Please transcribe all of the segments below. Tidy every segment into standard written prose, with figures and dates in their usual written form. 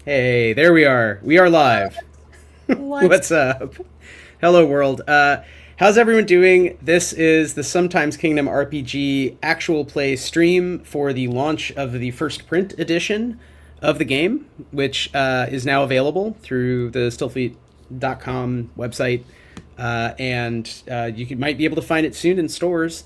Hey, there we are. We are live. What? What's up? Hello, world. How's everyone doing? This is the Sometimes Kingdom RPG actual play stream for the launch of the first print edition of the game, which is now available through the Stillfleet.com website. And might be able to find it soon in stores.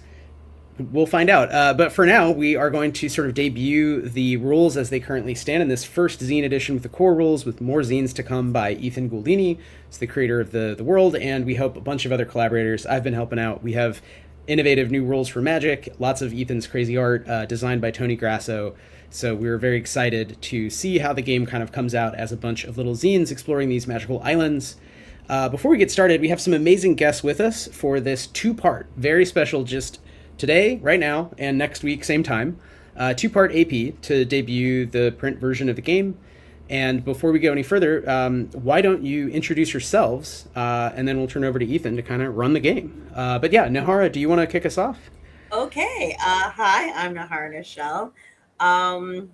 We'll find out. But for now, we are going to sort of debut the rules as they currently stand in this first zine edition with the core rules, with more zines to come by Ethan Gouldini, who's the creator of the world, and we hope a bunch of other collaborators. I've been helping out. We have innovative new rules for Magic, lots of Ethan's crazy art designed by Tony Grasso. So we're very excited to see how the game kind of comes out as a bunch of little zines exploring these magical islands. Before we get started, we have some amazing guests with us for this two-part, very special, just today, right now, and next week, same time, two-part AP to debut the print version of the game. And before we go any further, why don't you introduce yourselves, and then we'll turn over to Ethan to kind of run the game. But yeah, Nihara, do you want to kick us off? Okay. Hi, I'm Nihara Nichelle. Um,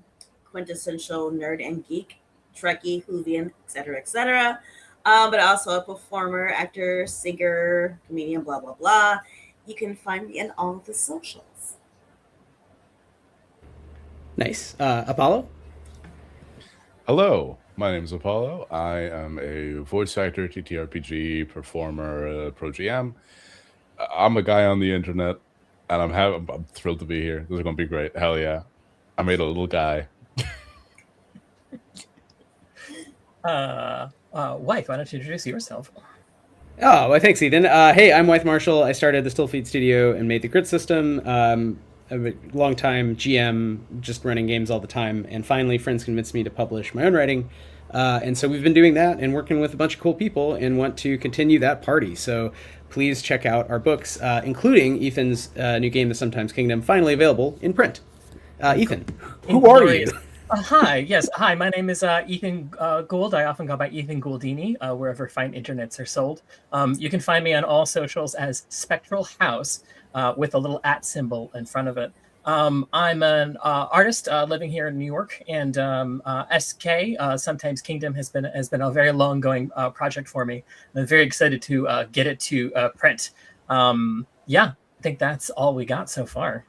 Quintessential nerd and geek, Trekkie, Whovian, etc., etc. But also a performer, actor, singer, comedian, blah, blah, blah. You can find me in all of the socials. Nice. Apollo? Hello, my name is Apollo. I am a voice actor, TTRPG, performer, pro GM. I'm a guy on the internet, and I'm thrilled to be here. This is going to be great. Hell yeah. I made a little guy. Wythe, why don't you introduce yourself? Oh, well, thanks, Ethan. Hey, I'm Wythe Marschall. I started the Stillfleet studio and made the Grid system. I'm a long time GM, just running games all the time. And finally, friends convinced me to publish my own writing. And so we've been doing that and working with a bunch of cool people and want to continue that party. So please check out our books, including Ethan's new game, The Sometimes Kingdom, finally available in print. Ethan, who are you? Hi, yes. Hi, my name is Ethan Gould. I often go by Ethan Gouldini, wherever fine internets are sold. You can find me on all socials as Spectral House with a little @ symbol in front of it. I'm an artist living here in New York, and SK Sometimes Kingdom has been a very long going project for me. I'm very excited to get it to print. Yeah, I think that's all we got so far.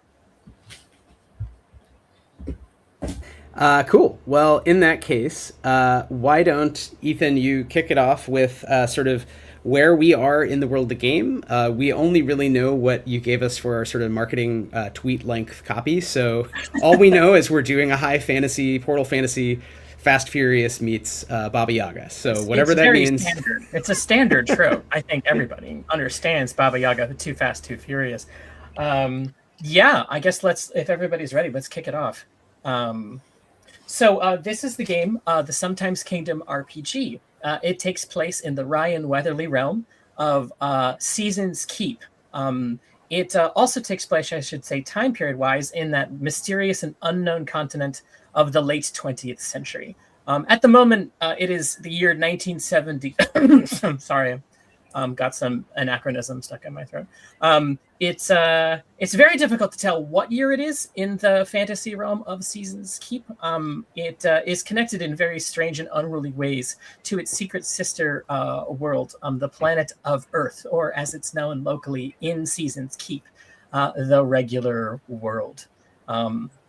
Cool. Well, in that case, why don't, Ethan, you kick it off with sort of where we are in the world of the game? We only really know what you gave us for our sort of marketing tweet length copy. So all we know is we're doing a high fantasy, Portal Fantasy, Fast Furious meets Baba Yaga. So whatever it's that very means. Standard. It's a standard trope. I think everybody understands Baba Yaga, Too Fast, Too Furious. Yeah, I guess if everybody's ready, let's kick it off. So this is the game, the Sometimes Kingdom RPG. It takes place in the Ryan Weatherly realm of Seasons Keep. It also takes place, I should say, time period-wise, in that mysterious and unknown continent of the late 20th century. At the moment, it is the year 1970. I'm sorry. Got some anachronism stuck in my throat. It's very difficult to tell what year it is in the fantasy realm of Seasons Keep. It is connected in very strange and unruly ways to its secret sister world, the planet of Earth, or as it's known locally in Seasons Keep, the regular world.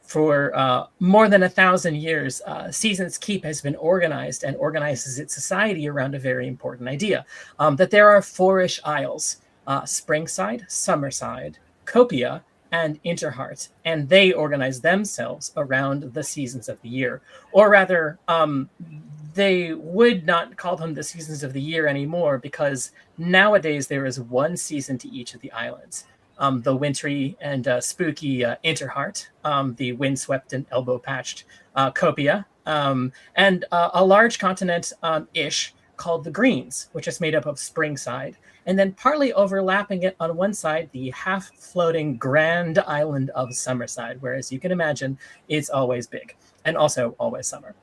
For more than 1,000 years, Seasons Keep has been organized and organizes its society around a very important idea, that there are 4-ish isles, Springside, Summerside, Copia, and Interheart, and they organize themselves around the seasons of the year. Or rather, they would not call them the seasons of the year anymore, because nowadays there is one season to each of the islands. The wintry and spooky Interheart, the windswept and elbow-patched Copia, and a large continent-ish called the Greens, which is made up of Springside, and then partly overlapping it on one side, the half-floating grand island of Summerside, where, as you can imagine, it's always big, and also always summer.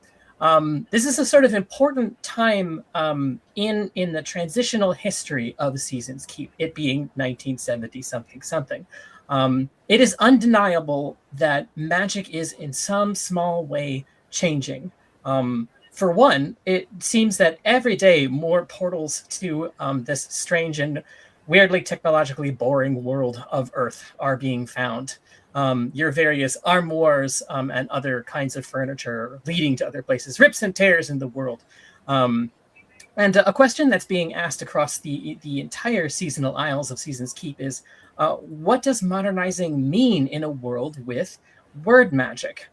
This is a sort of important time in the transitional history of Seasons Keep, it being 1970 something. It is undeniable that magic is in some small way changing. For one, it seems that every day more portals to this strange and weirdly technologically boring world of Earth are being found. Your various armoires and other kinds of furniture leading to other places, rips and tears in the world. And a question that's being asked across the entire seasonal isles of Season's Keep is, what does modernizing mean in a world with word magic?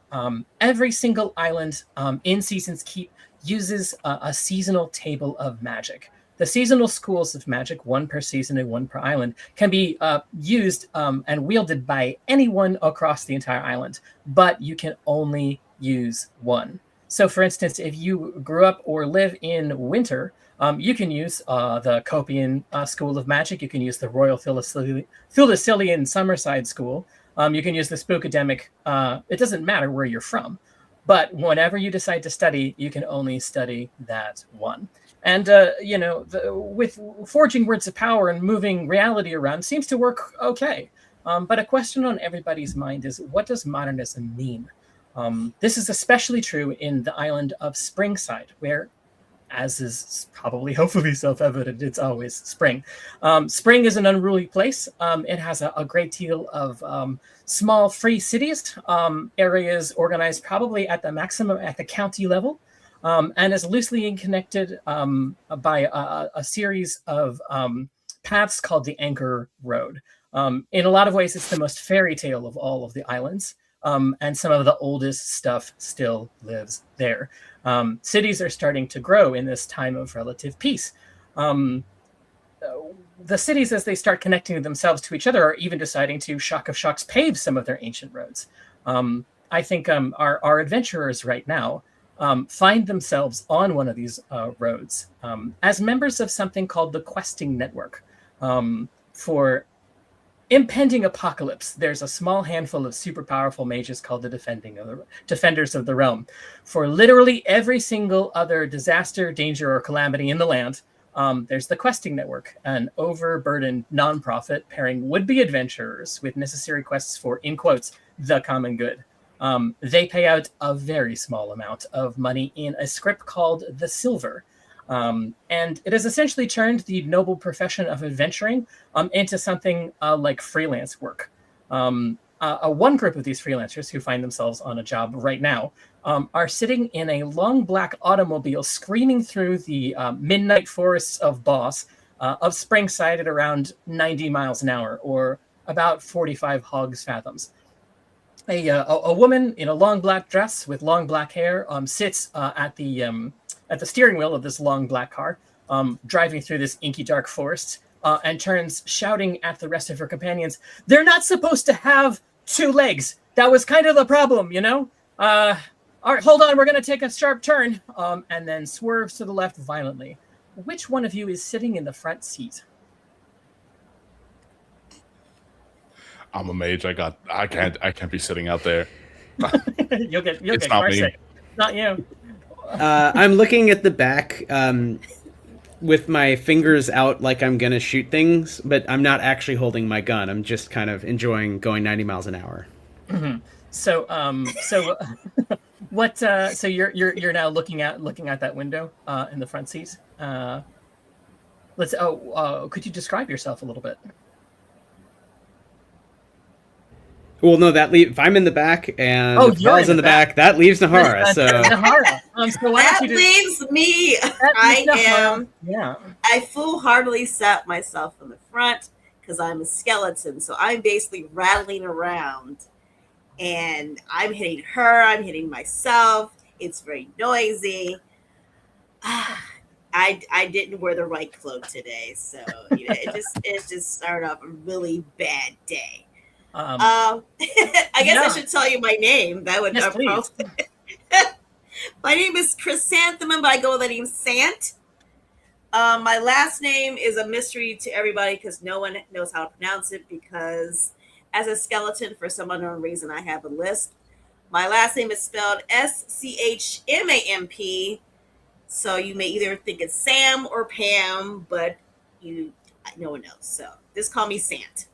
Every single island in Season's Keep uses a seasonal table of magic. The seasonal schools of magic, one per season and one per island, can be used and wielded by anyone across the entire island, but you can only use one. So, for instance, if you grew up or live in winter, you can use the Copian School of Magic. You can use the Royal Thulacilian Summerside School. You can use the Spookademic. It doesn't matter where you're from. But whenever you decide to study, you can only study that one. And, with forging words of power and moving reality around seems to work okay. But a question on everybody's mind is, what does modernism mean? This is especially true in the island of Springside, where, as is probably hopefully self-evident, it's always spring. Spring is an unruly place. It has a great deal of small free cities, areas organized probably at the maximum at the county level, and is loosely connected by a series of paths called the Anchor Road. In a lot of ways, it's the most fairy tale of all of the islands. And some of the oldest stuff still lives there. Cities are starting to grow in this time of relative peace. The cities, as they start connecting themselves to each other, are even deciding to, shock of shocks, pave some of their ancient roads. I think our adventurers right now find themselves on one of these roads as members of something called the Questing Network. For impending apocalypse, there's a small handful of super powerful mages called the Defenders of the Realm. For literally every single other disaster, danger, or calamity in the land, there's the Questing Network, an overburdened nonprofit pairing would-be adventurers with necessary quests for, in quotes, the common good. They pay out a very small amount of money in a script called The Silver. And it has essentially turned the noble profession of adventuring into something like freelance work. One group of these freelancers who find themselves on a job right now are sitting in a long black automobile screaming through the midnight forests of Boss of Springside at around 90 miles an hour, or about 45 hogs fathoms. A woman in a long black dress with long black hair sits at the steering wheel of this long black car, driving through this inky dark forest, and turns shouting at the rest of her companions, "They're not supposed to have two legs. That was kind of the problem, you know? All right, hold on, we're going to take a sharp turn," and then swerves to the left violently. Which one of you is sitting in the front seat? I'm a mage. I can't be sitting out there. You'll get It's not me. sick. Not you. I'm looking at the back with my fingers out like I'm going to shoot things, but I'm not actually holding my gun. I'm just kind of enjoying going 90 miles an hour. Mm-hmm. So what? So you're now looking out that window in the front seat. Could you describe yourself a little bit? Well, no, if I'm in the back and Val's in the back, that leaves Nihara. So Nihara. So why that don't you leaves me. I foolhardily sat myself in the front because I'm a skeleton. So I'm basically rattling around, and I'm hitting her. I'm hitting myself. It's very noisy. I didn't wear the right clothes today, so it just started off a really bad day. I guess I should tell you my name. That would My name is Chrysanthemum, but I go with the name Sant. My last name is a mystery to everybody because no one knows how to pronounce it, because as a skeleton, for some unknown reason, I have a lisp. My last name is spelled SCHMAMP, so you may either think it's Sam or Pam, but no one knows. So just call me Sant.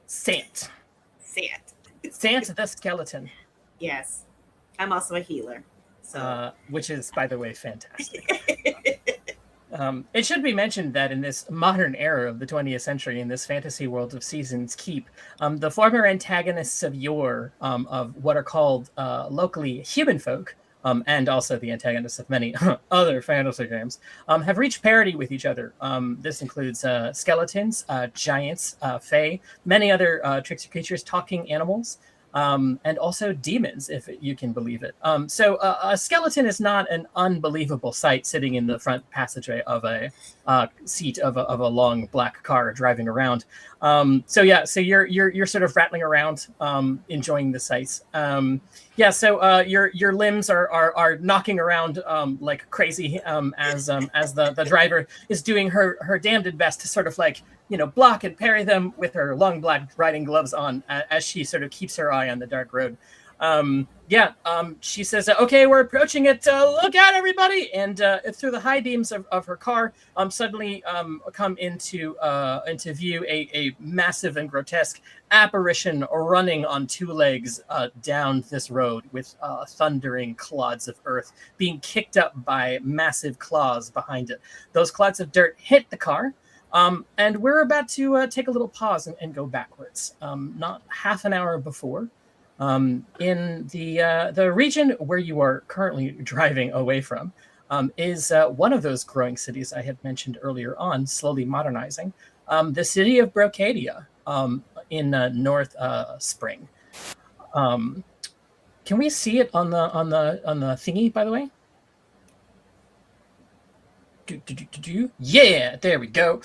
Sant the skeleton. Yes. I'm also a healer. So, which is, by the way, fantastic. It should be mentioned that in this modern era of the 20th century, in this fantasy world of Seasons Keep, the former antagonists of yore, of what are called locally human folk, and also the antagonists of many other fantasy games, have reached parity with each other. This includes skeletons, giants, fae, many other tricksy creatures, talking animals, and also demons, if you can believe it. So a skeleton is not an unbelievable sight sitting in the front passageway of a seat of a long black car driving around. So you're sort of rattling around, enjoying the sights. So your limbs are knocking around like crazy, as the driver is doing her damned best to sort of like, block and parry them with her long black riding gloves on, as she sort of keeps her eye on the dark road. She says, okay, we're approaching it. Look out, everybody. And through the high beams of her car, suddenly come into view a massive and grotesque apparition running on two legs down this road with thundering clods of earth being kicked up by massive claws behind it. Those clods of dirt hit the car. And we're about to take a little pause and go backwards. Not half an hour before, in the region where you are currently driving away from, is one of those growing cities I had mentioned earlier on, slowly modernizing, the city of Brocadia, in North Spring. Can we see it on the thingy, by the way? Yeah, there we go.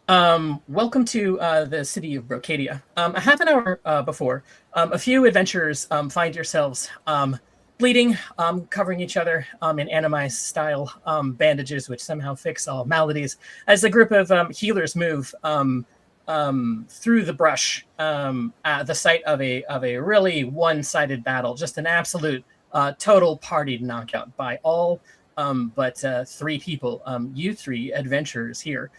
Welcome to the city of Brocadia. A half an hour before, a few adventurers find yourselves bleeding, covering each other in Animais style bandages, which somehow fix all maladies, as the group of healers move through the brush at the site of a really one-sided battle, just an absolute total party knockout by all but three people, you three adventurers here.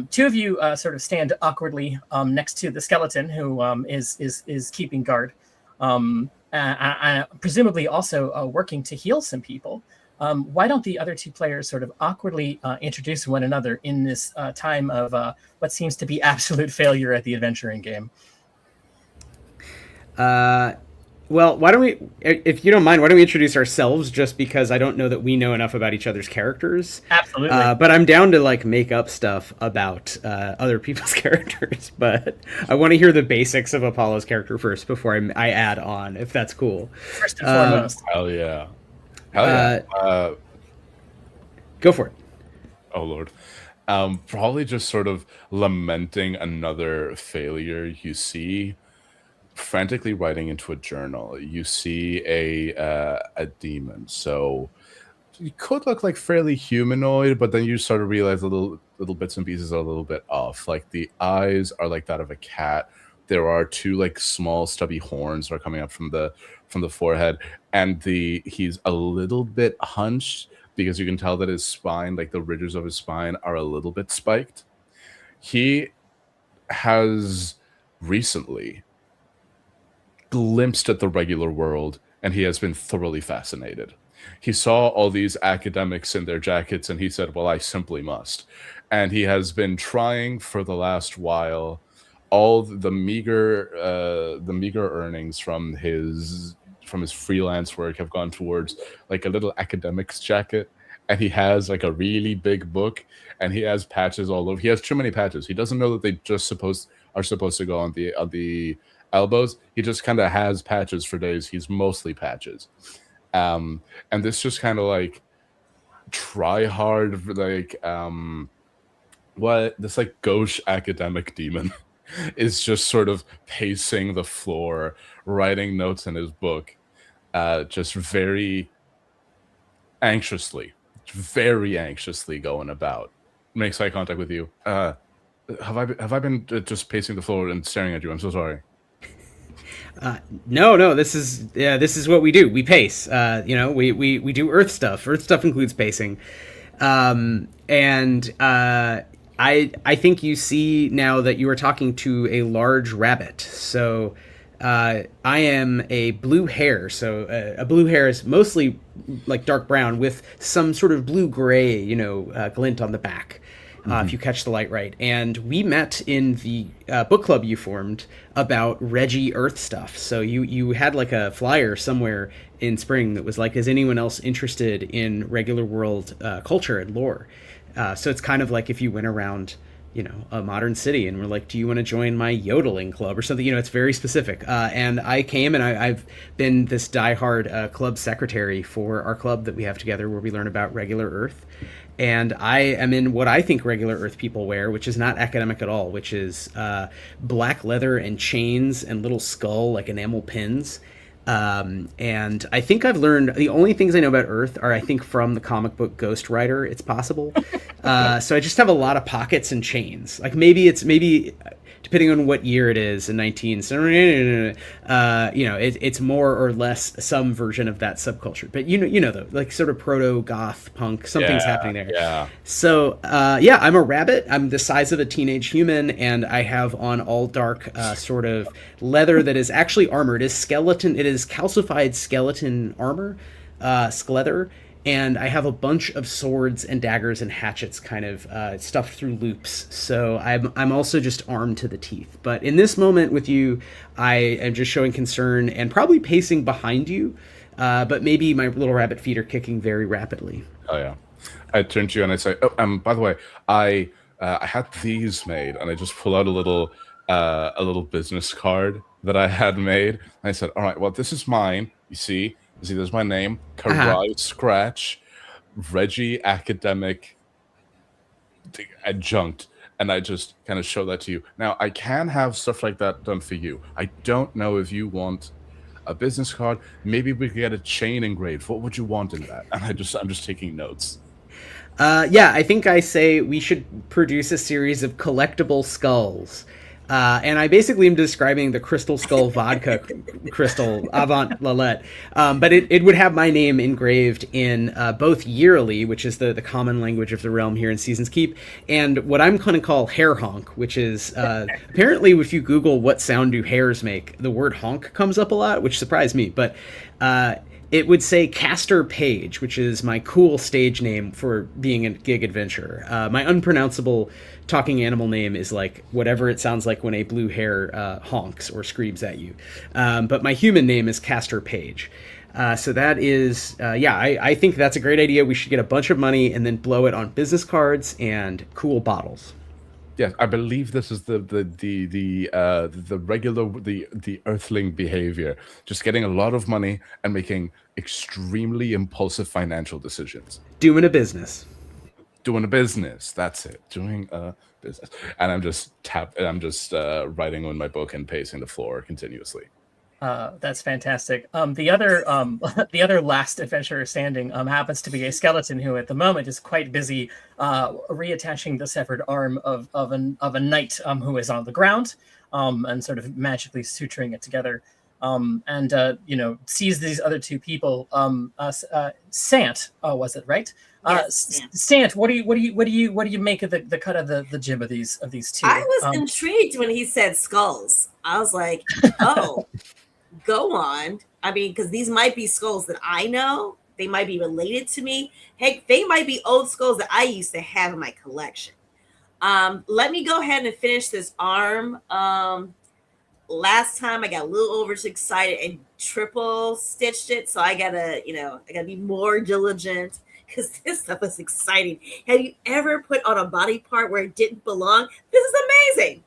Two of you sort of stand awkwardly next to the skeleton who is keeping guard, presumably also working to heal some people. Why don't the other two players sort of awkwardly introduce one another in this time of what seems to be absolute failure at the adventuring game? Well, why don't we, if you don't mind, why don't we introduce ourselves, just because I don't know that we know enough about each other's characters. Absolutely. But I'm down to like make up stuff about other people's characters. But I want to hear the basics of Apollo's character first before I add on, if that's cool. First and foremost. Hell yeah. Hell yeah. Go for it. Oh, Lord. Probably just sort of lamenting another failure you see. Frantically writing into a journal, you see a demon. So you could look like fairly humanoid, but then you sort of realize little bits and pieces are a little bit off. Like the eyes are like that of a cat. There are two like small stubby horns that are coming up from the forehead, and he's a little bit hunched because you can tell that his spine, like the ridges of his spine, are a little bit spiked. He has recently glimpsed at the regular world, and he has been thoroughly fascinated. He saw all these academics in their jackets, and he said, well, I simply must. And he has been trying for the last while. All the meager earnings from his freelance work have gone towards like a little academics jacket, and he has like a really big book, and he has patches all over. He has too many patches. He doesn't know that they just are supposed to go on the elbows. He just kind of has patches for days. He's mostly patches, and this just kind of like try hard, like this like gauche academic demon is just sort of pacing the floor, writing notes in his book, just very anxiously going about. Makes eye contact with you. Have I been just pacing the floor and staring at you? I'm so sorry. No, this is what we do. We pace. We do Earth stuff. Earth stuff includes pacing. I think you see now that you are talking to a large rabbit. So I am a blue hare, so a blue hare is mostly like dark brown with some sort of blue gray, glint on the back. If you catch the light right. And we met in the book club you formed about Reggie Earth stuff. So you had like a flyer somewhere in spring that was like, is anyone else interested in regular world culture and lore? So it's kind of like if you went around, a modern city and were like, do you want to join my yodeling club or something? It's very specific. And I came and I've been this diehard club secretary for our club that we have together where we learn about regular Earth. And I am in what I think regular Earth people wear, which is not academic at all, which is black leather and chains and little skull, like enamel pins. And I think I've learned the only things I know about Earth are, I think, from the comic book Ghost Rider. It's possible. So I just have a lot of pockets and chains. Like maybe depending on what year it is in 1970, it's more or less some version of that subculture. But though, like sort of proto goth punk, something's happening there. Yeah. So I'm a rabbit. I'm the size of a teenage human, and I have on all dark sort of leather that is actually armor. It is skeleton. It is calcified skeleton armor, skeleather. And I have a bunch of swords and daggers and hatchets kind of stuffed through loops. So I'm also just armed to the teeth. But in this moment with you, I am just showing concern and probably pacing behind you. But maybe my little rabbit feet are kicking very rapidly. Oh, yeah. I turn to you and I say, by the way, I had these made. And I just pull out a little business card that I had made. And I said, all right, well, this is mine. You see, there's my name, Karai Scratch, Reggie Academic Adjunct, and I just kind of show that to you. Now, I can have stuff like that done for you. I don't know if you want a business card. Maybe we could get a chain engraved. What would you want in that? And I'm just taking notes. I think I say we should produce a series of collectible skulls. And I basically am describing the Crystal Skull vodka crystal Avant Lalette. But it would have my name engraved in both yearly, which is the common language of the realm here in Season's Keep, and what I'm going to call hare honk, which is apparently if you Google what sound do hares make, the word honk comes up a lot, which surprised me. But it would say Castor Page, which is my cool stage name for being a gig adventurer. My unpronounceable talking animal name is like whatever it sounds like when a blue hare honks or screams at you. But my human name is Castor Page. So that is, I think that's a great idea. We should get a bunch of money and then blow it on business cards and cool bottles. Yes, I believe this is the regular Earthling behavior, just getting a lot of money and making extremely impulsive financial decisions. Doing a business. That's it. Doing a business. And I'm just writing on my book and pacing the floor continuously. That's fantastic. The other last adventurer standing happens to be a skeleton who, at the moment, is quite busy reattaching the severed arm of a knight who is on the ground and sort of magically suturing it together. Sees these other two people. Sant, was it right? Yes, Sant, what do you make of the cut of the jib of these two? I was intrigued when he said skulls. I was like, oh. Go on. I mean, because these might be skulls that I know. They might be related to me. Heck, they might be old skulls that I used to have in my collection. Let me go ahead and finish this arm. Last time I got a little overexcited and triple stitched it, so I gotta be more diligent because this stuff is exciting. Have you ever put on a body part where it didn't belong? This is amazing.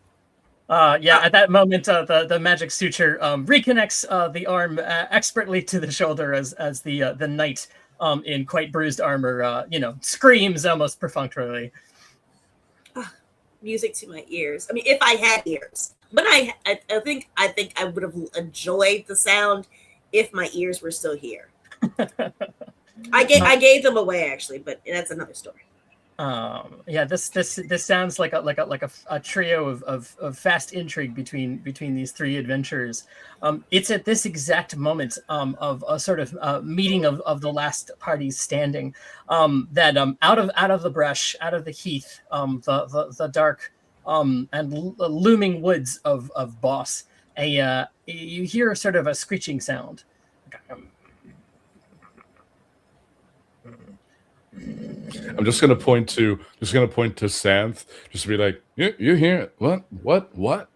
At that moment, the magic suture reconnects the arm expertly to the shoulder as the knight in quite bruised armor, screams almost perfunctorily. Music to my ears. I mean, if I had ears, but I think I would have enjoyed the sound if my ears were still here. I gave them away actually, but that's another story. This sounds like a trio of fast intrigue between these three adventurers. It's at this exact moment of a sort of meeting of the last parties standing that out of the brush, out of the heath, the dark and looming woods of Boss you hear sort of a screeching sound. I'm just gonna point to Santh, just to be like, you hear it? What?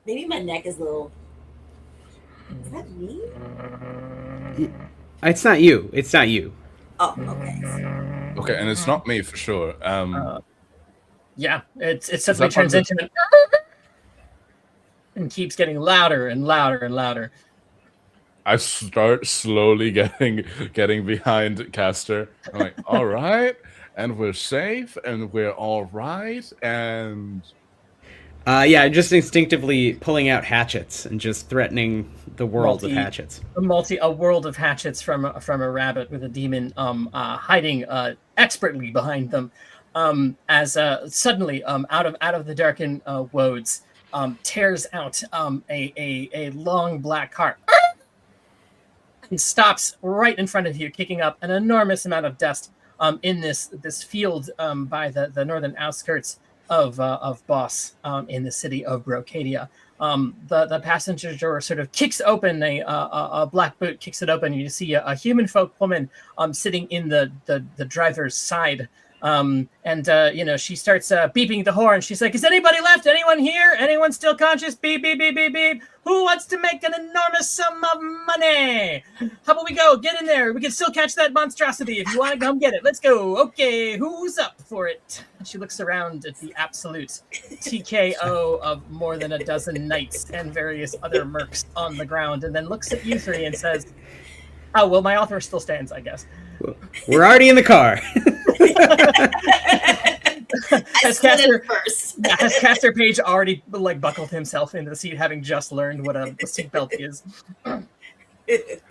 Maybe my neck is a little. Is that me? It's not you. It's not you. Oh, okay. Okay, and it's not me for sure. Yeah, it suddenly turns into an and keeps getting louder and louder and louder. I start slowly getting behind Caster. I'm like, all right, and we're safe, and we're all right, and yeah, just instinctively pulling out hatchets and just threatening the world with hatchets. A world of hatchets from a rabbit with a demon hiding expertly behind them. As suddenly out of the darkened woads tears out a long black car and stops right in front of you, kicking up an enormous amount of dust in this field by the northern outskirts of Boss in the city of Brocadia. The passenger door sort of kicks open, a black boot kicks it open, and you see a human folk woman sitting in the driver's side. She starts beeping the horn. She's like, is anybody left? Anyone here? Anyone still conscious? Beep, beep, beep, beep, beep. Who wants to make an enormous sum of money? How about we go? Get in there. We can still catch that monstrosity if you want to come get it. Let's go. Okay, who's up for it? She looks around at the absolute TKO of more than a dozen knights and various other mercs on the ground, and then looks at you three and says, oh, well, my offer still stands, I guess. We're already in the car. Has Caster Page already buckled himself into the seat, having just learned what a seatbelt is?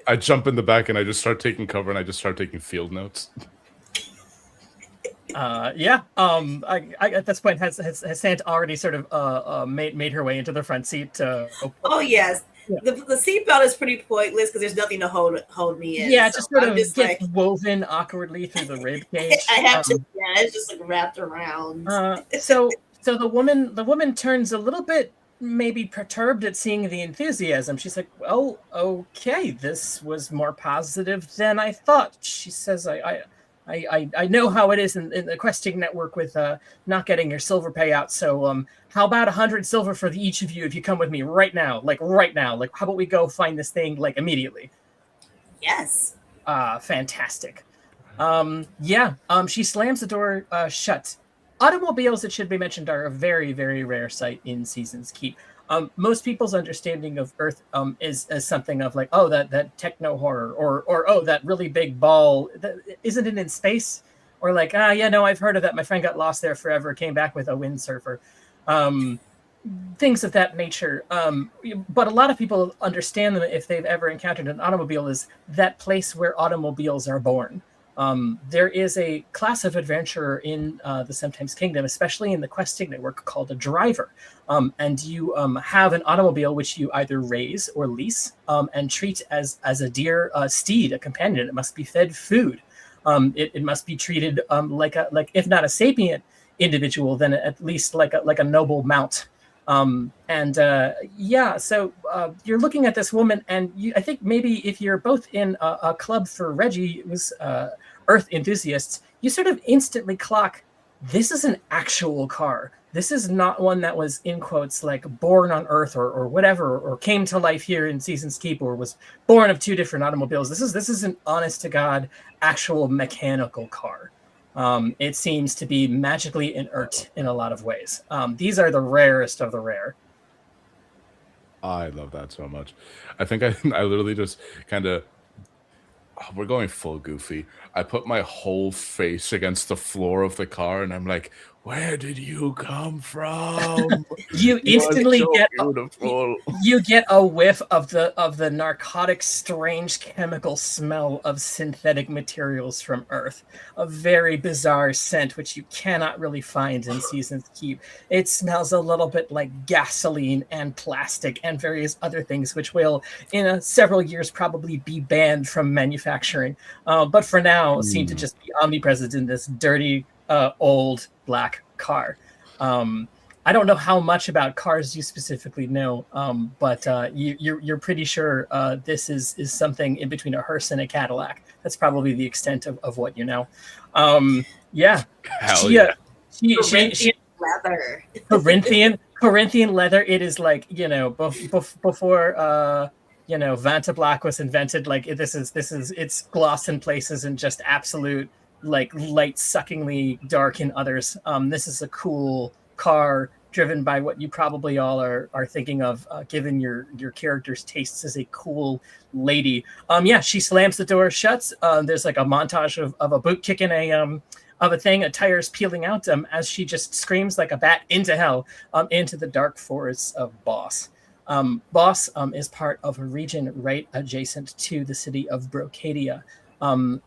I jump in the back and I just start taking cover and I just start taking field notes. Yeah. I at this point has Sant already sort of made her way into the front seat. Oh yes. Yeah. The seatbelt is pretty pointless because there's nothing to hold me in. Yeah, so just sort of gets woven awkwardly through the rib cage. I have to. Yeah, it's just wrapped around. So the woman turns a little bit maybe perturbed at seeing the enthusiasm. She's like, "Oh, okay, this was more positive than I thought." She says, I know how it is in the questing network with not getting your silver payout. So how about 100 silver for each of you if you come with me right now? Like how about we go find this thing immediately? Yes. Fantastic. She slams the door shut. Automobiles, it should be mentioned, are a very, very rare sight in Seasons Keep. Most people's understanding of Earth is something of that techno horror or that really big ball. Isn't it in space? Or I've heard of that. My friend got lost there forever, came back with a windsurfer. Things of that nature. But a lot of people understand them if they've ever encountered an automobile as that place where automobiles are born. There is a class of adventurer in the Sometimes Kingdom, especially in the questing network, called a driver. And you have an automobile which you either raise or lease and treat as a dear steed, a companion. It must be fed food. It must be treated like if not a sapient individual, then at least like a noble mount. So you're looking at this woman, and I think maybe if you're both in a club for Reggie's Earth enthusiasts, you sort of instantly clock, this is an actual car. This is not one that was, in quotes, born on Earth or whatever, or came to life here in Seasons Keep, or was born of two different automobiles. This is an honest to God, actual mechanical car. It seems to be magically inert in a lot of ways. These are the rarest of the rare. I love that so much. I think I literally just kind of, we're going full goofy. I put my whole face against the floor of the car and I'm like, where did you come from? You instantly get a whiff of the narcotic, strange chemical smell of synthetic materials from Earth. A very bizarre scent which you cannot really find in Seasons Keep. It smells a little bit like gasoline and plastic and various other things which will, in several years, probably be banned from manufacturing. But for now, seem to just be omnipresent in this dirty, old black car. I don't know how much about cars you specifically know, but you're pretty sure this is something in between a hearse and a Cadillac. That's probably the extent of what you know. Yeah. Hell yeah. Corinthian leather. Corinthian leather. It is like, before Vanta Black was invented. Like this is it's gloss in places and just absolute like light suckingly dark in others. This is a cool car driven by what you probably all are thinking of, given your character's tastes as a cool lady. Yeah, she slams the door shut. There's like a montage of a boot kicking of a thing, a tire's peeling out, as she just screams like a bat into hell, into the dark forests of Boss. Boss is part of a region right adjacent to the city of Brocadia.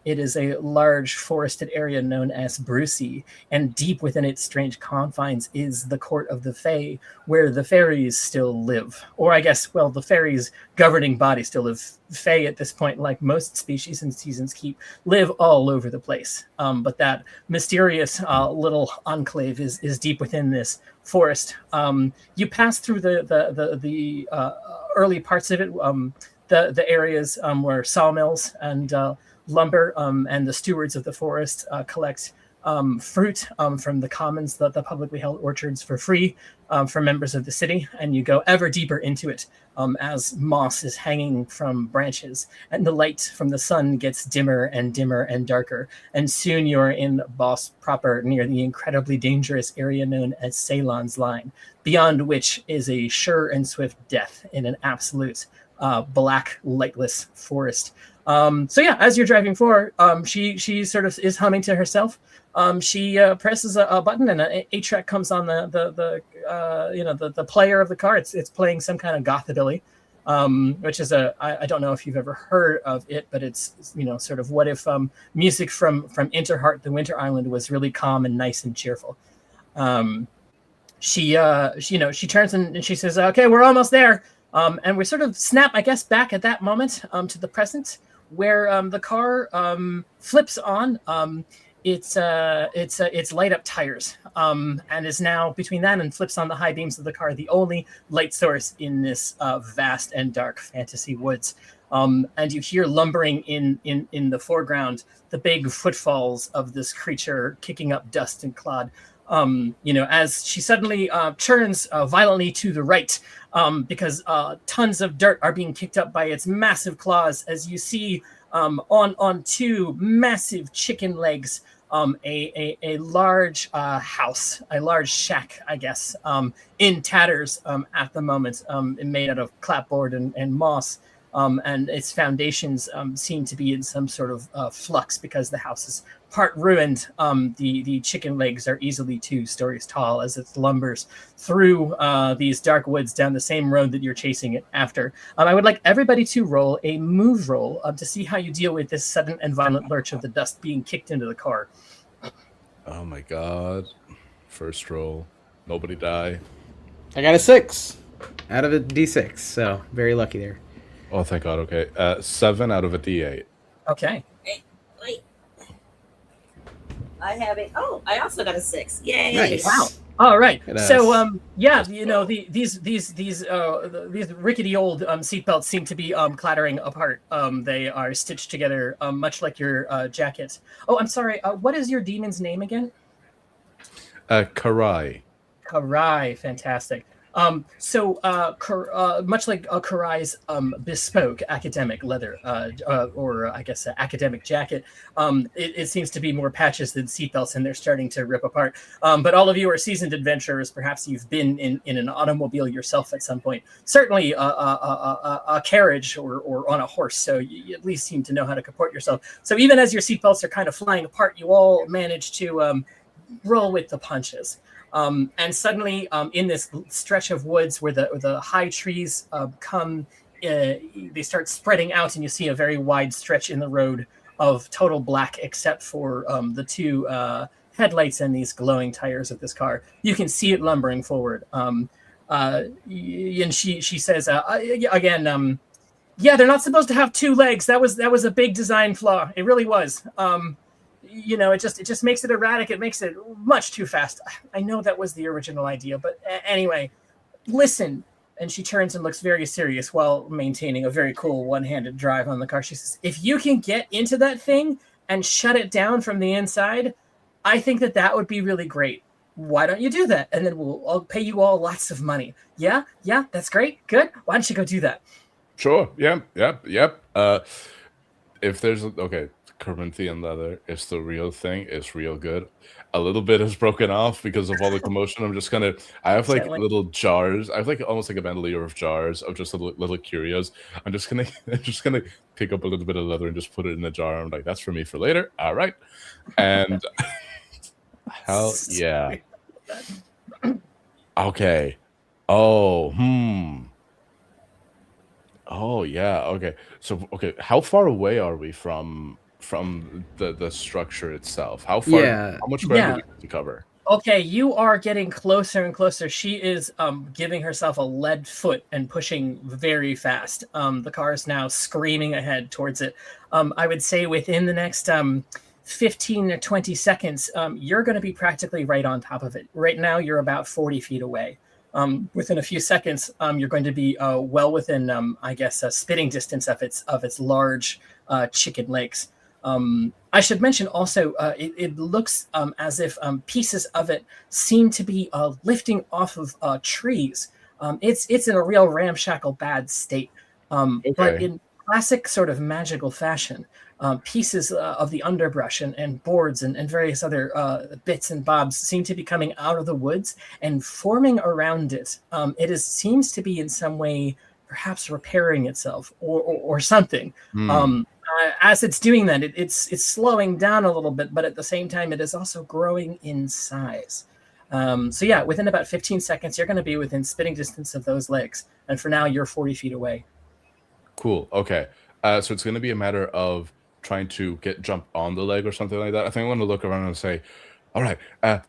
It is a large forested area known as Brucey, and deep within its strange confines is the court of the Fae, where the fairies still live. Or I guess, well, the fairies' governing body still live. Fae at this point, like most species in Seasons Keep, live all over the place. But that mysterious little enclave is deep within this forest. You pass through the early parts of it, the areas where sawmills and lumber and the stewards of the forest collect fruit from the commons, the publicly held orchards for free for members of the city, and you go ever deeper into it as moss is hanging from branches and the light from the sun gets dimmer and dimmer and darker, and soon you're in Boss proper, near the incredibly dangerous area known as Ceylon's Line, beyond which is a sure and swift death in an absolute black, lightless forest. So yeah, as you're driving forward, she sort of is humming to herself. She presses a button, and a track comes on the player of the car. It's playing some kind of gothabilly, which is I don't know if you've ever heard of it, but it's sort of what if music from Interheart, the Winter Island, was really calm and nice and cheerful. She turns and she says, "Okay, we're almost there." And we sort of snap, I guess, back at that moment to the present, where the car flips on its light up tires, and is now, between that and flips on the high beams of the car, the only light source in this vast and dark fantasy woods. And you hear lumbering in the foreground the big footfalls of this creature kicking up dust and clod. As she suddenly turns violently to the right, because tons of dirt are being kicked up by its massive claws, as you see on two massive chicken legs, a large house, a large shack, I guess, in tatters at the moment, made out of clapboard and moss. And its foundations seem to be in some sort of flux because the house is part ruined. The chicken legs are easily 2 stories tall as it lumbers through these dark woods down the same road that you're chasing it after. I would like everybody to roll a move roll to see how you deal with this sudden and violent lurch of the dust being kicked into the car. Oh my god. First roll. Nobody die. I got a 6 out of a D6, so very lucky there. Oh, thank God. Okay. 7 out of a D8. Okay. Wait. I have it. Oh, I also got a 6. Yay! Nice. Wow. All right. So, yeah, these rickety old seatbelts seem to be clattering apart. They are stitched together, much like your jacket. Oh, I'm sorry. What is your demon's name again? Karai. Karai. Fantastic. Much like Karai's bespoke academic leather, or I guess academic jacket, it seems to be more patches than seatbelts, and they're starting to rip apart. But all of you are seasoned adventurers. Perhaps you've been in an automobile yourself at some point. Certainly a carriage or on a horse, so you at least seem to know how to comport yourself. So even as your seatbelts are kind of flying apart, you all manage to roll with the punches. And suddenly, in this stretch of woods where the high trees come, they start spreading out, and you see a very wide stretch in the road of total black, except for the 2 headlights and these glowing tires of this car. You can see it lumbering forward. And she says again, yeah, they're not supposed to have 2 legs. That was a big design flaw. It really was. it just makes it erratic. It makes it much too fast. I know that was the original idea, but anyway, listen. And she turns and looks very serious while maintaining a very cool one-handed drive on the car. She says, if you can get into that thing and shut it down from the inside, I think that would be really great. Why don't you do that? And then I'll pay you all lots of money. Yeah, that's great. Good. Why don't you go do that? Sure. Yep. If there's Corinthian leather, it's the real thing. It's real good. A little bit has broken off because of all the commotion. I have like little jars. I have like almost like a bandolier of jars of just little curios. I'm just gonna pick up a little bit of leather and just put it in the jar. I'm like, that's for me for later. All right. And hell yeah. Okay. Oh yeah. Okay. So how far away are we from the structure itself? How far? Yeah. How much ground do we have to cover? Okay, you are getting closer and closer. She is giving herself a lead foot and pushing very fast. The car is now screaming ahead towards it. I would say within the next 15 to 20 seconds, you're going to be practically right on top of it. Right now, you're about 40 feet away. Within a few seconds, you're going to be well within, spitting distance of its large chicken legs. I should mention also, it looks as if pieces of it seem to be lifting off of trees. It's in a real ramshackle bad state, but in classic sort of magical fashion. Pieces of the underbrush and boards and various other bits and bobs seem to be coming out of the woods and forming around it. It seems to be in some way perhaps repairing itself or something. As it's doing that, it's slowing down a little bit, but at the same time, it is also growing in size. Within about 15 seconds, you're going to be within spitting distance of those legs. And for now, you're 40 feet away. Cool. Okay. So it's going to be a matter of trying to jump on the leg or something like that. I think I'm going to look around and say, all right,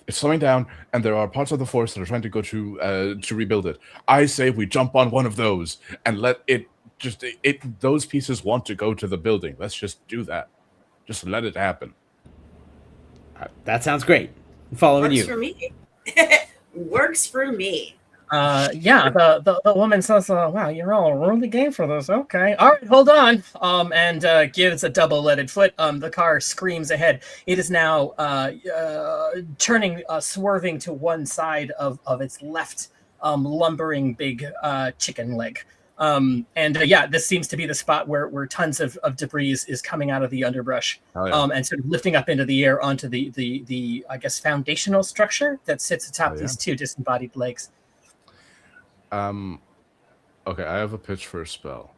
it's slowing down, and there are parts of the forest that are trying to go to rebuild it. I say we jump on one of those and let it those pieces want to go to the building. Let's just do that. Just let it happen. That sounds great. I'm following you. Works for me. Works for me. The woman says, wow, you're all really game for this. Okay. All right, hold on. And gives a double-leaded foot. The car screams ahead. It is now turning, swerving to one side of its left lumbering big chicken leg. This seems to be the spot where tons of debris is coming out of the underbrush, and sort of lifting up into the air onto the I guess foundational structure that sits atop these two disembodied legs. Okay, I have a pitch for a spell.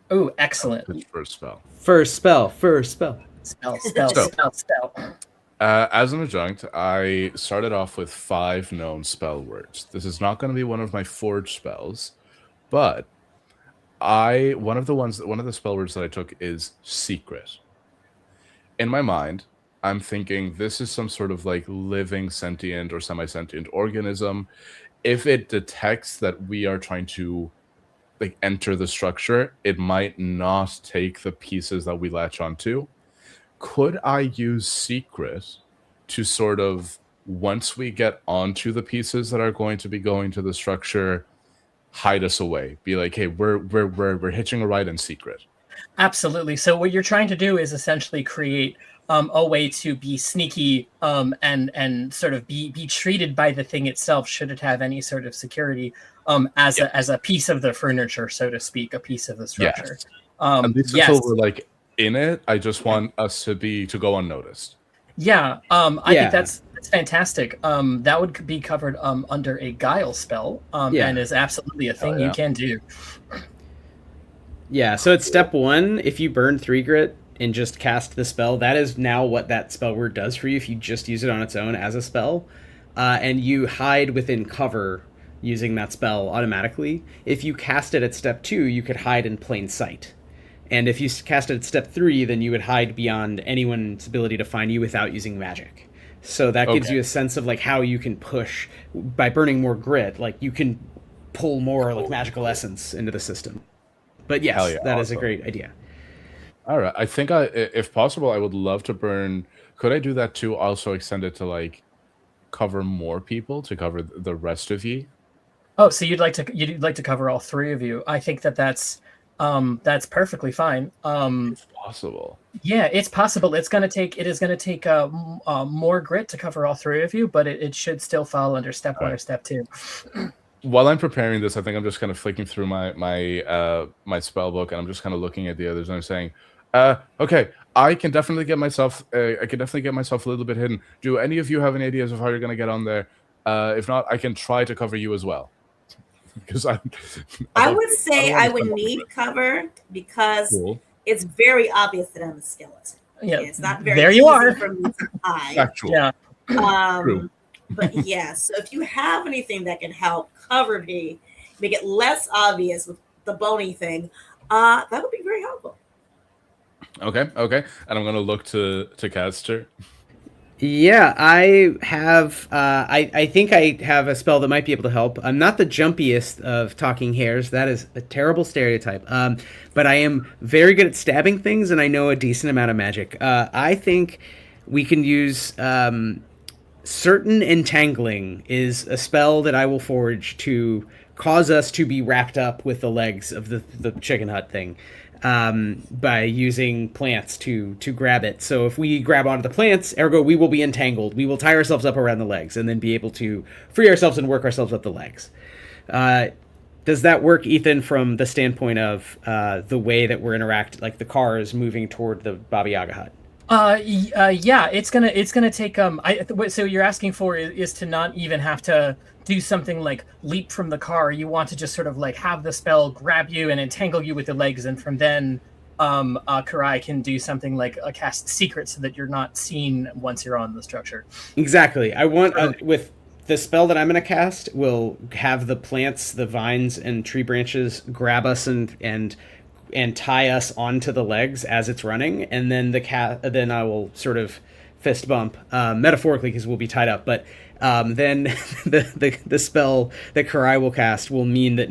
Oh, excellent! Pitch for a spell. First spell. Spell. As an adjunct, I started off with 5 known spell words. This is not going to be one of my forged spells. But one of the spell words that I took is secret. In my mind, I'm thinking this is some sort of like living sentient or semi-sentient organism. If it detects that we are trying to like enter the structure, it might not take the pieces that we latch onto. Could I use secret to sort of, once we get onto the pieces that are going to be going to the structure, hide us away, be like, hey, we're hitching a ride in secret? Absolutely. So what you're trying to do is essentially create a way to be sneaky and sort of be treated by the thing itself, should it have any sort of security, as a piece of the furniture, so to speak, a piece of the structure. At least until we're like in it, I just want us to go unnoticed. I think that's fantastic. That would be covered under a guile spell, and is absolutely a thing you can do. Yeah, so it's step 1. If you burn 3 grit and just cast the spell, that is now what that spell word does for you if you just use it on its own as a spell. And you hide within cover using that spell automatically. If you cast it at step 2, you could hide in plain sight. And if you cast it at step 3, then you would hide beyond anyone's ability to find you without using magic. So that gives you a sense of like how you can push by burning more grit. Like you can pull more like magical essence into the system. But yes, that is a great idea. All right. I think if possible, I would love to burn. Could I do that too? Also extend it to like cover more people to cover the rest of ye? Oh, so you'd like to cover all three of you. I think that's perfectly fine. If possible. Yeah, it's possible. It is gonna take more grit to cover all three of you, but it should still fall under step one or step two. While I'm preparing this, I think I'm just kind of flicking through my spell book, and I'm just kind of looking at the others, and I'm saying, okay, I can definitely get myself a little bit hidden. Do any of you have any ideas of how you're going to get on there? If not, I can try to cover you as well. Because I would say I would need cover because it's very obvious that I'm a skeleton. Yeah, it's not very there easy you are. for me to hide. Factual. Yeah. True. But yeah, so if you have anything that can help cover me, make it less obvious with the bony thing, that would be very helpful. Okay. And I'm gonna look to Caster. Yeah, I have. I think I have a spell that might be able to help. I'm not the jumpiest of talking hares. That is a terrible stereotype. But I am very good at stabbing things, and I know a decent amount of magic. I think we can use certain entangling is a spell that I will forge to cause us to be wrapped up with the legs of the chicken hut thing. By using plants to grab it. So if we grab onto the plants, ergo we will be entangled. We will tie ourselves up around the legs and then be able to free ourselves and work ourselves up the legs. Does that work, Ethan, from the standpoint of the way that we're interacting, like the car is moving toward the Baba Yaga hut? Yeah, it's gonna take so you're asking for is to not even have to do something like leap from the car. You want to just sort of like have the spell grab you and entangle you with the legs, and from then Karai can do something like a cast secret so that you're not seen once you're on the structure. Exactly. I want with the spell that I'm going to cast will have the plants, the vines and tree branches grab us and tie us onto the legs as it's running, and then then I will sort of fist bump metaphorically because we'll be tied up, but then the spell that Karai will cast will mean that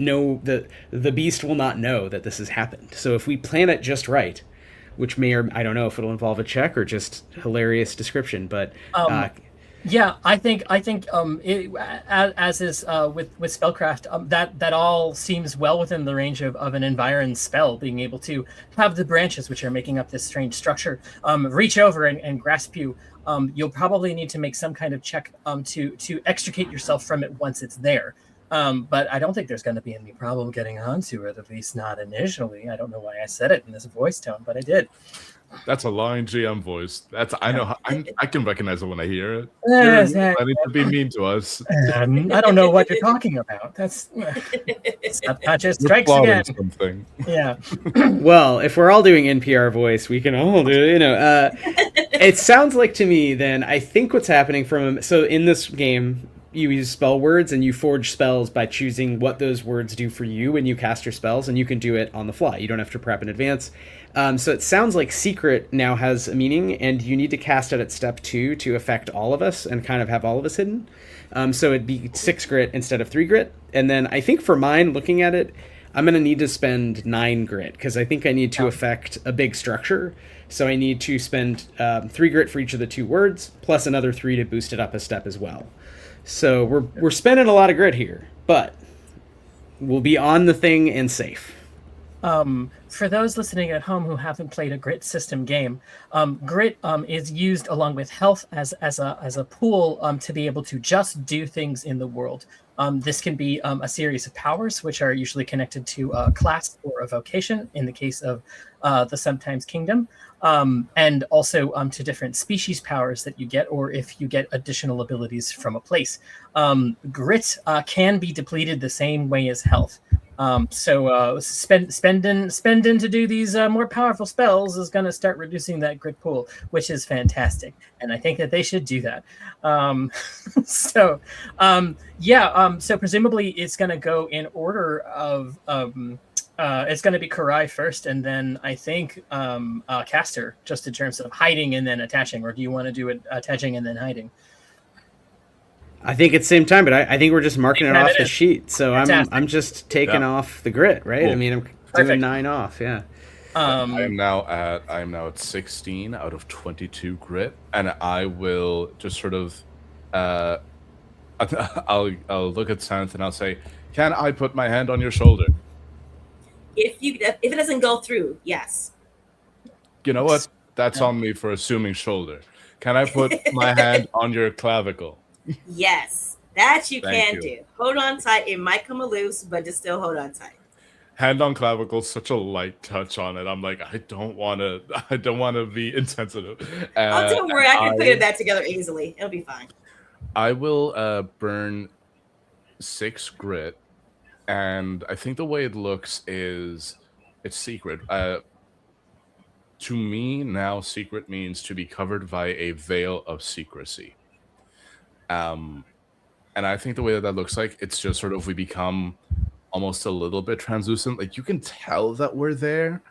the beast will not know that this has happened. So if we plan it just right, which may or I don't know if it'll involve a check or just hilarious description, but yeah, I think as is with spellcraft, that all seems well within the range of an environ spell, being able to have the branches which are making up this strange structure reach over and grasp you. You'll probably need to make some kind of check to extricate yourself from it once it's there. But I don't think there's going to be any problem getting onto it, at least not initially. I don't know why I said it in this voice tone, but I did. That's a lying GM voice. I know. I can recognize it when I hear it. Exactly. I need to be mean to us. I don't know what you're talking about. That's subconscious strikes again. Something. Yeah. Well, if we're all doing NPR voice, we can all do it. It sounds like to me. Then I think what's happening so in this game, you use spell words and you forge spells by choosing what those words do for you when you cast your spells, and you can do it on the fly. You don't have to prep in advance. So it sounds like secret now has a meaning, and you need to cast it at step 2 to affect all of us and kind of have all of us hidden. So it'd be 6 grit instead of 3 grit. And then I think for mine, looking at it, I'm going to need to spend 9 grit because I think I need to affect a big structure. So I need to spend 3 grit for each of the 2 words, plus another 3 to boost it up a step as well. So we're spending a lot of grit here, but we'll be on the thing and safe. For those listening at home who haven't played a grit system game, grit is used along with health as a pool to be able to just do things in the world. This can be a series of powers, which are usually connected to a class or a vocation, in the case of the Sometimes Kingdom, and also to different species powers that you get, or if you get additional abilities from a place. Grit can be depleted the same way as health. So spending to do these more powerful spells is going to start reducing that grit pool, which is fantastic, and I think that they should do that. So presumably it's going to go in order of it's going to be Karai first, and then I think Caster, just in terms of hiding and then attaching. Or do you want to do it attaching and then hiding? I think it's same time, but I think we're just marking it off the sheet. So I'm just taking off the grit, right? Cool. I mean, I'm doing 9 off, yeah. I am now at 16 out of 22 grit, and I will just sort of I'll look at Santh and I'll say, "Can I put my hand on your shoulder?" If it doesn't go through, yes. You know what? That's on me for assuming shoulder. Can I put my hand on your clavicle? Yes, that you Thank can you. do. Hold on tight. It might come loose, but just still hold on tight. Hand on clavicle, such a light touch on it. I'm like, I don't want to be insensitive. Oh, don't worry. I can put it back together easily. It'll be fine. I will burn 6 grit, and I think the way it looks is it's secret. To me now, secret means to be covered by a veil of secrecy. And I think the way that looks like, it's just sort of we become almost a little bit translucent. Like you can tell that we're there,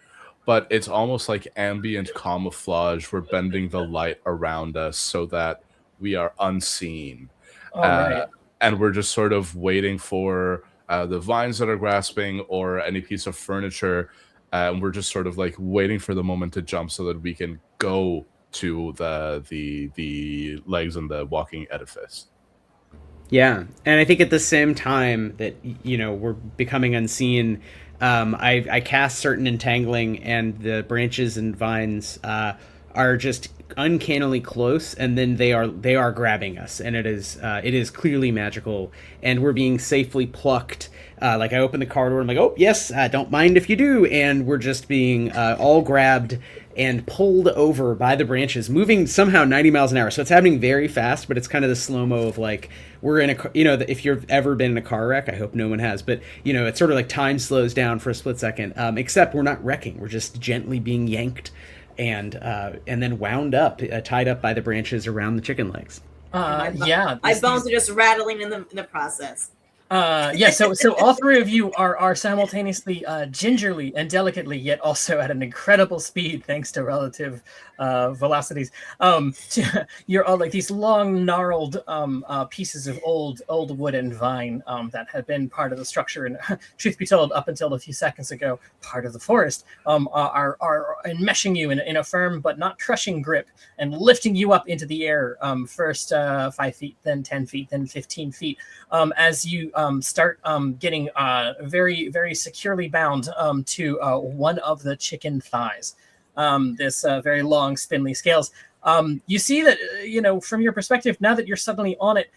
but it's almost like ambient camouflage. We're bending the light around us so that we are unseen. Right. And we're just sort of waiting for the vines that are grasping or any piece of furniture. And we're just sort of like waiting for the moment to jump so that we can go to the legs and the walking edifice. Yeah, and I think at the same time that we're becoming unseen, I cast certain entangling, and the branches and vines are just uncannily close, and then they are grabbing us, and it is clearly magical, and we're being safely plucked. Like I open the car door, I'm like, oh yes, don't mind if you do, and we're just being all grabbed and pulled over by the branches, moving somehow 90 miles an hour. So it's happening very fast, but it's kind of the slow-mo of like, we're in a, if you've ever been in a car wreck, I hope no one has, but it's sort of like time slows down for a split second, except we're not wrecking. We're just gently being yanked and then wound up, tied up by the branches around the chicken legs. My bones are just rattling in the process. So all three of you are simultaneously gingerly and delicately, yet also at an incredible speed, thanks to relative velocities. You're all like these long, gnarled pieces of old wood and vine that had been part of the structure, and truth be told, up until a few seconds ago, part of the forest, are enmeshing you in a firm but not crushing grip and lifting you up into the air. First 5 feet, then 10 feet, then 15 feet, as you start getting very, very securely bound to one of the chicken thighs. This very long, spindly scales. You see that, from your perspective, now that you're suddenly on it,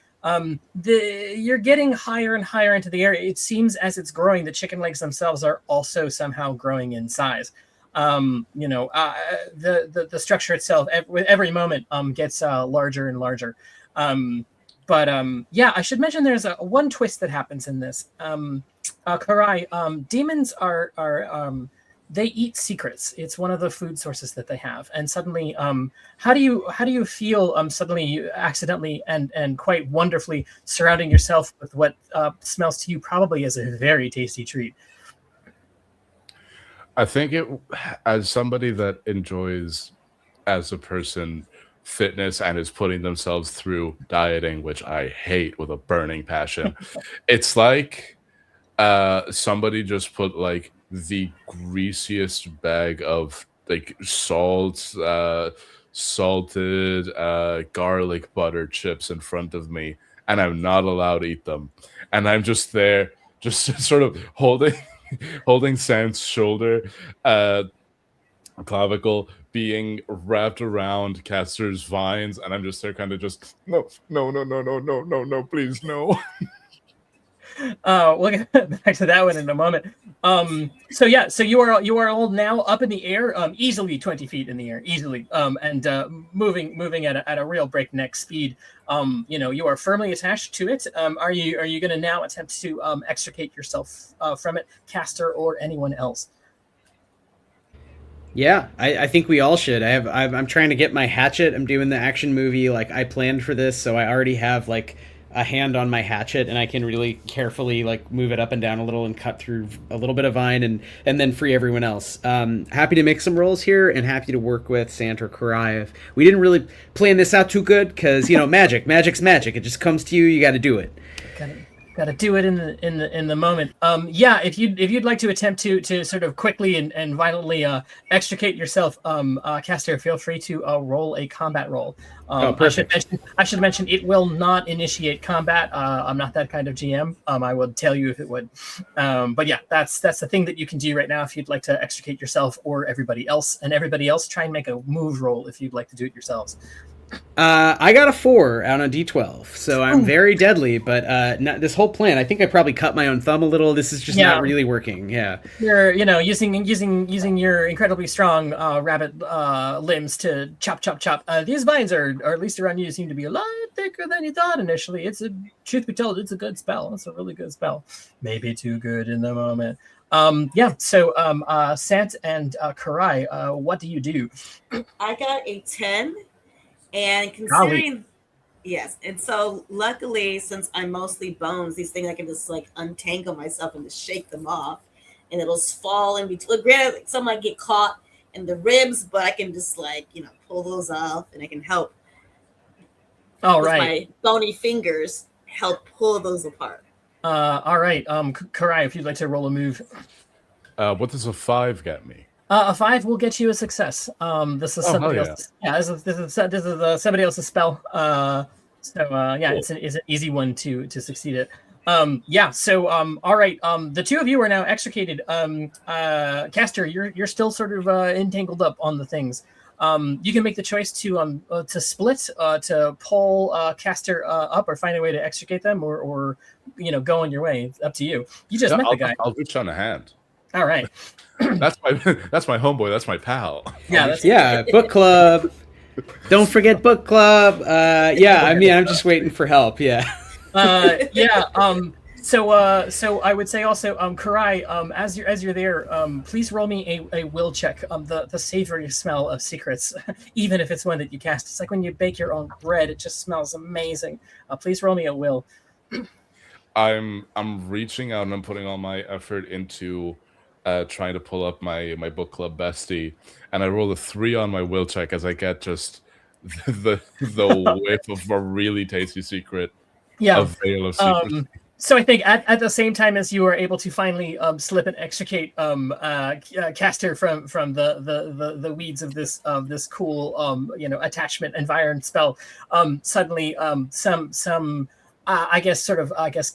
you're getting higher and higher into the air. It seems as it's growing, the chicken legs themselves are also somehow growing in size. The structure itself, with every moment, gets larger and larger. I should mention there's one twist that happens in this. Karai, demons are they eat secrets. It's one of the food sources that they have. And suddenly, how do you feel suddenly you accidentally and quite wonderfully surrounding yourself with what smells to you probably as a very tasty treat? I think as somebody that enjoys, as a person, fitness and is putting themselves through dieting, which I hate with a burning passion, it's like somebody just put like the greasiest bag of like salted garlic butter chips in front of me, and I'm not allowed to eat them, and I'm just there just sort of holding Sam's shoulder, clavicle being wrapped around Castor's vines, and I'm just there kind of just no, please, no. We'll get back to that one in a moment. So you are all now up in the air, easily 20 feet in the air, easily, and moving at a real breakneck speed. You are firmly attached to it. Are you going to now attempt to extricate yourself from it, Castor or anyone else? Yeah, I think we all should. I'm trying to get my hatchet. I'm doing the action movie. Like, I planned for this, so I already have like a hand on my hatchet, and I can really carefully like move it up and down a little and cut through a little bit of vine and then free everyone else. Happy to make some rolls here, and happy to work with Sant or Karai. We didn't really plan this out too good because magic's magic. It just comes to you. You got to do it. Got to do it in the moment. Yeah, if you'd like to attempt to sort of quickly and violently extricate yourself, caster, feel free to roll a combat roll. I should mention it will not initiate combat. I'm not that kind of GM. I would tell you if it would. But yeah, that's the thing that you can do right now if you'd like to extricate yourself or everybody else, and everybody else try and make a move roll if you'd like to do it yourselves. I got a 4 on a D12, so I'm very deadly. But this whole plan, I think I probably cut my own thumb a little. This is just not really working. Yeah, you're using your incredibly strong rabbit limbs to chop. These vines are, or at least around you, seem to be a lot thicker than you thought initially. Truth be told, it's a good spell. It's a really good spell. Maybe too good in the moment. So Sant and Karai, what do you do? I got a 10. And considering, yes, and so luckily, since I'm mostly bones, these things I can just like untangle myself and just shake them off, and it'll fall in between. Granted, some might get caught in the ribs, but I can just pull those off, and I can help. All with right, my bony fingers help pull those apart. All right, Karai, if you'd like to roll a move. What does a 5 get me? A 5 will get you a success. This is somebody else's. Yeah, this is somebody else's spell. It's an easy one to succeed at. All right. The two of you are now extricated. Caster, you're still sort of entangled up on the things. You can make the choice to split, to pull Caster up, or find a way to extricate them, or go on your way. It's up to you. You just met the guy. I'll reach on a hand. All right. That's my homeboy. That's my pal. Book club. Don't forget book club. I'm just waiting for help. Yeah. So I would say also, Karai, as you're there, please roll me a will check. The savory smell of secrets, even if it's one that you cast. It's like when you bake your own bread; it just smells amazing. Please roll me a will. I'm reaching out and I'm putting all my effort into trying to pull up my book club bestie, and I roll a 3 on my will check as I get just the whiff of a really tasty secret. Yeah, a veil of secrecy. So I think at the same time as you are able to finally slip and extricate Caster from the weeds of this cool attachment environment spell, suddenly some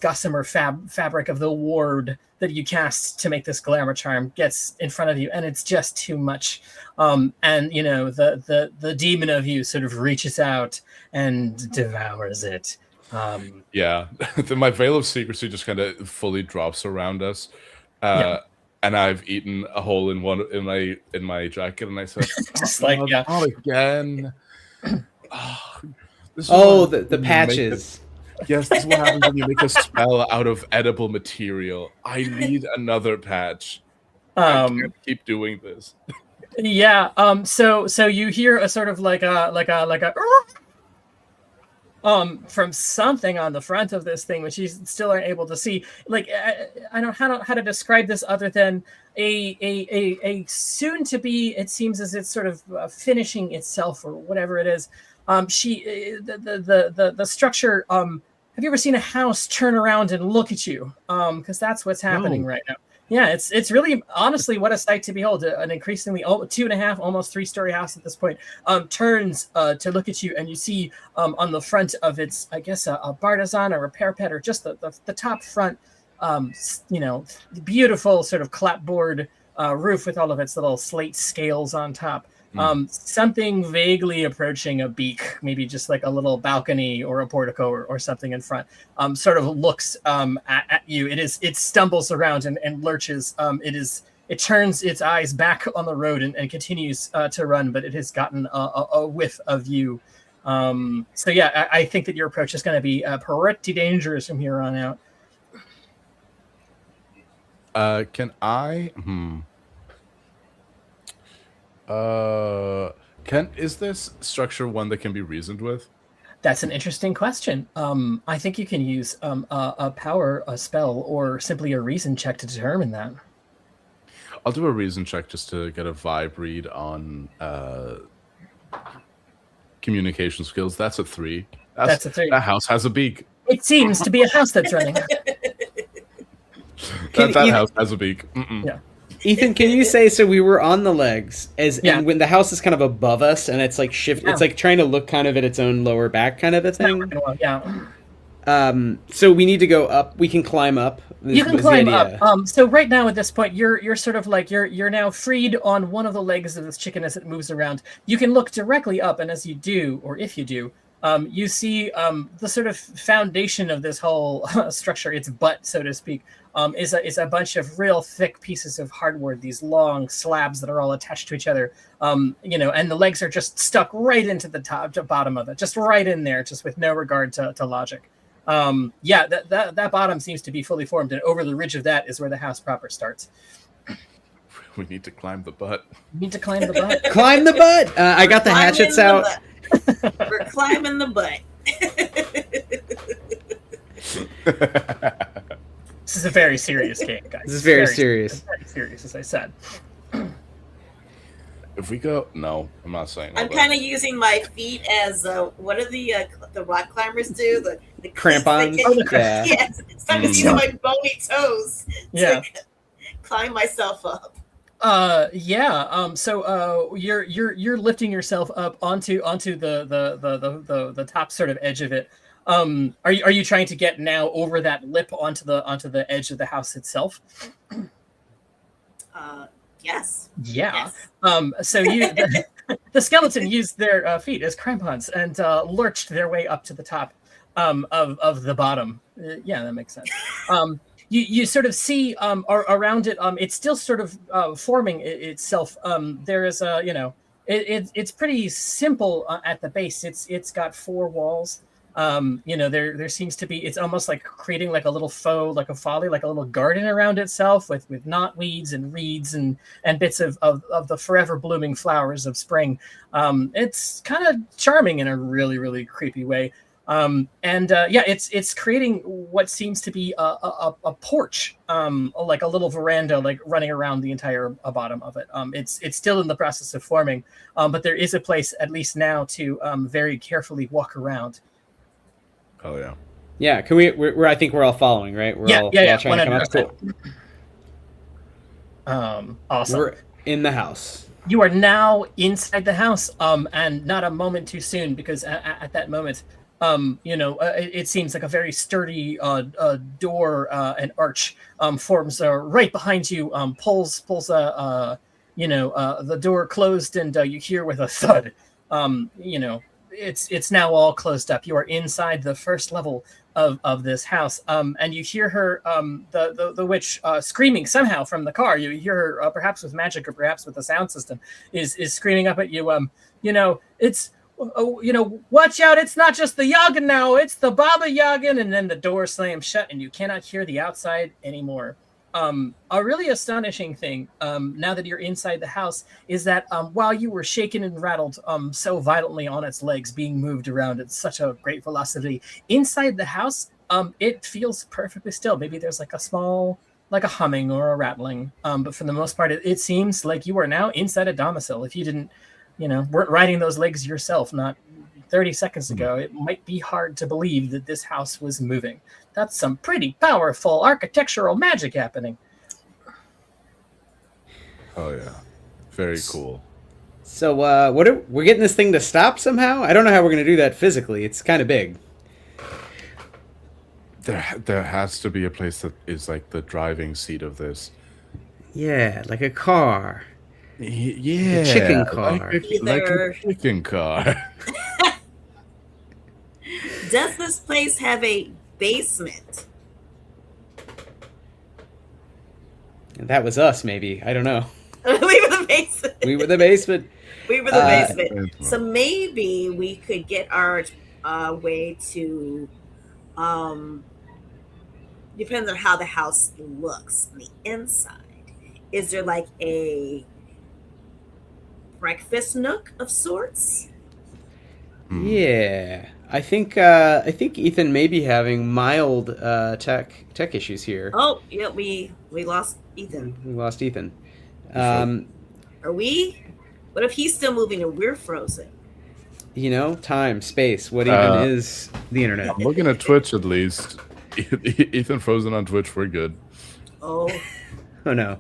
gossamer fabric of the ward that you cast to make this glamour charm gets in front of you, and it's just too much. And the demon of you sort of reaches out and devours it. My veil of secrecy just kind of fully drops around us, and I've eaten a hole in my jacket, and I said, just not again. The patches. Yes, this is what happens when you make a spell out of edible material. I need another patch. I can't keep doing this. So you hear a sort of like a from something on the front of this thing, which you still aren't able to see. Like I don't know how to describe this other than a soon to be. It seems as it's sort of finishing itself or whatever it is. The structure. Have you ever seen a house turn around and look at you? Because that's what's happening right now. Yeah, it's really honestly what a sight to behold. An increasingly 2.5, almost 3-story house at this point turns to look at you, and you see on the front of its, I guess, a bartizan or a parapet, or just the top front, beautiful sort of clapboard roof with all of its little slate scales on top. Something vaguely approaching a beak, maybe just like a little balcony or a portico or something in front, sort of looks at you. It stumbles around and lurches. It turns its eyes back on the road and continues to run, but it has gotten a whiff of you. I think that your approach is going to be pretty dangerous from here on out. Can I? Is this structure one that can be reasoned with? That's an interesting question. I think you can use a power, a spell, or simply a reason check to determine that. I'll do a reason check just to get a vibe read on communication skills. That's a 3. That's a 3. That house has a beak. It seems to be a house that's running. That Ethan, house has a beak. Mm-mm. Yeah. Ethan, can you say, so we were on the legs Yeah. and when the house is kind of above us and it's like it's like trying to look kind of at its own lower back kind of a thing. Yeah. So we need to go up. We can climb up. You can climb up. So right now at this point, you're sort of like you're now freed on one of the legs of this chicken as it moves around. You can look directly up, and as you do, or if you do, you see the sort of foundation of this whole structure, its butt, so to speak, is a bunch of real thick pieces of hardwood, these long slabs that are all attached to each other. And the legs are just stuck right into the top to bottom of it, just right in there, just with no regard to logic. That bottom seems to be fully formed, and over the ridge of that is where the house proper starts. We need to climb the butt. You need to climb the butt. Climb the butt. I got the hatchets out. We're climbing the butt. This is a very serious game, guys. This is very serious. Very serious, as I said. If we go, no, I'm not saying. I'm kind of using my feet as what do the rock climbers do? The Crampons. Yeah. Yes, it's time to use my bony toes. Yeah. To climb myself up. So you're lifting yourself up onto the top sort of edge of it. Are you trying to get now over that lip onto the edge of the house itself? Yes. Yeah. Yes. So the skeleton used their feet as crampons and lurched their way up to the top of the bottom. Yeah, that makes sense. You sort of see around it. It's still sort of forming itself. There is it's pretty simple at the base. It's got 4 walls. There seems to be, it's almost like creating like a little faux, like a folly, like a little garden around itself with knotweeds and reeds and bits of the forever blooming flowers of spring. It's kind of charming in a really, really creepy way. It's creating what seems to be a porch, like a little veranda, like running around the entire bottom of it. It's still in the process of forming, but there is a place at least now to very carefully walk around. Oh yeah. Yeah, can we're I think we're all following, right? We're all trying to come up. Cool. Awesome. We're in the house. You are now inside the house, and not a moment too soon, because at that moment, it seems like a very sturdy door and arch forms right behind you, pulls the door closed, and you hear with a thud. It's now all closed up. You are inside the first level of this house, and you hear her, the witch, screaming somehow from the car. You hear her, perhaps with magic or perhaps with the sound system, is screaming up at you. It's watch out! It's not just the Yagan now; it's the Baba Yagan. And then the door slams shut, and you cannot hear the outside anymore. A really astonishing thing, now that you're inside the house, is that while you were shaken and rattled so violently on its legs, being moved around at such a great velocity, inside the house, it feels perfectly still. Maybe there's like a small, like a humming or a rattling, but for the most part, it seems like you are now inside a domicile. If you didn't, weren't riding those legs yourself, not 30 seconds ago, it might be hard to believe that this house was moving. That's some pretty powerful architectural magic happening. Oh yeah, very cool. So we're getting this thing to stop somehow? I don't know how we're going to do that physically. It's kind of big. There has to be a place that is like the driving seat of this. Yeah, like a car. Yeah, a chicken car. Like a chicken car. Does this place have a basement? That was us, maybe. I don't know. We were the basement. We were the basement. We were the basement. So maybe we could get our way to, depends on how the house looks on the inside. Is there like a breakfast nook of sorts? Yeah. I think Ethan may be having mild tech issues here. Oh, yeah, we lost Ethan. We lost Ethan. Are we? What if he's still moving and we're frozen? Time, space. What even is the internet? I'm looking at Twitch at least. Ethan frozen on Twitch. We're good. Oh, Oh no.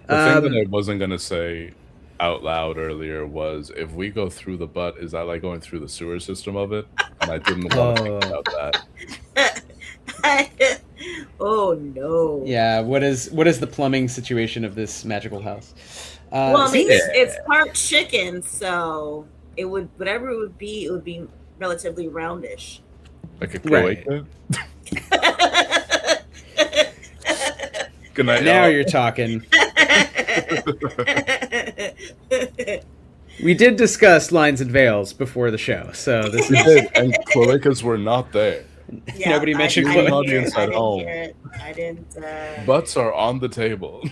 The thing that I wasn't gonna say out loud earlier was, if we go through the butt, is that like going through the sewer system of it? And I didn't want to think about that. Oh no. Yeah. What is the plumbing situation of this magical house? Well, I mean, Yeah. it's part chicken, so it would, whatever it would be relatively roundish. Like a Right. cloaca? Good night, Now y'all. you're talking. We did discuss lines and veils before the show, so this We is did, and cloacas were not there. Yeah, Nobody mentioned I didn't cloaca. hear it. Audience at home. I didn't. Butts are on the table.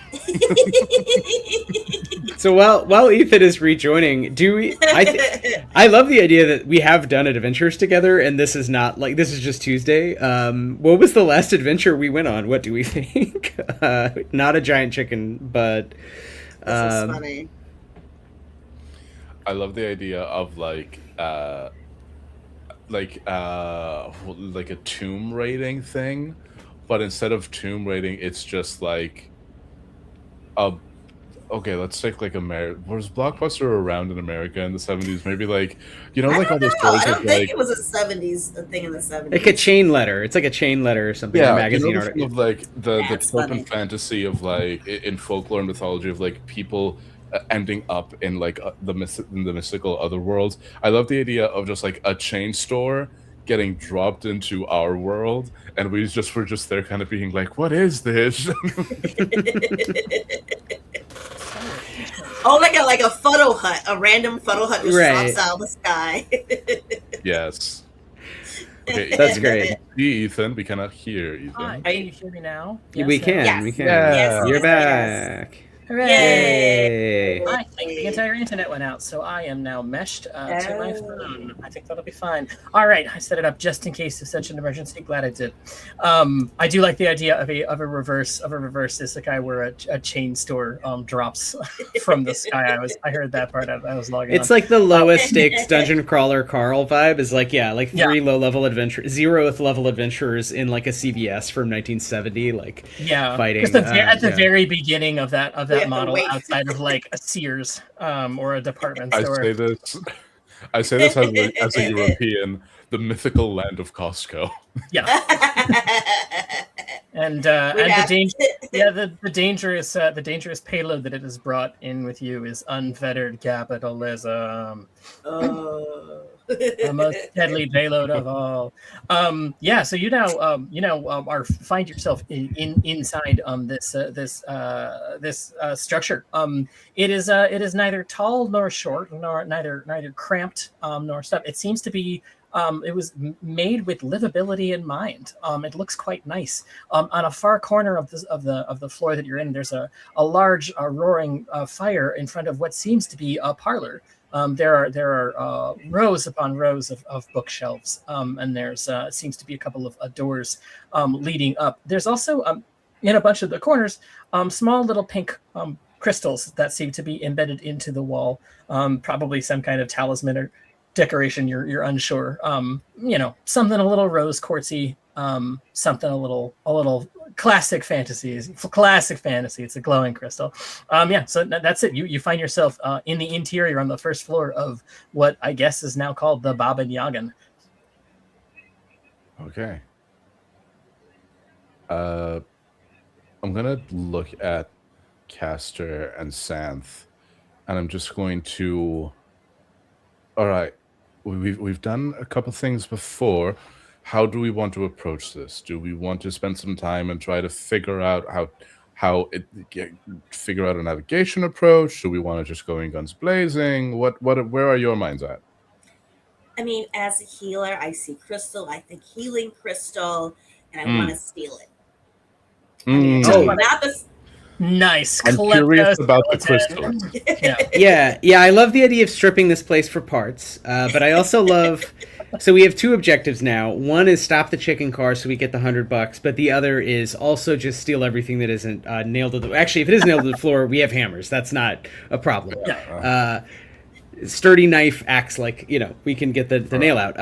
So while Ethan is rejoining, do we? I love the idea that we have done adventures together, and this is not like this is just Tuesday. What was the last adventure we went on? What do we think? Not a giant chicken, but This is funny. I love the idea of like a tomb raiding thing, but instead of tomb raiding, it's just like a. Okay, let's take like was Blockbuster around in America in the 70s? Maybe like, like all those I stories don't of think like, it was a thing in the 70s. like a chain letter. It's like a chain letter or something. A magazine the article. thing of like the That's trope funny. and fantasy of like in folklore and mythology of like people ending up in like in the mystical other worlds. I love the idea of just like a chain store getting dropped into our world, and were just there kind of being like, what is this? Oh, like a photo hut, a random photo hut just Right. drops out of the sky. Yes. Okay, That's great. See, Ethan, we cannot hear Ethan. Hi, can you hear me now? We can. Yes. We can. Yes. You're Yes. back. Hooray! Yay! I think the entire internet went out, so I am now meshed to my Oh. phone. I think that'll be fine. All right, I set it up just in case of such an emergency. Glad I did. I do like the idea of a reverse isekai where a chain store drops from the sky. I heard that part. I was logging. It's like the lowest stakes dungeon crawler Carl vibe is like, Yeah. three low level adventurers, 0th level adventurers in like a CVS from 1970, like fighting. Because at the very beginning of that Yeah, model, wait. outside of like a Sears or a department I store. say this as a European, the mythical land of Costco. Yeah. And the dangerous payload that it has brought in with you is unfettered capitalism. The most deadly payload of all. So you now find yourself inside this structure. It is neither tall nor short, nor neither cramped nor stuff. It seems to be. It was made with livability in mind. It looks quite nice. On a far corner of the floor that you're in, there's a large roaring fire in front of what seems to be a parlor. There are rows upon rows of bookshelves, and there's seems to be a couple of doors leading up. There's also in a bunch of the corners small little pink crystals that seem to be embedded into the wall. Probably some kind of talisman or decoration. You're unsure. Something a little rose quartzy. Something a little classic fantasy. Classic fantasy. It's a glowing crystal. So that's it. You find yourself in the interior on the first floor of what I guess is now called the Baba Yagan. Okay. I'm gonna look at Castor and Santh, and I'm just going to. All right, we've done a couple things before. How do we want to approach this? Do we want to spend some time and try to figure out figure out a navigation approach? Do we want to just go in guns blazing? Where are your minds at? I mean, as a healer, I see crystal. I think healing crystal, and I want to steal it. Not the. Nice. I'm curious about the crystal. Yeah. I love the idea of stripping this place for parts, but I also love. So we have two objectives now. One is stop the chicken car so we get the $100, but the other is also just steal everything that isn't nailed to the. Actually, if it is nailed to the floor, we have hammers. That's not a problem. Sturdy knife acts like we can get the nail out.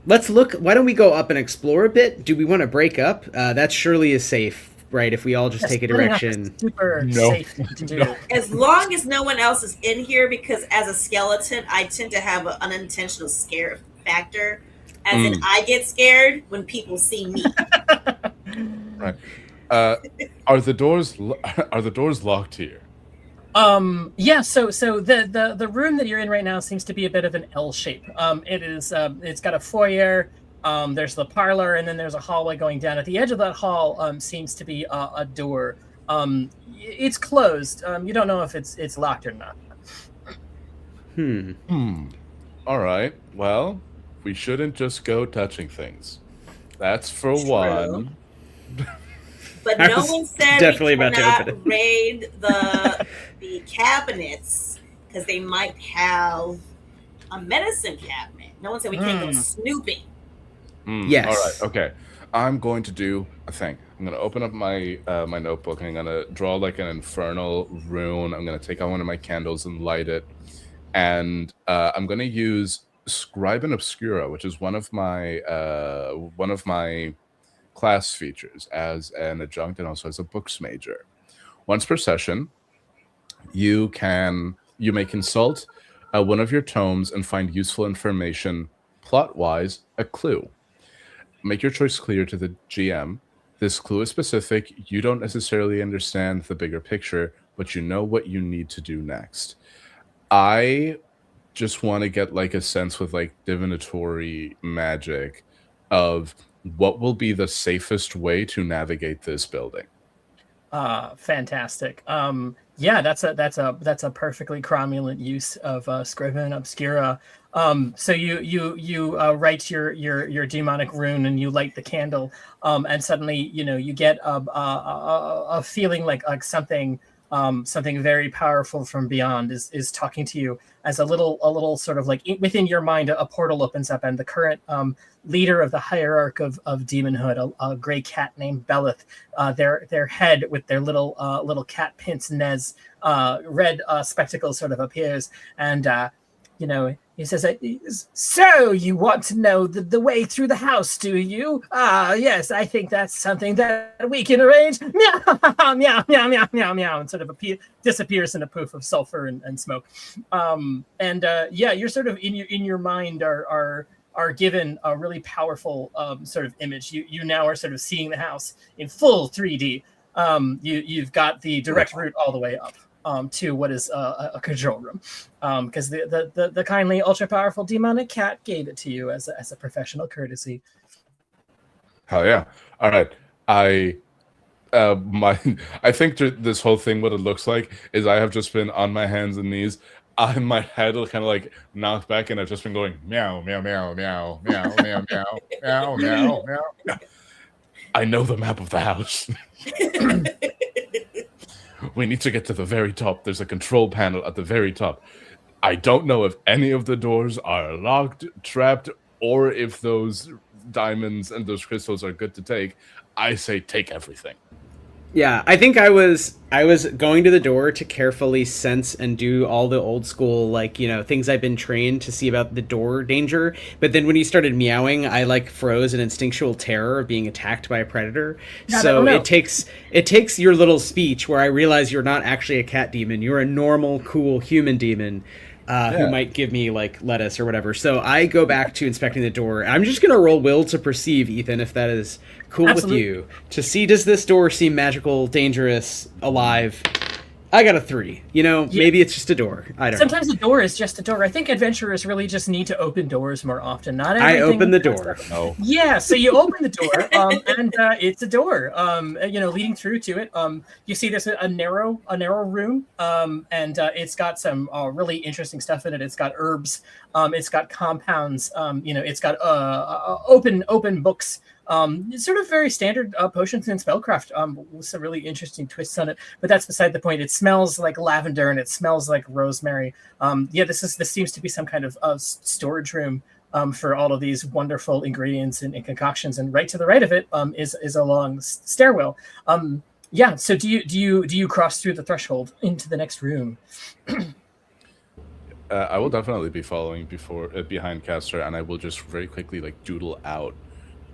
Let's look. Why don't we go up and explore a bit? Do we want to break up? That surely is safe right? If we all just take a splitting up is direction. super No. safe thing to do. As long as no one else is in here, because as a skeleton, I tend to have an unintentional scare factor. As in, I get scared when people see me. Right. Are the doors locked here? Yeah, so the room that you're in right now seems to be a bit of an L shape. It is it's got a foyer, there's the parlor, and then there's a hallway going down. At the edge of that hall seems to be a door. It's closed. You don't know if it's locked or not. All right. Well, we shouldn't just go touching things. That's for True. one. But I no was one said definitely we about to cannot open it. raid the cabinets because they might have a medicine cabinet. No one said we can't go snooping. Yes. All right. Okay. I'm going to do a thing. I'm going to open up my my notebook and I'm going to draw like an infernal rune. I'm going to take out one of my candles and light it. And I'm going to use Scribe and Obscura, which is one of my class features as an adjunct and also as a books major. Once per session, you may consult one of your tomes and find useful information, plot-wise, a clue. Make your choice clear to the GM. This clue is specific. You don't necessarily understand the bigger picture, but you know what you need to do next. I just want to get like a sense with like divinatory magic of what will be the safest way to navigate this building. Fantastic. Yeah, that's a perfectly cromulent use of Scribe and Obscura. So you write your demonic rune and you light the candle, and suddenly you get a feeling like something very powerful from beyond is talking to you, as a little sort of like within your mind a portal opens up, and the current leader of the hierarch of demonhood, a gray cat named Belith, their head with their little cat pince nez, red spectacles sort of appears, and he says, "So you want to know the way through the house, do you? Ah, yes, I think that's something that we can arrange." Meow, meow, meow, meow, meow, meow, and sort of disappears in a poof of sulfur and smoke. Yeah, you're sort of in your mind are given a really powerful sort of image. You now are sort of seeing the house in full 3D. You've got the direct route all the way up to what is a control room, because the kindly ultra powerful demonic cat gave it to you as a professional courtesy. Hell yeah! All right, I think this whole thing, what it looks like is I have just been on my hands and knees. My head will kind of like knock back, and I've just been going meow, meow, meow, meow, meow, meow, meow, meow, meow, meow. I know the map of the house. We need to get to the very top. There's a control panel at the very top. I don't know if any of the doors are locked, trapped, or if those diamonds and those crystals are good to take. I say take everything. Yeah, I think I was going to the door to carefully sense and do all the old school, like, things I've been trained to see about the door danger. But then when he started meowing, I like froze in instinctual terror of being attacked by a predator. So it takes your little speech where I realize you're not actually a cat demon. You're a normal, cool human demon. Who might give me like lettuce or whatever. So I go back to inspecting the door. I'm just going to roll will to perceive, Ethan, if that is cool Absolutely. With you. To see, does this door seem magical, dangerous, alive? I got a 3. Maybe it's just a door. I don't know. Sometimes a door is just a door. I think adventurers really just need to open doors more often. Not everything. I open the door. Oh. Yeah, so you open the door, and it's a door. Leading through to it. You see there's a narrow room, and it's got some really interesting stuff in it. It's got herbs. It's got compounds. It's got open books. It's sort of very standard potions and spellcraft with some really interesting twists on it, but that's beside the point. It smells like lavender and it smells like rosemary. This seems to be some kind of storage room for all of these wonderful ingredients and concoctions, and right to the right of it is a long stairwell. So do you cross through the threshold into the next room? I will definitely be following behind Castor, and I will just very quickly like doodle out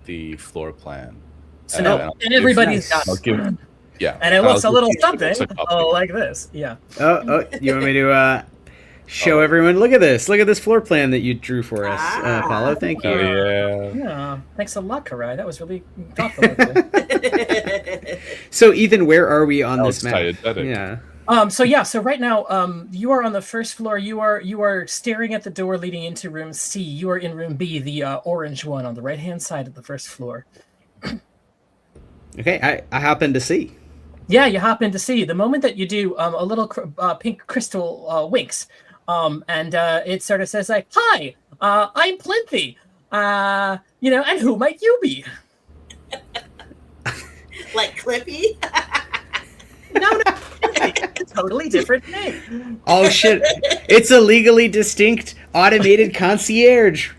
the floor plan So and everybody's got yeah, and it looks a little something like this. Yeah. Oh, you want me to show everyone? Look at this floor plan that you drew for us, Paulo. Thank you. Yeah. Thanks a lot, Karai. That was really thoughtful. So Ethan, where are we on this map? Yeah. So right now, you are on the first floor. You are staring at the door leading into room C. You are in room B, the orange one on the right-hand side of the first floor. Okay, I happen to see. Yeah, you hop in to see. The moment that you do, a little pink crystal winks, and it sort of says like, "Hi, I'm Plinthi. And who might you be?" Like Clippy? No, it's a totally different name. Oh shit! It's a legally distinct automated concierge.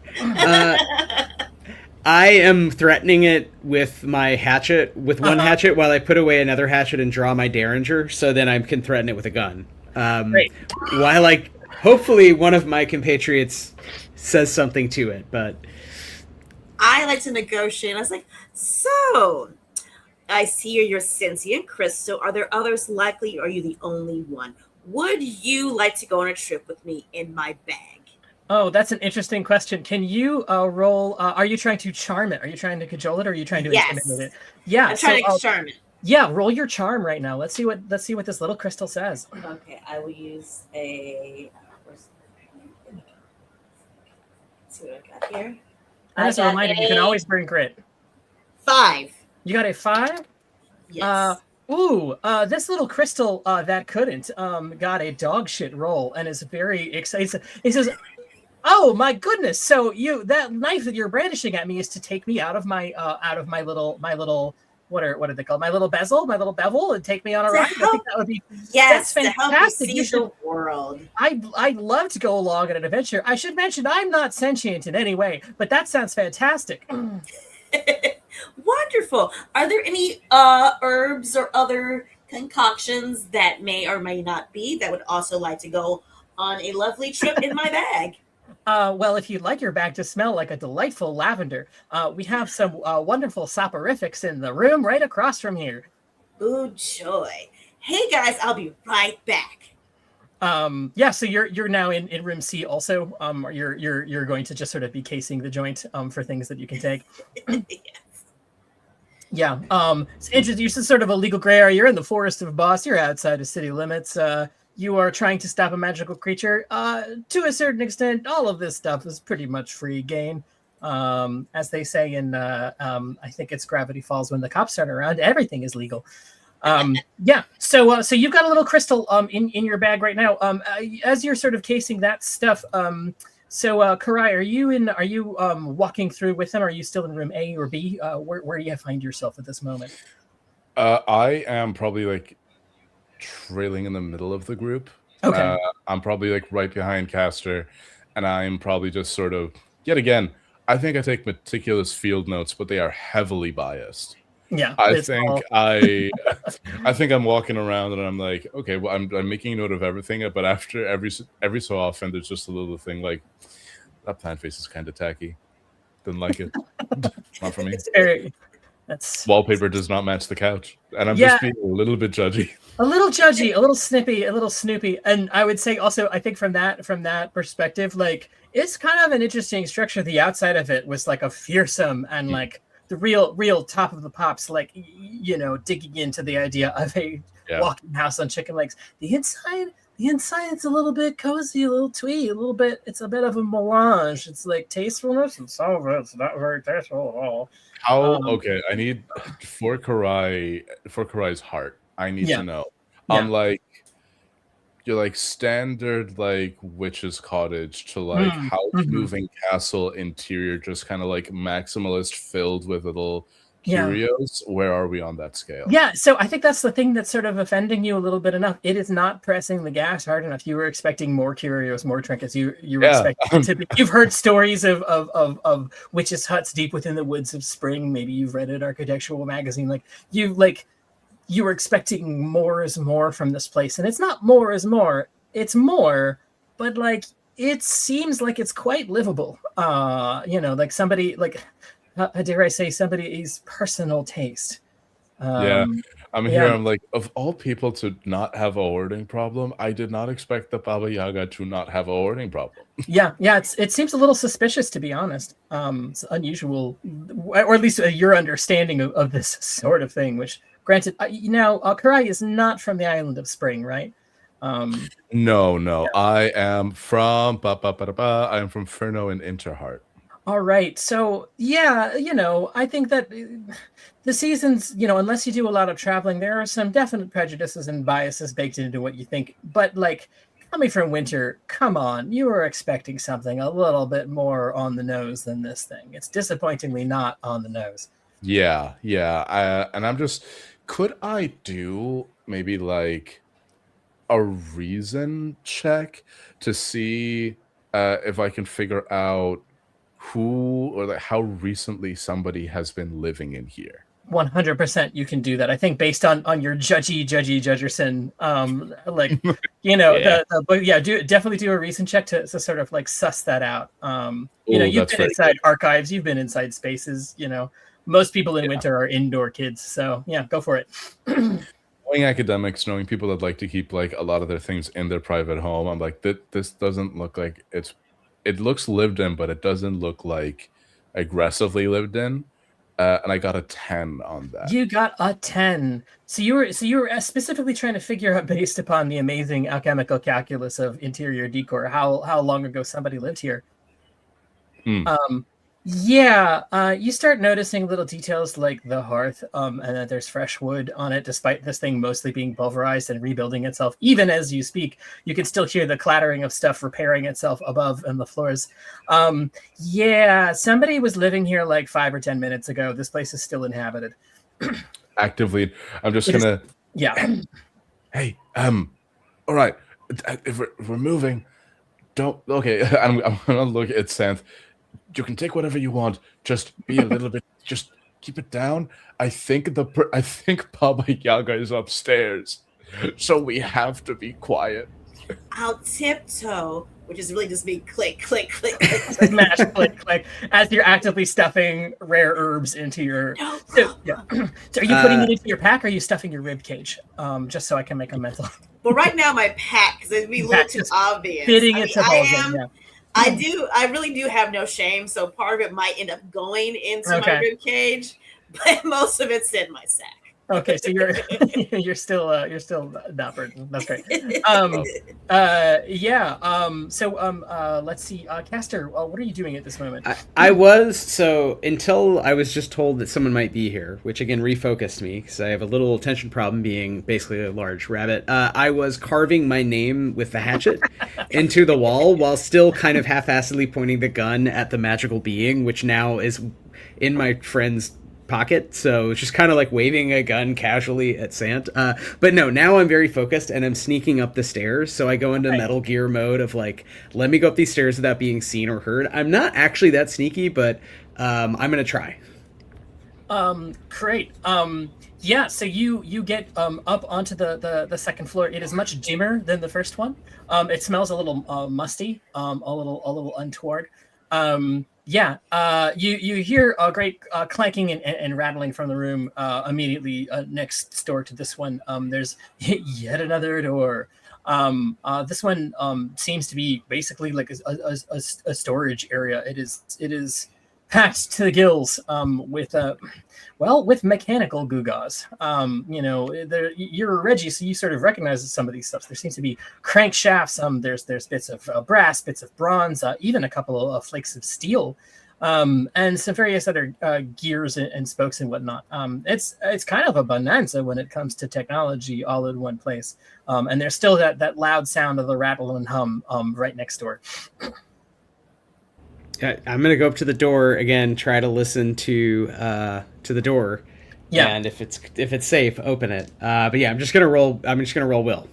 I am threatening it with my hatchet, with one hatchet, while I put away another hatchet and draw my derringer, so then I can threaten it with a gun. Great. While hopefully one of my compatriots says something to it, but I like to negotiate. I was like, so I see you're sentient crystal. Are there others likely, or are you the only one? Would you like to go on a trip with me in my bag? Oh, that's an interesting question. Can you roll? Are you trying to charm it? Are you trying to cajole it, or are you trying to intimidate it? Yeah, I'm trying to charm it. Yeah, roll your charm right now. Let's see what this little crystal says. Okay, I will use a. Let's see what I got here. And as a reminder, you can always bring grit. 5. You got a 5? Yes. This little crystal that couldn't got a dog shit roll and is very excited. He says, "Oh my goodness! So that knife that you're brandishing at me is to take me out of my little what are they called? My little bevel, and take me on a ride. I think that would be that's fantastic. You should the world. I'd love to go along on an adventure. I should mention I'm not sentient in any way, but that sounds fantastic." Wonderful. Are there any herbs or other concoctions that may or may not be that would also like to go on a lovely trip in my bag? Well, if you'd like your bag to smell like a delightful lavender, we have some wonderful soporifics in the room right across from here. Ooh, joy. Hey guys, I'll be right back. So you're now in room C also. You're going to just sort of be casing the joint for things that you can take. Yes. Yeah. So introduces sort of a legal gray area. You're in the forest of Boss. You're outside of city limits. You are trying to stop a magical creature. To a certain extent, all of this stuff is pretty much free game. As they say in, I think it's Gravity Falls, when the cops turn around, everything is legal. So you've got a little crystal in your bag right now. As you're sort of casing that stuff, Karai, are you walking through with them? Are you still in room A or B? Where do you find yourself at this moment? I am probably trailing in the middle of the group. Okay. I'm probably right behind Caster, and I'm probably just sort of, yet again, I think I take meticulous field notes, but they are heavily biased. Yeah, I think I'm walking around and I'm like, okay, well, I'm making note of everything, but after every so often, there's just a little thing like, that plant face is kind of tacky. Didn't like it. Not for me. That's wallpaper does not match the couch, and I'm just being a little bit judgy. A little judgy, a little snippy, a little snoopy, and I would say also, I think from that perspective, it's kind of an interesting structure. The outside of it was a fearsome and the real top of the pops, digging into the idea of a walking house on chicken legs. The inside, it's a little bit cozy, a little twee, it's a bit of a melange. It's tastefulness and some of it's not very tasteful at all. Okay, I need for Karai's heart. I need to know. You're standard witch's cottage to house moving castle interior, just kind of maximalist filled with little curios. Where are we on that scale? Yeah, so I think that's the thing that's sort of offending you a little bit enough. It is not pressing the gas hard enough. You were expecting more curios, more trinkets. You were expecting you've heard stories of witches' huts deep within the woods of spring. Maybe you've read an architectural magazine. You were expecting more is more from this place, and it's not more is more. It's more, but it seems like it's quite livable. Somebody dare I say, somebody's personal taste. Yeah. I'm yeah. here. I'm like, of all people to not have a hoarding problem, I did not expect the Baba Yaga to not have a hoarding problem. Yeah. It seems a little suspicious, to be honest. It's unusual, or at least your understanding of this sort of thing. Which, granted, Karai is not from the island of Spring, right? No. Yeah. I am from I am from Furno and Interheart. All right. So, yeah, I think that the seasons, unless you do a lot of traveling, there are some definite prejudices and biases baked into what you think. But, like, coming from Winter, come on, you were expecting something a little bit more on the nose than this thing. It's disappointingly not on the nose. Yeah. And I'm just, could I do maybe like a reason check to see if I can figure out who or like how recently somebody has been living in here? 100% you can do that. I think based on your judgy Judgerson, definitely do a reason check to sort of like suss that out. You've been inside archives, you've been inside spaces, most people in Winter are indoor kids, so yeah, go for it. Knowing academics, knowing people that like to keep like a lot of their things in their private home, I'm like, this doesn't look like it looks lived in, but it doesn't look like aggressively lived in. And I got a 10 on that. You got a 10. So you were specifically trying to figure out, based upon the amazing alchemical calculus of interior decor, how long ago somebody lived here. You start noticing little details like the hearth, and that there's fresh wood on it, despite this thing mostly being pulverized and rebuilding itself. Even as you speak, you can still hear the clattering of stuff repairing itself above and the floors. Somebody was living here like 5 or 10 minutes ago. This place is still inhabited. Actively. I'm just gonna... Yeah. Hey, all right. If we're moving, don't... Okay, I'm gonna look at Santh. You can take whatever you want. Just be a little bit. Just keep it down. I think Baba Yaga is upstairs, so we have to be quiet. I'll tiptoe, which is really just me click, click, click, smash, click, click, as you're actively stuffing rare herbs into your. So are you putting it into your pack, or are you stuffing your rib cage? Just so I can make a mental. Well, right now my pack, because it'd be a little too obvious. Fitting into holes. I really do have no shame, so part of it might end up going into my rib cage, but most of it's in my sack. Okay, so you're still not burdened. That's great. Let's see, Caster, what are you doing at this moment? Until I was just told that someone might be here, which again refocused me because I have a little attention problem being basically a large rabbit. I was carving my name with the hatchet into the wall while still kind of half-assedly pointing the gun at the magical being, which now is in my friend's pocket, so it's just kind of like waving a gun casually at Sant. But no, now I'm very focused and I'm sneaking up the stairs, so I go into Metal Gear mode of like, let me go up these stairs without being seen or heard. I'm not actually that sneaky, but I'm gonna try. Great. So you get up onto the second floor. It is much dimmer than the first one. It smells a little musty, a little untoward. You hear a great clanking and rattling from the room immediately next door to this one. There's yet another door. This one seems to be basically like a storage area. It is packed to the gills with mechanical gewgaws. You're a Reggie, so you sort of recognize some of these stuff. There seems to be crankshafts. There's bits of brass, bits of bronze, even a couple of flakes of steel, and some various other gears and spokes and whatnot. It's kind of a bonanza when it comes to technology all in one place. And there's still that loud sound of the rattle and hum right next door. I'm gonna go up to the door again, try to listen to the door, and if it's safe, open it. But yeah, I'm just gonna roll will.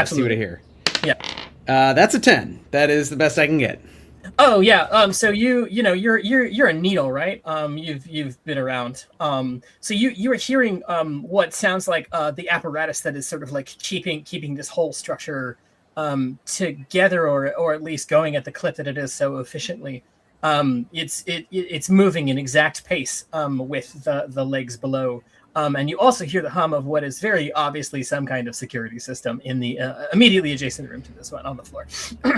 See what I hear. Yeah, that's a 10. That is the best I can get. Oh yeah. So you're a needle, right? You've been around. So you are hearing what sounds like the apparatus that is sort of like keeping this whole structure together, or at least going at the clip that it is so efficiently. It's moving in exact pace with the legs below. And you also hear the hum of what is very obviously some kind of security system in the immediately adjacent room to this one on the floor.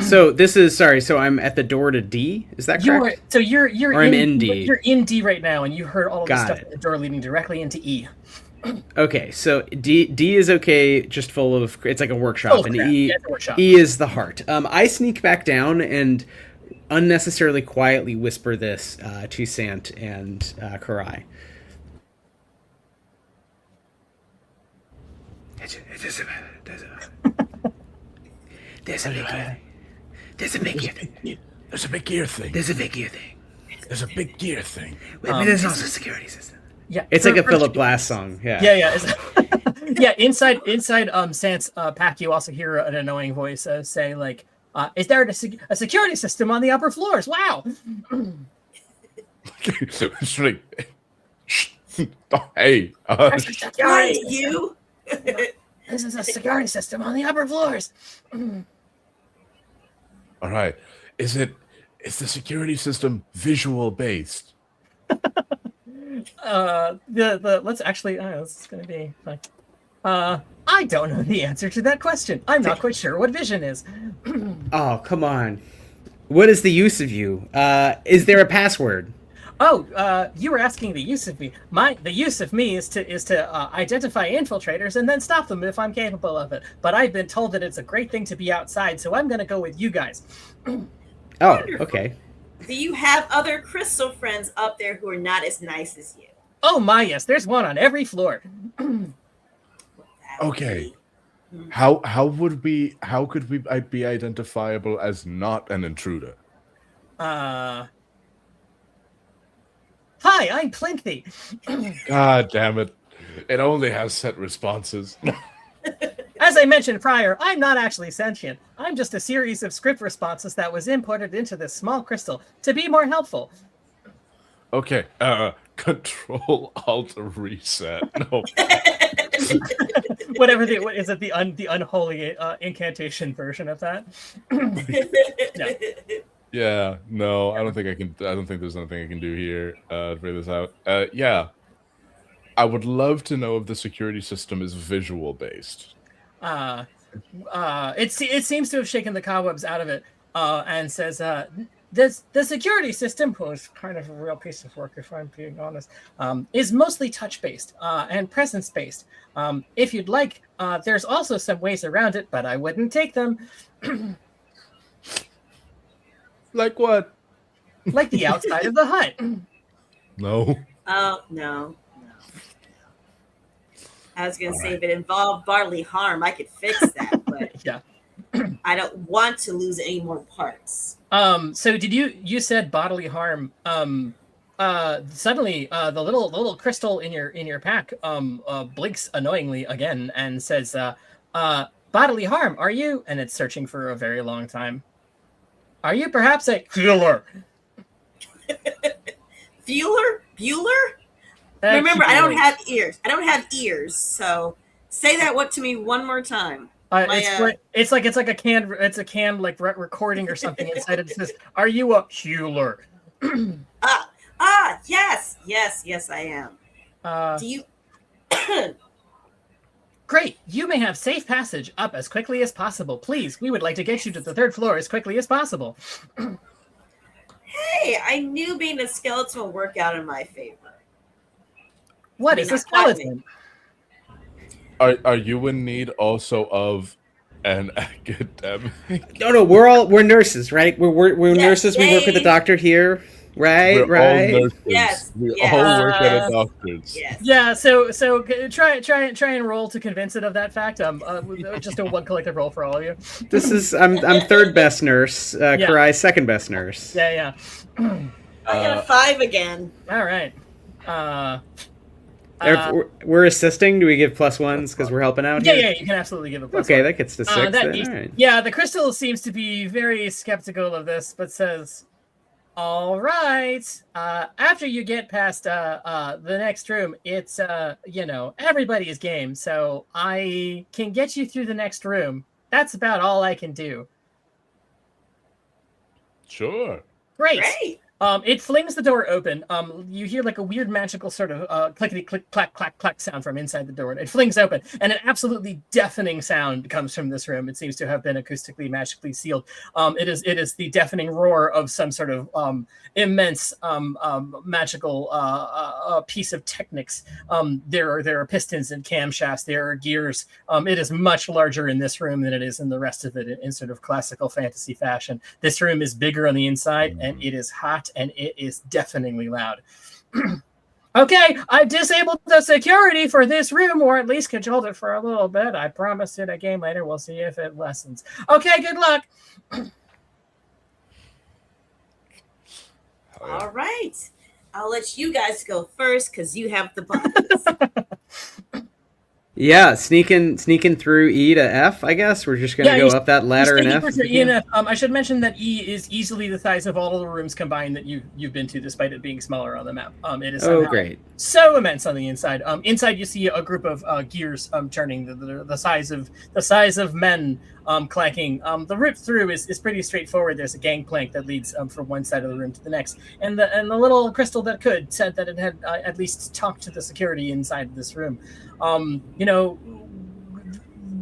So this is So I'm at the door to D. Is that correct? You're Or I'm in D. You're in D right now, and you heard all of the Got stuff it. at the door leading directly into E. Okay, so D is okay, just full of. It's like a workshop, Full of and crap. E Yeah, it's a workshop. E is the heart. I sneak back down and unnecessarily quietly whisper this to Sant and Karai. There's a big gear. There's a big gear thing. There's a big gear thing. There's a big gear thing. There's a big gear thing. But there's also a security system. Yeah, It's like a Philip Glass song. Yeah. Yeah. Yeah, inside Sant's pack, you also hear an annoying voice say like, "Is there a security system on the upper floors?" Wow. It's like, hey, Right, you. This is a security system on the upper floors. all right. Is the security system visual based? Let's actually. This is going to be fun. I don't know the answer to that question. I'm not quite sure what vision is. Oh, come on. What is the use of you? Is there a password? Oh, you were asking the use of me. The use of me is to identify infiltrators and then stop them if I'm capable of it. But I've been told that it's a great thing to be outside, so I'm going to go with you guys. Oh, Wonderful. okay. Do you have other crystal friends up there who are not as nice as you? Oh my, yes, there's one on every floor. Okay. How could we be identifiable as not an intruder? Hi, I'm Plinky. God damn it. It only has set responses. As I mentioned prior, I'm not actually sentient. I'm just a series of script responses that was imported into this small crystal to be more helpful. Okay. Control Alt Reset. No. What is it? The unholy incantation version of that? No. Yeah, no, I don't think there's anything I can do here to figure this out. Yeah. I would love to know if the security system is visual based. It seems to have shaken the cobwebs out of it, and says, the security system, was kind of a real piece of work, if I'm being honest, is mostly touch-based and presence-based. If you'd like, there's also some ways around it, but I wouldn't take them. Like what? Like the outside of the hut. No. Oh, no. I was going to say, if it involved bodily harm, I could fix that, but Yeah. I don't want to lose any more parts. So did you said bodily harm? Suddenly, the little crystal in your pack blinks annoyingly again and says, "Bodily harm? Are you?" And it's searching for a very long time. Are you perhaps a healer? Bueller? Remember, I don't have ears. So say that to me one more time. It's like a canned like recording or something inside it. It says, "Are you a healer?" Yes, I am. Do you? Great. You may have safe passage up as quickly as possible. Please, we would like to get you to the 3rd floor as quickly as possible. Hey, I knew being a skeleton would work out in my favor. What is a skeleton? Are you in need also of an academic? No, we're nurses, right? We're nurses. We work with the yay. doctor here, right? We're all nurses. Yes, We yes. all work at a doctor's. Yes. Yeah, so try and roll to convince it of that fact. Just a one collective roll for all of you. This is I'm 3rd best nurse. Karai's 2nd best nurse. Yeah. I got a 5 again. All right. If we're assisting. Do we give +1s because we're helping out? Yeah, here? you can absolutely give a plus. Okay, one. that gets to 6. Then. All right. Yeah, the crystal seems to be very skeptical of this, but says, "All right. After you get past the next room, it's everybody's game. So I can get you through the next room. That's about all I can do." Sure. Great. It flings the door open. You hear like a weird magical sort of clickety click clack clack clack sound from inside the door. It flings open, and an absolutely deafening sound comes from this room. It seems to have been acoustically magically sealed. It is the deafening roar of some sort of immense magical piece of technics. There are pistons and camshafts. There are gears. It is much larger in this room than it is in the rest of it in sort of classical fantasy fashion. This room is bigger on the inside, and it is hot, and it is deafeningly loud. Okay, I've disabled the security for this room, or at least controlled it for a little bit. I promise in a game later we'll see if it lessens. Okay, good luck. All right. I'll let you guys go first because you have the buttons. Yeah, sneaking through E to F, I guess. We're just going to go up that ladder in F. E and F. I should mention that E is easily the size of all of the rooms combined that you've been to, despite it being smaller on the map. It is great. So immense on the inside. Inside you see a group of gears turning the size of men clanking. The route through is pretty straightforward. There's a gangplank that leads from one side of the room to the next, and the little crystal that could said that it had at least talked to the security inside of this room.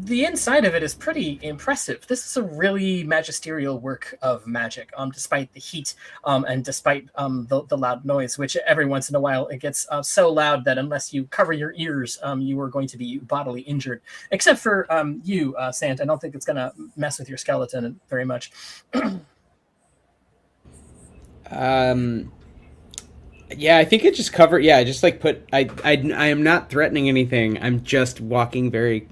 The inside of it is pretty impressive. This is a really magisterial work of magic, despite the heat and despite the loud noise, which every once in a while it gets so loud that unless you cover your ears, you are going to be bodily injured. Except for you, Sant. I don't think it's going to mess with your skeleton very much. Yeah, I think it just covered. Yeah, I just like put. I am not threatening anything. I'm just walking very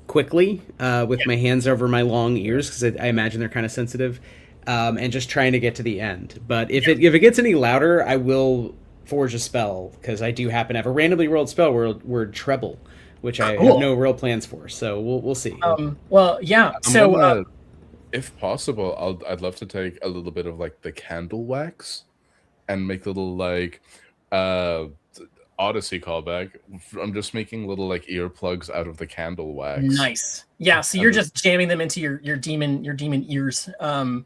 quickly with my hands over my long ears because I imagine they're kind of sensitive, and just trying to get to the end. But if it gets any louder, I will forge a spell because I do happen to have a randomly rolled spell word treble, which I have no real plans for. So we'll see. Well, yeah. So if possible, I'd love to take a little bit of like the candle wax and make little like Odyssey callback. I'm just making little like earplugs out of the candle wax. Nice. Yeah. So you're just jamming them into your demon ears. Karai,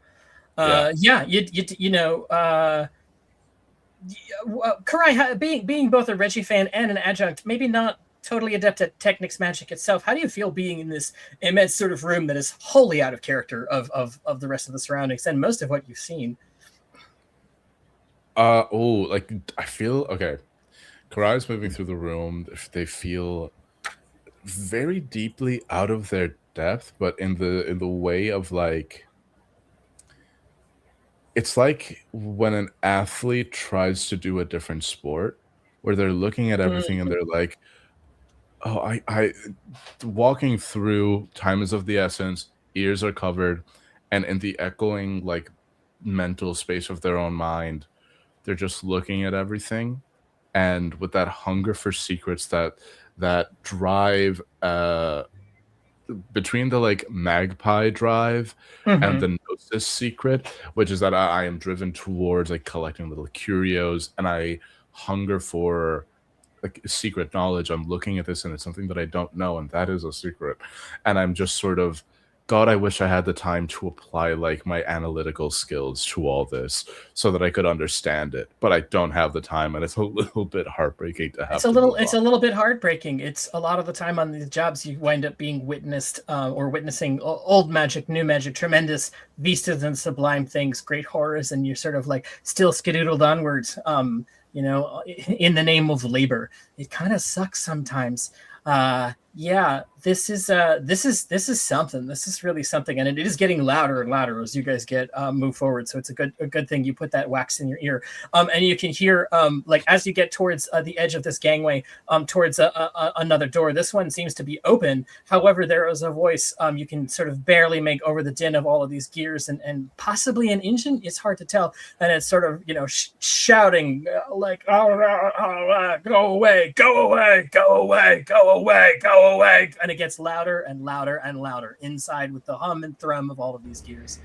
being both a Reggie fan and an adjunct, maybe not totally adept at Technics magic itself. How do you feel being in this immense sort of room that is wholly out of character of the rest of the surroundings and most of what you've seen? I feel okay. Karai's moving through the room. They feel very deeply out of their depth, but in the way of like, it's like when an athlete tries to do a different sport, where they're looking at everything and they're like, "Oh, I walking through. Time is of the essence. Ears are covered, and in the echoing like mental space of their own mind." They're just looking at everything, and with that hunger for secrets, that drive between the like magpie drive and the gnosis secret, which is that I am driven towards like collecting little curios, and I hunger for like secret knowledge. I'm looking at this, and it's something that I don't know, and that is a secret, and I'm just sort of, God, I wish I had the time to apply like my analytical skills to all this so that I could understand it, but I don't have the time, and it's a little bit heartbreaking to have. It's a little bit heartbreaking. It's a lot of the time on these jobs you wind up being witnessed or witnessing old magic, new magic, tremendous vistas and sublime things, great horrors, and you're sort of like still skedoodled onwards. In the name of labor. It kind of sucks sometimes. This is something. This is really something, and it is getting louder and louder as you guys get move forward. So it's a good thing you put that wax in your ear, and you can hear like as you get towards the edge of this gangway, towards another door. This one seems to be open. However, there is a voice you can sort of barely make over the din of all of these gears and possibly an engine. It's hard to tell, and it's sort of shouting like, "Go away, go away, go away, go away, go away," and it gets louder and louder and louder inside with the hum and thrum of all of these gears.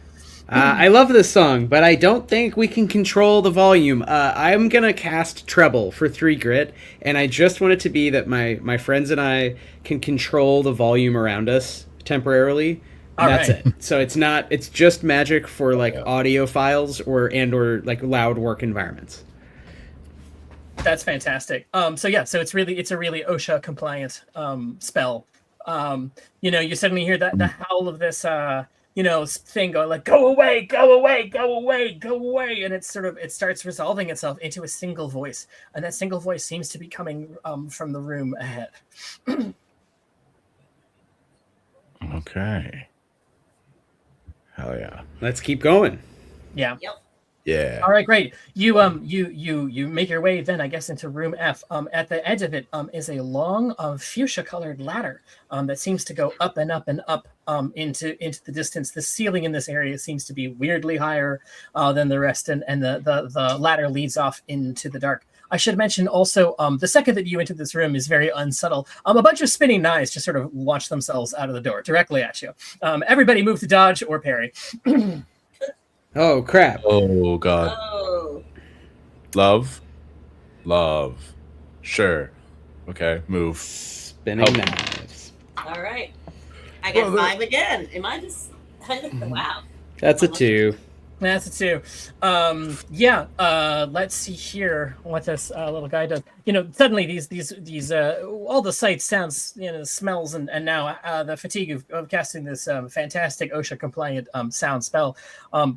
I love this song, but I don't think we can control the volume. I'm going to cast treble for 3 grit, and I just want it to be that my friends and I can control the volume around us temporarily. That's it. So it's just magic for like audio files or like loud work environments. That's fantastic. So it's a really OSHA compliant spell. You suddenly hear the howl of this thing going like, go away, go away, go away, go away, and it starts resolving itself into a single voice, and that single voice seems to be coming from the room ahead. Okay. Hell yeah. Let's keep going. Yeah. Yep. Yeah. All right, great. You make your way then, I guess, into room F. At the edge of it is a long fuchsia-colored ladder that seems to go up and up and up into the distance. The ceiling in this area seems to be weirdly higher than the rest, and the ladder leads off into the dark. I should mention also, the second that you enter this room is very unsubtle. A bunch of spinning knives just sort of launch themselves out of the door directly at you. Everybody move to dodge or parry. Oh, crap. Oh, God. Oh. Love. Sure. Okay, move. Spinning knives. All right. I get 5 again. Am I just... Wow. That's a 2. That's a 2. Let's see here what this little guy does. Suddenly these all the sights, sounds, smells, and now the fatigue of casting this fantastic OSHA compliant sound spell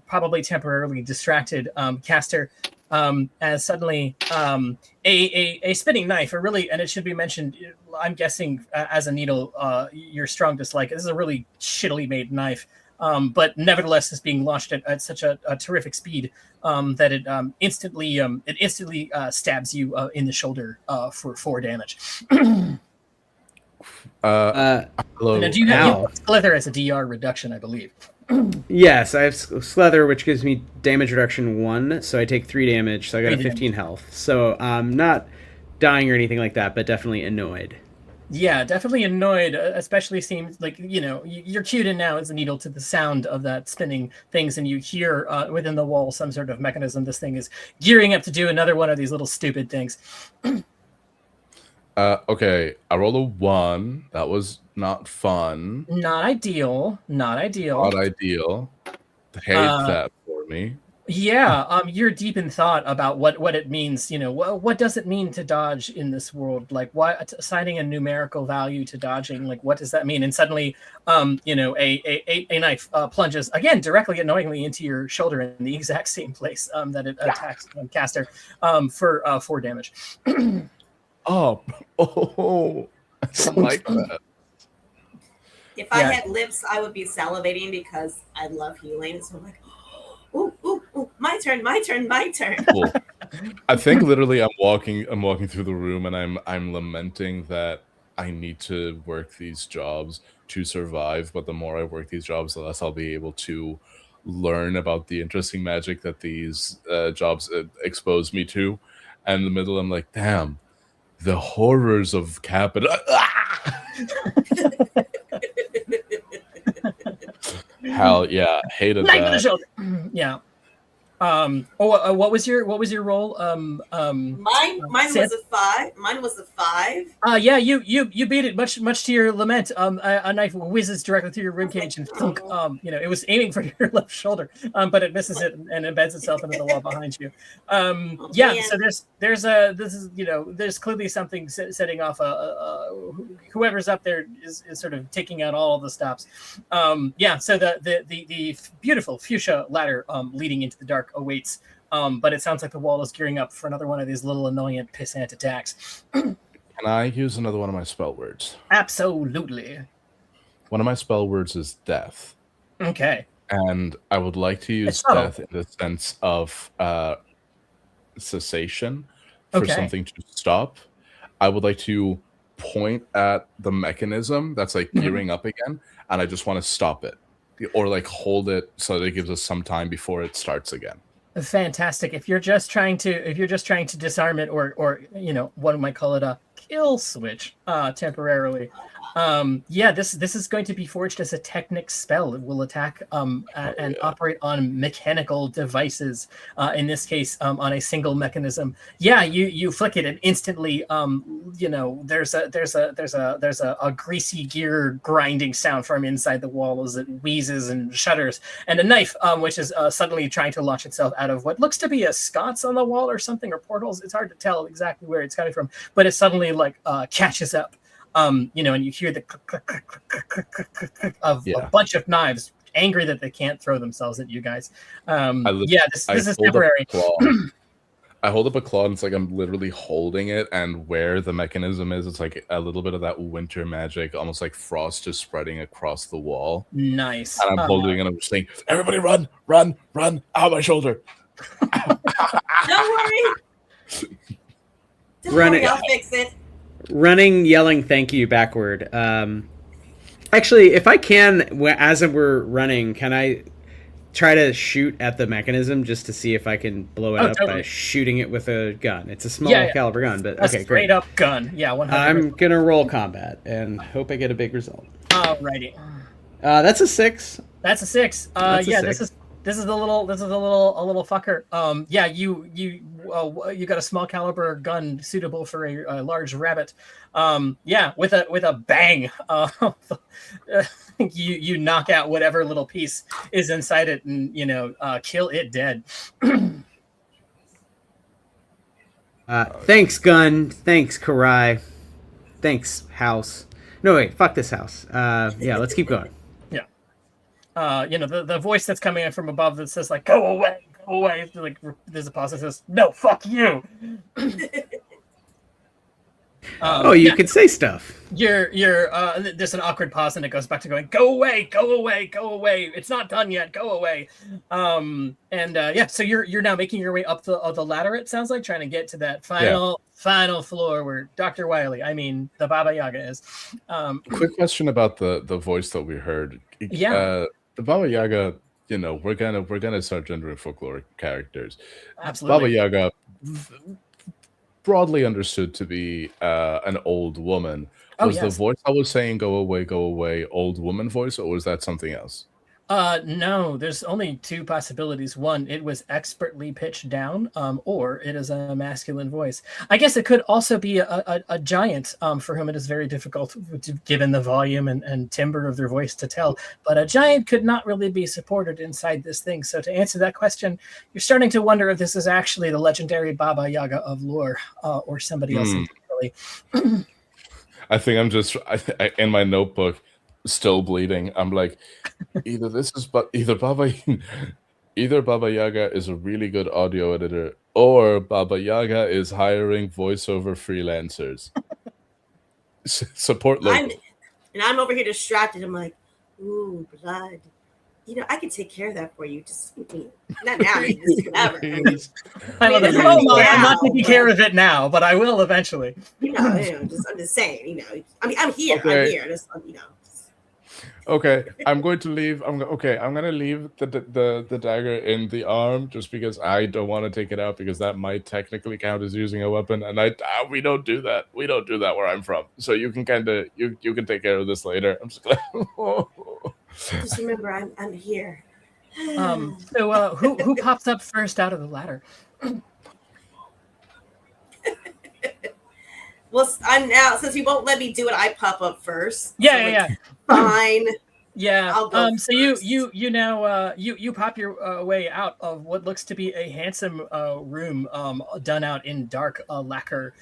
probably temporarily distracted caster as suddenly a spinning knife, and it should be mentioned, I'm guessing as a needle, your strong dislike. This is a really shittily made knife. But nevertheless, is being launched at such a terrific speed that it instantly stabs you in the shoulder for 4 damage. Hello. Now, do you have Slither as a DR reduction, I believe? Yes, I have Slither, which gives me damage reduction 1, so I take 3 damage, so I got a 15 health. So I'm not dying or anything like that, but definitely annoyed. Yeah, definitely annoyed, especially seems like, you're cued in now as a needle to the sound of that spinning things, and you hear within the wall some sort of mechanism. This thing is gearing up to do another one of these little stupid things. Okay, I rolled a 1. That was not fun. Not ideal. Hate that for me. Yeah, you're deep in thought about what it means. What does it mean to dodge in this world? Like, why assigning a numerical value to dodging? Like, what does that mean? And suddenly, a knife plunges again directly, annoyingly, into your shoulder in the exact same place that it attacks caster for 4 damage. I don't like that. If I had lips, I would be salivating because I love healing. So I'm like, ooh, my turn. Cool. I think literally I'm walking through the room and I'm lamenting that I need to work these jobs to survive, but the more I work these jobs, the less I'll be able to learn about the interesting magic that these jobs expose me to. And in the middle, I'm like, damn, the horrors of capital. Hell yeah, hated that. Yeah. What was your role? Mine was a 5. Yeah, you beat it much to your lament. A knife whizzes directly through your ribcage and thunk, it was aiming for your left shoulder, but it misses it and embeds itself into the wall behind you. So there's clearly something setting off whoever's up there is sort of taking out all of the stops. So the beautiful fuchsia ladder leading into the dark awaits, but it sounds like the wall is gearing up for another one of these little annoying pissant attacks. Can I use another one of my spell words? Absolutely. One of my spell words is death. Okay. And I would like to use death in the sense of cessation for something to stop. I would like to point at the mechanism that's like gearing up again, and I just want to stop it. Or like hold it so that it gives us some time before it starts again. Fantastic. If you're just trying to disarm it, or one might call it kill switch temporarily. This is going to be forged as a Technic spell. It will attack and operate on mechanical devices. In this case, on a single mechanism. Yeah, you flick it and instantly, there's a greasy gear grinding sound from inside the wall as it wheezes and shudders, and a knife which is suddenly trying to launch itself out of what looks to be a sconce on the wall or something, or portals. It's hard to tell exactly where it's coming from, but it suddenly catches up. And you hear the click, click, click, click, click, click, click of a bunch of knives, angry that they can't throw themselves at you guys. This is temporary. I hold up a claw, and it's like I'm literally holding it, and where the mechanism is, it's like a little bit of that winter magic, almost like frost just spreading across the wall. Nice. And I'm holding it, and I'm just saying, everybody run, run, run, ow, my shoulder. Don't worry. Don't worry, I'll fix it. Running, yelling thank you backward. Actually, if I can, as we're running, can I try to shoot at the mechanism just to see if I can blow it up by shooting it with a gun? It's a small caliber gun, but okay, great. Straight up gun. Yeah, 100%. I'm going to roll combat and hope I get a big result. Alrighty. That's a 6. That's a 6. This is a little fucker. You got a small caliber gun suitable for a large rabbit. With a bang. You knock out whatever little piece is inside it, and kill it dead. Thanks, gun. Thanks, Karai. Thanks, house. No, wait, fuck this house. Let's keep going. The voice that's coming in from above that says like, go away. Like, there's a pause that says, no, fuck you. You could say stuff. There's an awkward pause, and it goes back to going, go away. It's not done yet. Go away. So you're now making your way up the ladder. It sounds like, trying to get to that final floor where Dr. Wiley, the Baba Yaga is. Quick question about the voice that we heard. The Baba Yaga, we're gonna start gendering folkloric characters. Absolutely. Baba Yaga, broadly understood to be an old woman. Was the voice I was saying go away, old woman voice, or was that something else? No, there's only two possibilities. One, it was expertly pitched down, or it is a masculine voice. I guess it could also be a giant, for whom it is very difficult, given the volume and timbre of their voice, to tell. But a giant could not really be supported inside this thing. So to answer that question, you're starting to wonder if this is actually the legendary Baba Yaga of lore, or somebody else entirely. I think I'm just in my notebook, still bleeding. I'm like, either Baba Yaga is a really good audio editor, or Baba Yaga is hiring voiceover freelancers. Support local. I'm over here distracted. I'm like, ooh, blood. I can take care of that for you. Just not now, just whatever. I'm not taking care of it now, but I will eventually. I'm just saying. I'm here. Okay. I'm here. Just Okay, I'm going to leave. I'm going to leave the dagger in the arm, just because I don't want to take it out, because that might technically count as using a weapon, and we don't do that. We don't do that where I'm from. So you can you can take care of this later. I'm just glad. Just remember, I'm here. So who pops up first out of the ladder? Well, I'm now, since you won't let me do it, I pop up first. Yeah. Fine. Yeah. I'll go so you now you pop your way out of what looks to be a handsome room, done out in dark lacquer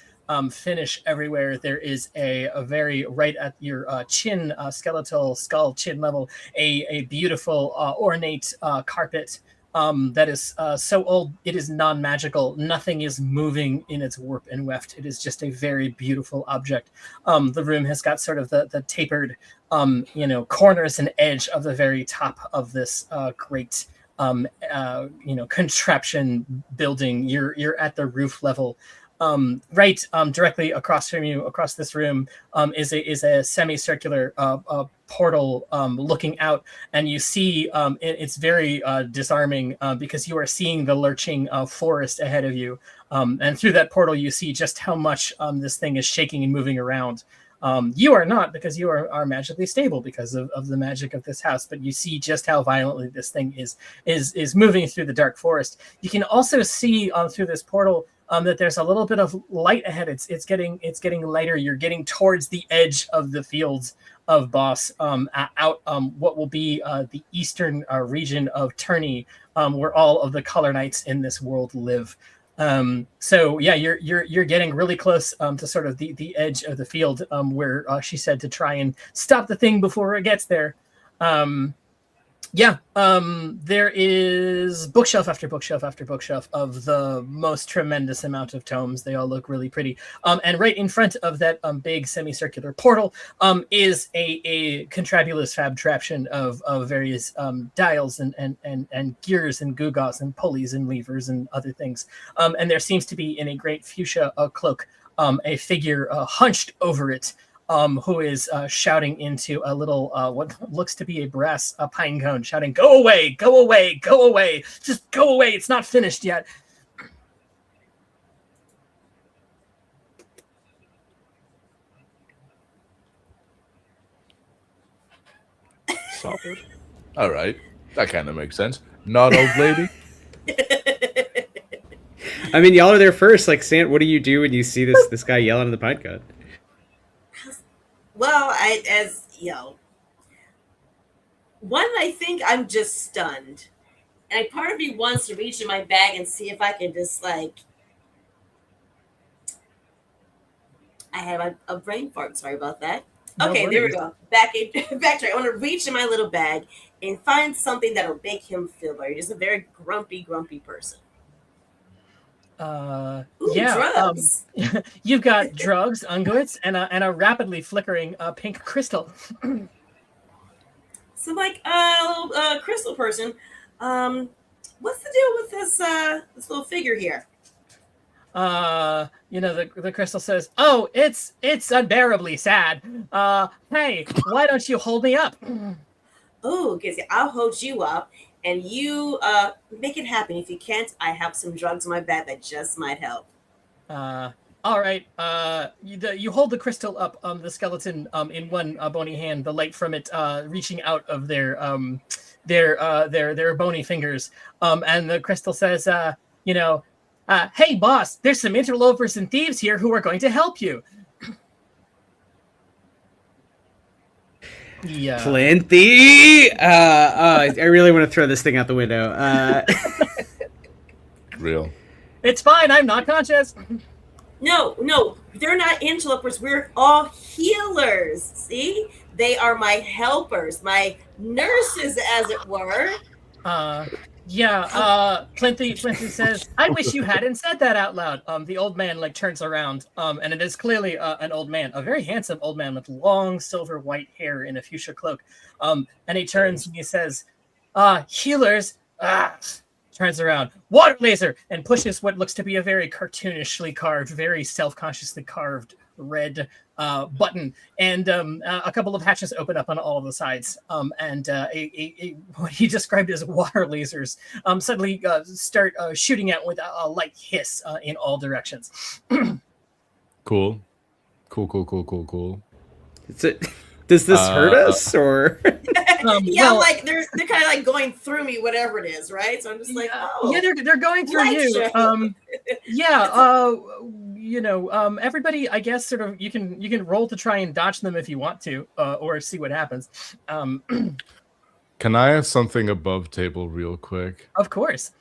finish everywhere. There is a very, right at your chin, skeletal skull chin level, a beautiful ornate carpet. That is so old it is non-magical. Nothing is moving in its warp and weft. It is just a very beautiful object. The room has got sort of the tapered, corners and edge of the very top of this great, contraption building. You're at the roof level. Right directly across from you, across this room, is a semicircular portal looking out, and you see it's very disarming because you are seeing the lurching forest ahead of you, and through that portal you see just how much this thing is shaking and moving around. You are not, because you are magically stable because of the magic of this house, but you see just how violently this thing is moving through the dark forest. You can also see through this portal that there's a little bit of light ahead. It's getting lighter. You're getting towards the edge of the fields of Boss, out what will be the eastern region of Turney, where all of the Color Knights in this world live. So yeah, you're getting really close to sort of the edge of the field, where she said to try and stop the thing before it gets there. There is bookshelf after bookshelf after bookshelf of the most tremendous amount of tomes. They all look really pretty. And right in front of that big semicircular portal is a contrabulous fabtraction of various dials and gears and gewgaws and pulleys and levers and other things. And there seems to be, in a great fuchsia cloak, a figure hunched over it, who is shouting into a little, what looks to be a brass pine cone, shouting, "Go away, go away, go away, just go away, it's not finished yet." Solid. All right. That kind of makes sense. Not old lady. I mean, y'all are there first. Like, Sant, what do you do when you see this guy yelling in the pine cone? Well, I think I'm just stunned. And part of me wants to reach in my bag and see if I can just, like, I have a brain fart. Sorry about that. Okay, there we go. Backtrack. I want to reach in my little bag and find something that'll make him feel better. Just a very grumpy person. Drugs. You've got drugs, unguents, and a rapidly flickering pink crystal. So, like, little crystal person, what's the deal with this little figure here? The crystal says, "Oh, it's unbearably sad. Hey, why don't you hold me up?" Oh, Gizzy, I'll hold you up, and you make it happen. If you can't, I have some drugs in my bag that just might help. All right. You hold the crystal up, the skeleton in one bony hand, the light from it reaching out of their bony fingers. And the crystal says, "Hey, boss, there's some interlopers and thieves here who are going to help you." Yeah. Plenty. I really want to throw this thing out the window. Real. It's fine. I'm not conscious. No, they're not interlopers. We're all healers. See, they are my helpers, my nurses, as it were. Plenty says, "I wish you hadn't said that out loud." The old man turns around, and it is clearly an old man, a very handsome old man with long silver white hair in a fuchsia cloak. And he turns and he says, "Healers." Turns around, "Water laser," and pushes what looks to be a very cartoonishly carved, very self-consciously carved red button, and a couple of hatches open up on all of the sides, and what he described as water lasers suddenly start shooting out with a light hiss in all directions. Cool. Does this hurt us, or? They're kind of like going through me, whatever it is, right? So I'm just they're going through you. Everybody, I guess, sort of, you can roll to try and dodge them if you want to, or see what happens. Can I have something above table real quick? Of course.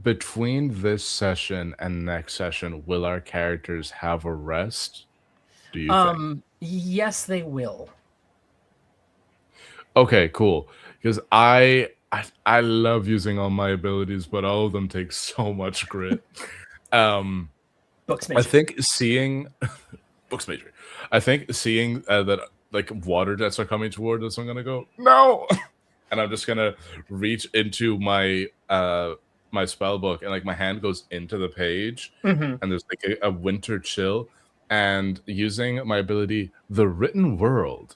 Between this session and next session, will our characters have a rest? Do you think? Yes, they will. Okay, cool. Because I love using all my abilities, but all of them take so much grit. Books major. I think seeing books major. I think seeing that water jets are coming toward us, I'm gonna go no, and I'm just gonna reach into my my spell book, and like my hand goes into the page, Mm-hmm. and there's like a winter chill. And using my ability, the Written World,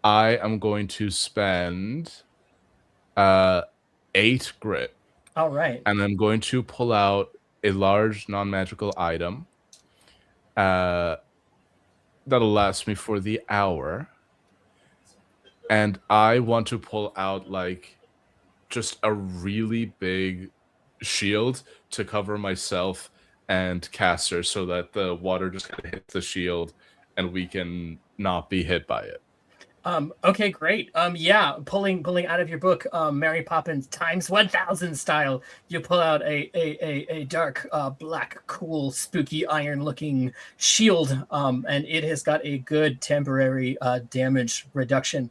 I am going to spend 8 grit, All right. and I'm going to pull out a large non-magical item that'll last me for the hour. And I want to pull out like just a really big shield to cover myself and caster, so that the water just kind of hits the shield and we can not be hit by it. Okay, great. Yeah, pulling out of your book, Mary Poppins times 1000 style. You pull out a dark, black, cool, spooky, iron-looking shield, and it has got a good temporary damage reduction.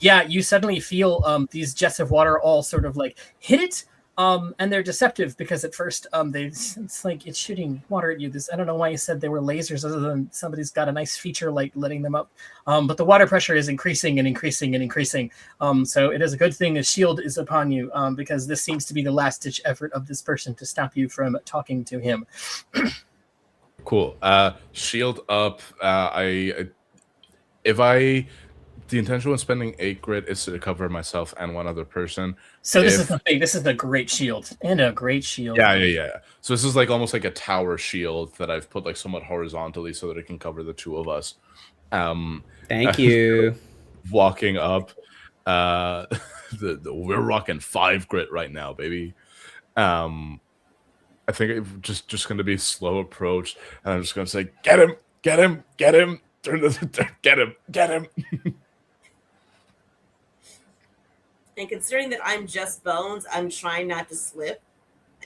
Yeah, you suddenly feel these jets of water all sort of like hit it. And they're deceptive because at first it's like it's shooting water at you. I don't know why you said they were lasers, other than somebody's got a nice feature like letting them up. But the water pressure is increasing and increasing and increasing. So it is a good thing a shield is upon you, because this seems to be the last ditch effort of this person to stop you from talking to him. Cool. Shield up. The intention of spending 8 grit is to cover myself and one other person. So this is the thing. This is a great shield and a great shield. Yeah. So this is like almost like a tower shield that I've put like somewhat horizontally so that it can cover the two of us. Thank you. Walking up, we're rocking 5 grit right now, baby. I think it's just going to be slow approach, and I'm just going to say, "Get him! Get him! Get him! Get him! Get him!" And considering that I'm just bones, I'm trying not to slip.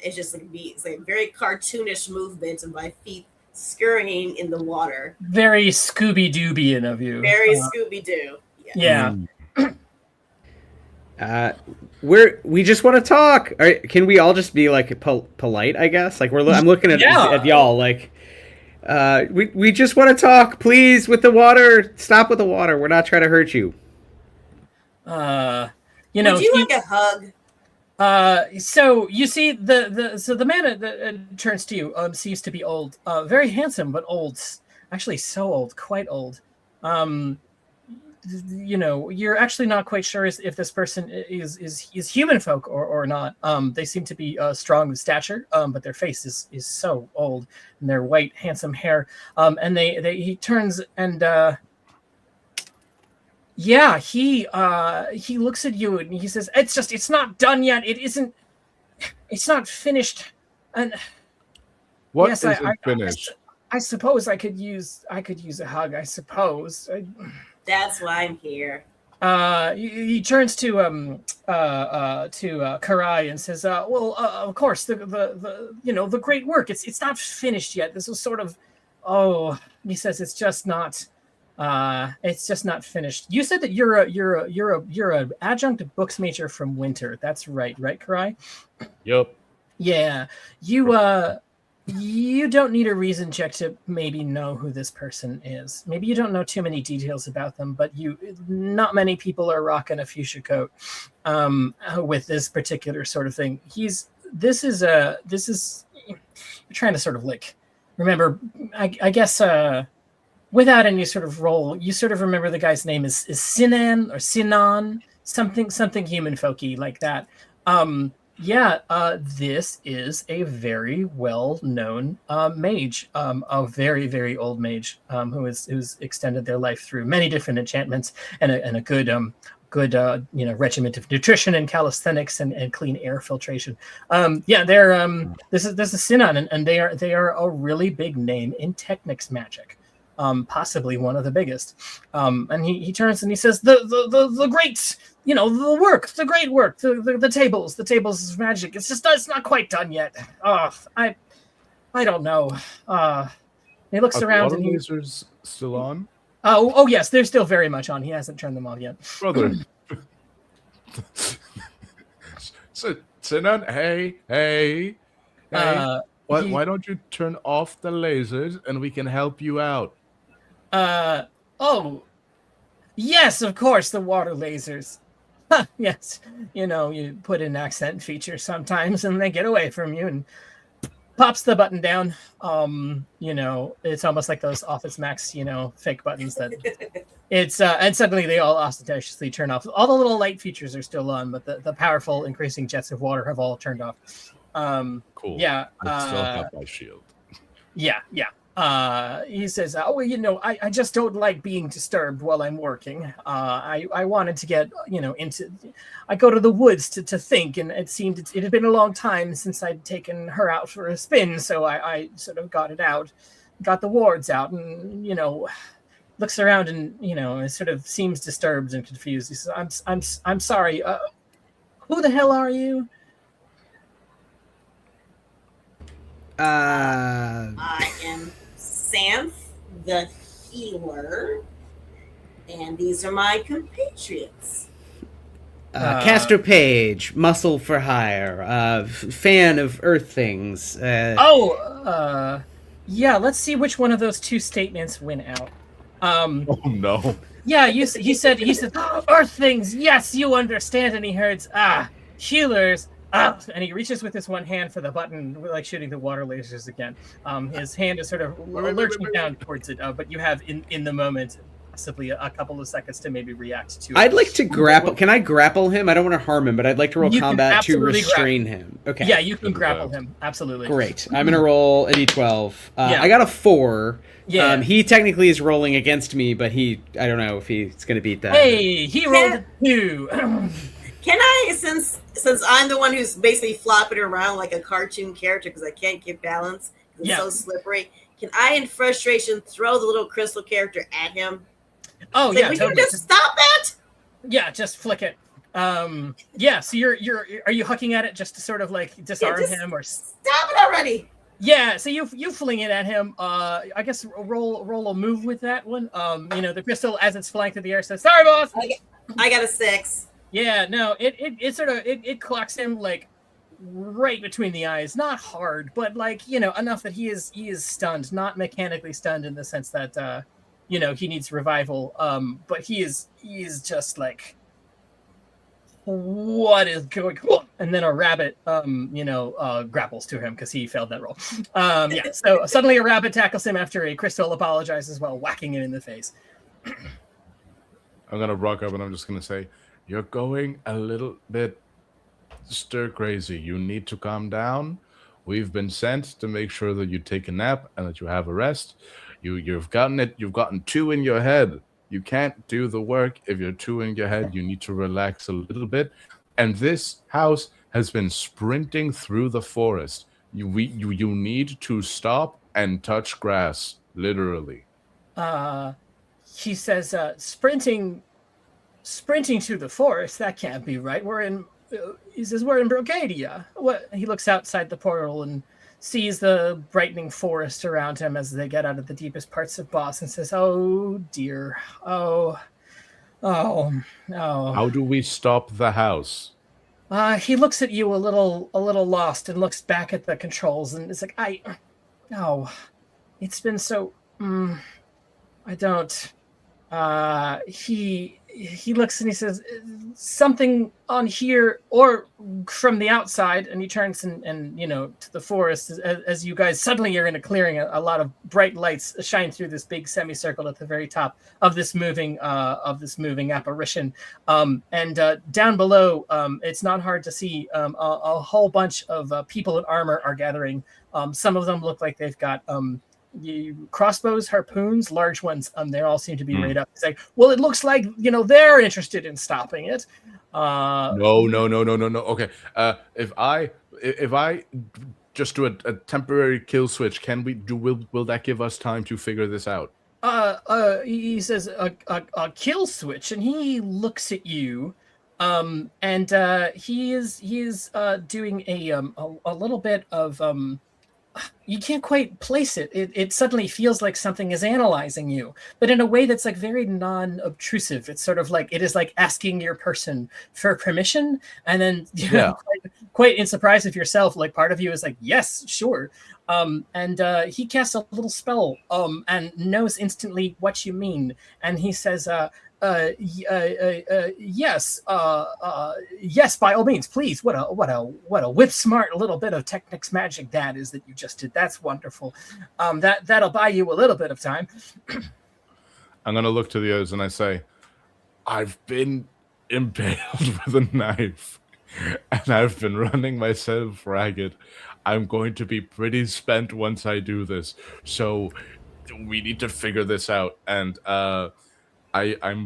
It's just it's like very cartoonish movement of my feet scurrying in the water. Very Scooby-Doobian of you. Very Scooby-Doo. Yeah. We just want to talk. All right, can we all just be like polite? I guess. Like I'm looking at y'all. Like, we just want to talk, please. With the water, stop with the water. We're not trying to hurt you. You know, would you like a hug? So you see the man that turns to you seems to be old, very handsome, but old. Actually, so old, quite old. You know, you're actually not quite sure if this person is human folk or not. They seem to be strong of stature, but their face is so old, and their white, handsome hair. And he turns and yeah, he looks at you and he says, "It's not done yet. It's not finished." And what yes, isn't finished? I suppose I could use a hug. I suppose. That's why I'm here. He turns to Karai and says, "Well, of course, the great work. It's not finished yet. This was sort of, he says it's just not finished. You said that you're a adjunct books major from Winter. That's right, Karai? Yep. Yeah, you don't need a reason check to maybe know who this person is. Maybe you don't know too many details about them, but not many people are rocking a fuchsia coat with this particular sort of thing. This is you're trying to sort of like remember, I guess without any sort of role, you sort of remember the guy's name is Sinan or Sinan, something human folky like that. This is a very well-known mage, a very, very old mage who's extended their life through many different enchantments and a good regiment of nutrition and calisthenics and clean air filtration. This is Sinan, and they are a really big name in Technics magic. Possibly one of the biggest. And he turns and he says, the great, the work, the great work, the tables is magic. It's not quite done yet. I don't know. He looks around and lasers still on? Oh yes, they're still very much on. He hasn't turned them off yet. Brother. Sinan, hey. Why don't you turn off the lasers and we can help you out? Yes, of course, the water lasers. Yes, you put in accent features sometimes, and they get away from you, and pops the button down. It's almost like those Office Max, fake buttons that it's and suddenly they all ostentatiously turn off. All the little light features are still on, but the powerful increasing jets of water have all turned off. Cool. Yeah. I still have my shield. Yeah. He says, I just don't like being disturbed while I'm working. I wanted to get, I go to the woods to think, and it seemed it had been a long time since I'd taken her out for a spin, so I sort of got the wards out, and, looks around and, it sort of seems disturbed and confused. He says, I'm sorry. Who the hell are you? I am Santh, the healer, and these are my compatriots. Castor Page, muscle for hire, fan of Earth things. Yeah, let's see which one of those two statements went out. Oh no. Yeah, he said, Earth things, yes, you understand. And he hears, healers, and he reaches with his one hand for the button, like shooting the water lasers again. His hand is sort of lurching down towards it, but you have in the moment possibly a couple of seconds to maybe react to it. I'd like to grapple. Can I grapple him? I don't want to harm him, but I'd like to roll combat to restrain him. Okay. Yeah, you can grapple him. Absolutely. Great. I'm going to roll a d12. I got a 4. Yeah. He technically is rolling against me, but I don't know if he's going to beat that. Hey, he rolled a 2. Can I, since I'm the one who's basically flopping around like a cartoon character because I can't get balance, it's so slippery, can I, in frustration, throw the little crystal character at him? Oh, yeah, will totally. you just stop that? Yeah, just flick it. So are you hucking at it just to sort of like disarm him or stop it already? Yeah, so you fling it at him. I guess roll a move with that one. The crystal as it's flying through the air says, "Sorry, boss." I got a 6. Yeah, no, it sort of it clocks him like right between the eyes. Not hard, but like, enough that he is stunned, not mechanically stunned in the sense that he needs revival. But he is just like, what is going on? And then a rabbit grapples to him because he failed that roll. So suddenly a rabbit tackles him after a crystal apologizes while whacking it in the face. I'm gonna rock up and I'm just gonna say, "You're going a little bit stir crazy. You need to calm down. We've been sent to make sure that you take a nap and that you have a rest. You've gotten it. You've gotten 2 in your head. You can't do the work if you're 2 in your head. You need to relax a little bit. And this house has been sprinting through the forest. You need to stop and touch grass, literally." He says, sprinting through the forest, that can't be right. He says, we're in Brocadia. What? He looks outside the portal and sees the brightening forest around him as they get out of the deepest parts of Boss and says, "Oh dear. Oh. How do we stop the house?" He looks at you a little lost and looks back at the controls and it's like, it's been so, I don't, he looks and he says, "Something on here or from the outside," and he turns and to the forest as you guys suddenly are in a clearing. A lot of bright lights shine through this big semicircle at the very top of this moving apparition. And down below, it's not hard to see a whole bunch of people in armor are gathering. Some of them look like they've got crossbows, harpoons, large ones. They all seem to be laid up. It's like, well, it looks like they're interested in stopping it. No. Okay. If I just do a temporary kill switch, will that give us time to figure this out? He says a kill switch, and he looks at you, and he is doing a little bit of you can't quite place it. It suddenly feels like something is analyzing you, but in a way that's like very non-obtrusive. It's sort of like it is like asking your person for permission, and then quite in surprise of yourself, like part of you is like, yes, sure. And he casts a little spell and knows instantly what you mean, and he says, Yes, yes, by all means, please. What a whip smart little bit of Technics magic that is that you just did. That's wonderful. That'll buy you a little bit of time. I'm gonna look to the others and I say, I've been impaled with a knife, and I've been running myself ragged. I'm going to be pretty spent once I do this, so we need to figure this out. And I'm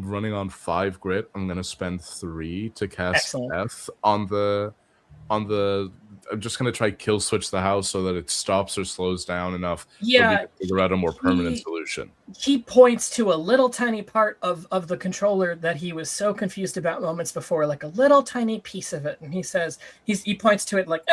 running on 5 grit. I'm gonna spend 3 to cast Excellent. death on the. I'm just gonna try kill switch the house so that it stops or slows down enough. Yeah, so we can figure out a more permanent solution. He points to a little tiny part of the controller that he was so confused about moments before, like a little tiny piece of it, and he says he points to it like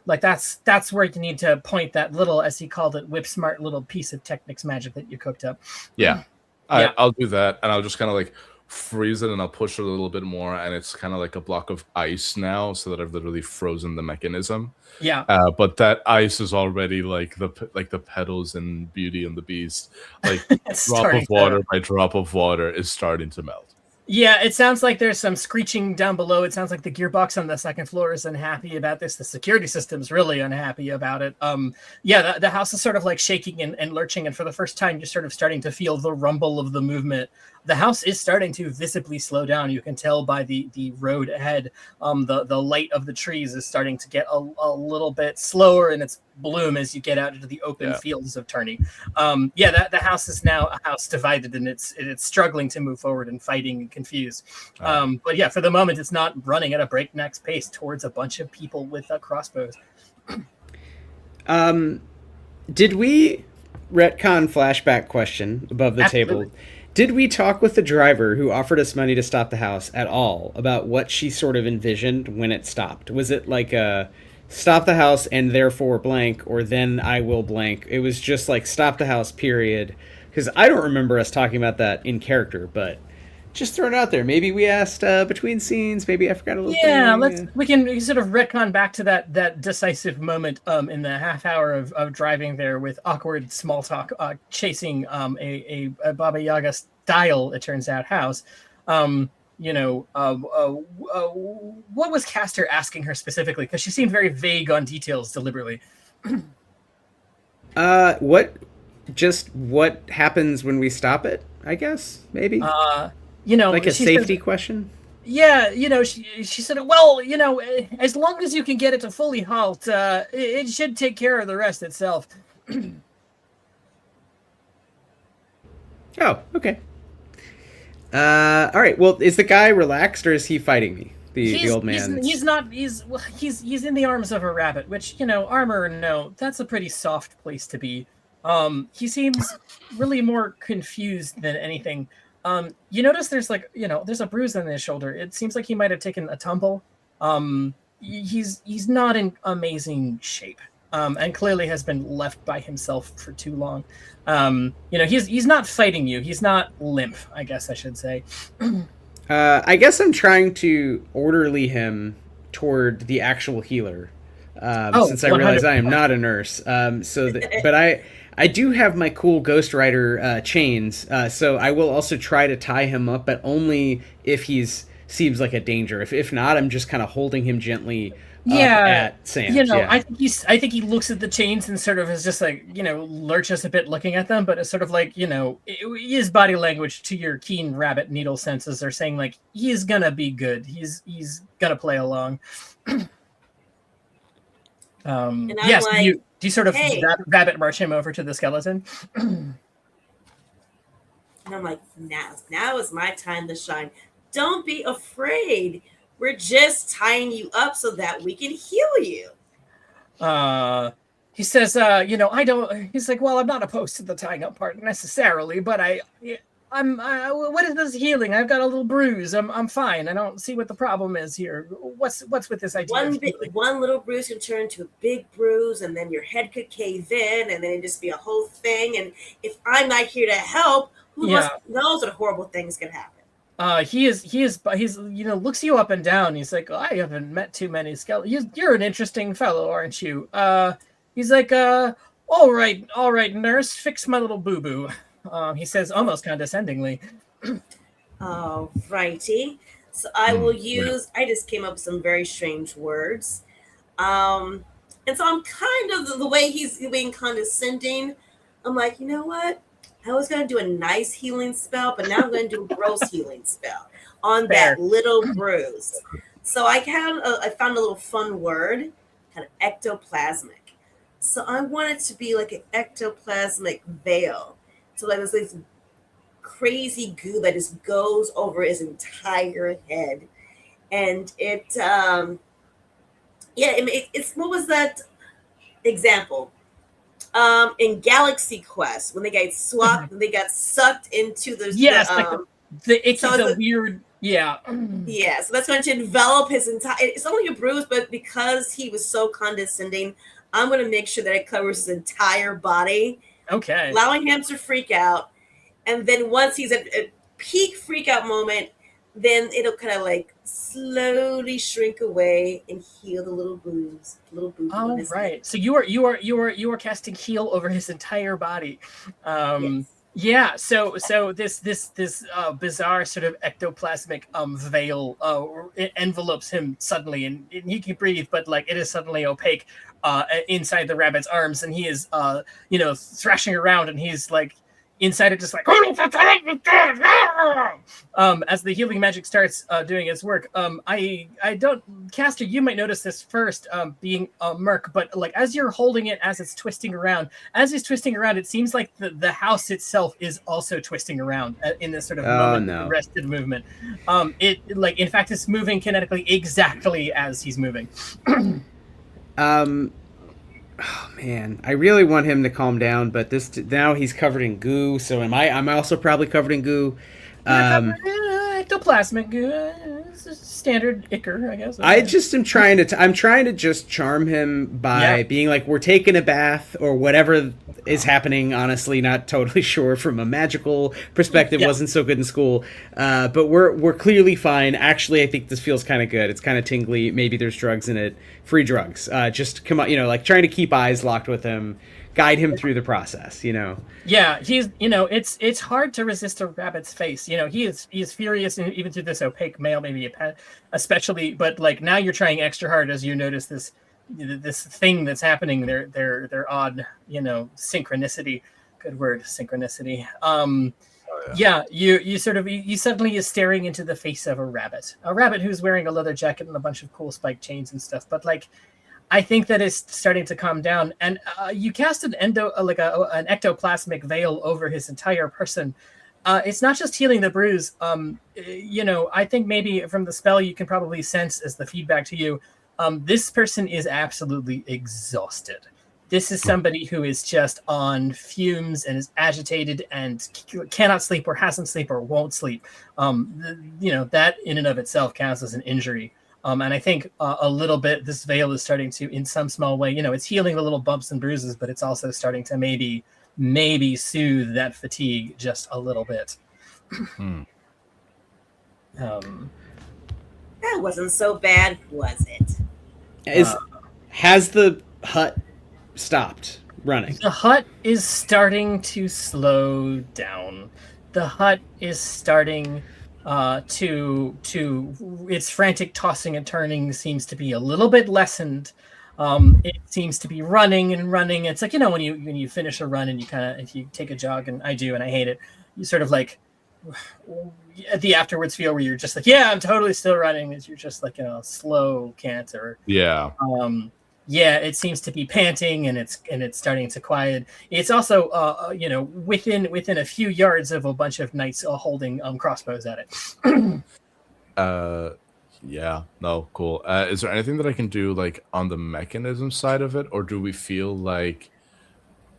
like that's where you need to point that little, as he called it, whip smart little piece of Technics magic that you cooked up. Yeah. I'll do that, and I'll just kind of like freeze it, and I'll push it a little bit more, and it's kind of like a block of ice now, so that I've literally frozen the mechanism. Yeah. But that ice is already like the petals in Beauty and the Beast, like drop of water by drop of water is starting to melt. Yeah, it sounds like there's some screeching down below. It sounds like the gearbox on the second floor is unhappy about this. The security system's really unhappy about it. Yeah, the house is sort of like shaking and lurching, and for the first time, you're sort of starting to feel the rumble of the movement. The house is starting to visibly slow down. You can tell by the road ahead. The light of the trees is starting to get a little bit slower in its bloom as you get out into the open fields of Turney. The house is now a house divided, and it's struggling to move forward and fighting and confused. But yeah, for the moment, it's not running at a breakneck pace towards a bunch of people with crossbows. Did we retcon flashback question above the Absolutely. table? Did we talk with the driver who offered us money to stop the house at all about what she sort of envisioned when it stopped? Was it like a stop the house and therefore blank, or then I will blank? It was just like stop the house, period. Because I don't remember us talking about that in character, but just throwing it out there. Maybe we asked between scenes. Maybe I forgot a little thing. We can sort of retcon back to that decisive moment in the half hour of driving there with awkward small talk, chasing a Baba Yaga style, it turns out, house. What was Castor asking her specifically? Because she seemed very vague on details deliberately. What happens when we stop it, I guess, maybe? Like a safety question? Yeah, she said, well, as long as you can get it to fully halt, it should take care of the rest itself. Oh, okay. All right. Well, is the guy relaxed or is he fighting me? The old man. He's not. He's in the arms of a rabbit, which, armor or no, that's a pretty soft place to be. He seems really more confused than anything. You notice there's there's a bruise on his shoulder. It seems like he might have taken a tumble. He's not in amazing shape. And clearly has been left by himself for too long. He's not fighting you. He's not limp, I guess I should say. I guess I'm trying to orderly him toward the actual healer, since I realize 100%. I am not a nurse. But I do have my cool Ghost Rider chains, so I will also try to tie him up, but only if seems like a danger. If not, I'm just kind of holding him gently. At Sam's. I think he looks at the chains and sort of is just like, lurches a bit looking at them, but it's sort of like, his body language to your keen rabbit needle senses are saying like, he's gonna be good. He's gonna play along. Yes, like, do you sort of rabbit march him over to the skeleton? And I'm like, now is my time to shine. Don't be afraid. We're just tying you up so that we can heal you. He says, I don't. He's like, well, I'm not opposed to the tying up part necessarily, but I'm. What is this healing? I've got a little bruise. I'm fine. I don't see what the problem is here. What's with this idea? One little bruise can turn into a big bruise, and then your head could cave in, and then it'd just be a whole thing. And if I'm not here to help, who knows what horrible things can happen? He's looks you up and down. He's like, I haven't met too many skeletons. You're an interesting fellow, aren't you? He's like, all right, nurse, fix my little boo-boo. He says almost condescendingly. Righty. So I will use. I just came up with some very strange words. And so I'm kind of the way he's being condescending. I'm like, you know what? I was gonna do a nice healing spell, but now I'm gonna do a gross healing spell on Fair. that little bruise. So I found a little fun word, kind of ectoplasmic. So I want it to be like an ectoplasmic veil. So like this crazy goo that just goes over his entire head, and it's what was that example? In Galaxy Quest, when they got swapped, they got sucked into the weird, yeah. Yeah, so that's going to envelop his entire. It's only a bruise, but because he was so condescending, I'm going to make sure that it covers his entire body. Okay. Allowing him to freak out, and then once he's at a peak freak out moment, then it'll kind of like slowly shrink away and heal the little bruise. Oh, right. Head. So you are casting heal over his entire body. Yes. Yeah. So this bizarre sort of ectoplasmic veil envelopes him suddenly, and he can breathe, but like it is suddenly opaque inside the rabbit's arms, and he is thrashing around, and he's like. Inside it, just like as the healing magic starts doing its work. I don't, caster. You might notice this first, being Merc, but like as you're holding it, as it's twisting around, it seems like the house itself is also twisting around in this sort of arrested movement. It like in fact it's moving kinetically exactly as he's moving. Oh man, I really want him to calm down, but now he's covered in goo. So am I? I'm also probably covered in goo. Ectoplasmic goo, standard ichor, I guess. I just am trying to. I'm trying to just charm him by being like, we're taking a bath or whatever is happening. Honestly, not totally sure from a magical perspective. Wasn't so good in school, but we're clearly fine. Actually, I think this feels kind of good. It's kind of tingly. Maybe there's drugs in it. Free drugs. Just come on, like trying to keep eyes locked with him, guide him through the process. Yeah, he's it's hard to resist a rabbit's face. He is furious, and even through this opaque mail, maybe especially. But like now, you're trying extra hard as you notice this thing that's happening. Their odd synchronicity. Good word, synchronicity. You suddenly is staring into the face of a rabbit who's wearing a leather jacket and a bunch of cool spike chains and stuff. But like, I think that is starting to calm down, and you cast an an ectoplasmic veil over his entire person. It's not just healing the bruise. I think maybe from the spell you can probably sense as the feedback to you. This person is absolutely exhaused. This is somebody who is just on fumes and is agitated and cannot sleep or hasn't sleep or won't sleep. That in and of itself counts as an injury. And I think a little bit this veil is starting to, in some small way, it's healing the little bumps and bruises, but it's also starting to maybe soothe that fatigue just a little bit. That wasn't so bad, was it? Has the hut stopped running? The hut is starting to slow down. The hut is starting to its frantic tossing and turning seems to be a little bit lessened. It seems to be running. It's like when you finish a run and you kind of, if you take a jog, and I do and I hate it, you sort of like at the afterwards feel where you're just like, I'm totally still running. You're just like slow canter. It seems to be panting, and it's starting to quiet. It's also within a few yards of a bunch of knights holding crossbows at it. Cool. Is there anything that I can do like on the mechanism side of it, or do we feel like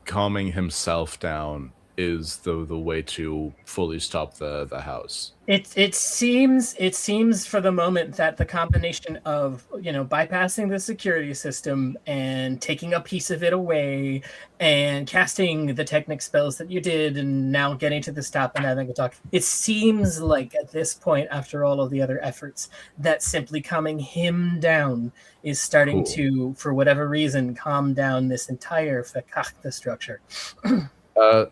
calming himself down is the way to fully stop the house? It seems for the moment that the combination of bypassing the security system and taking a piece of it away and casting the technic spells that you did and now getting to the stop and having a talk, it seems like at this point, after all of the other efforts, that simply calming him down is starting to, for whatever reason, calm down this entire the structure.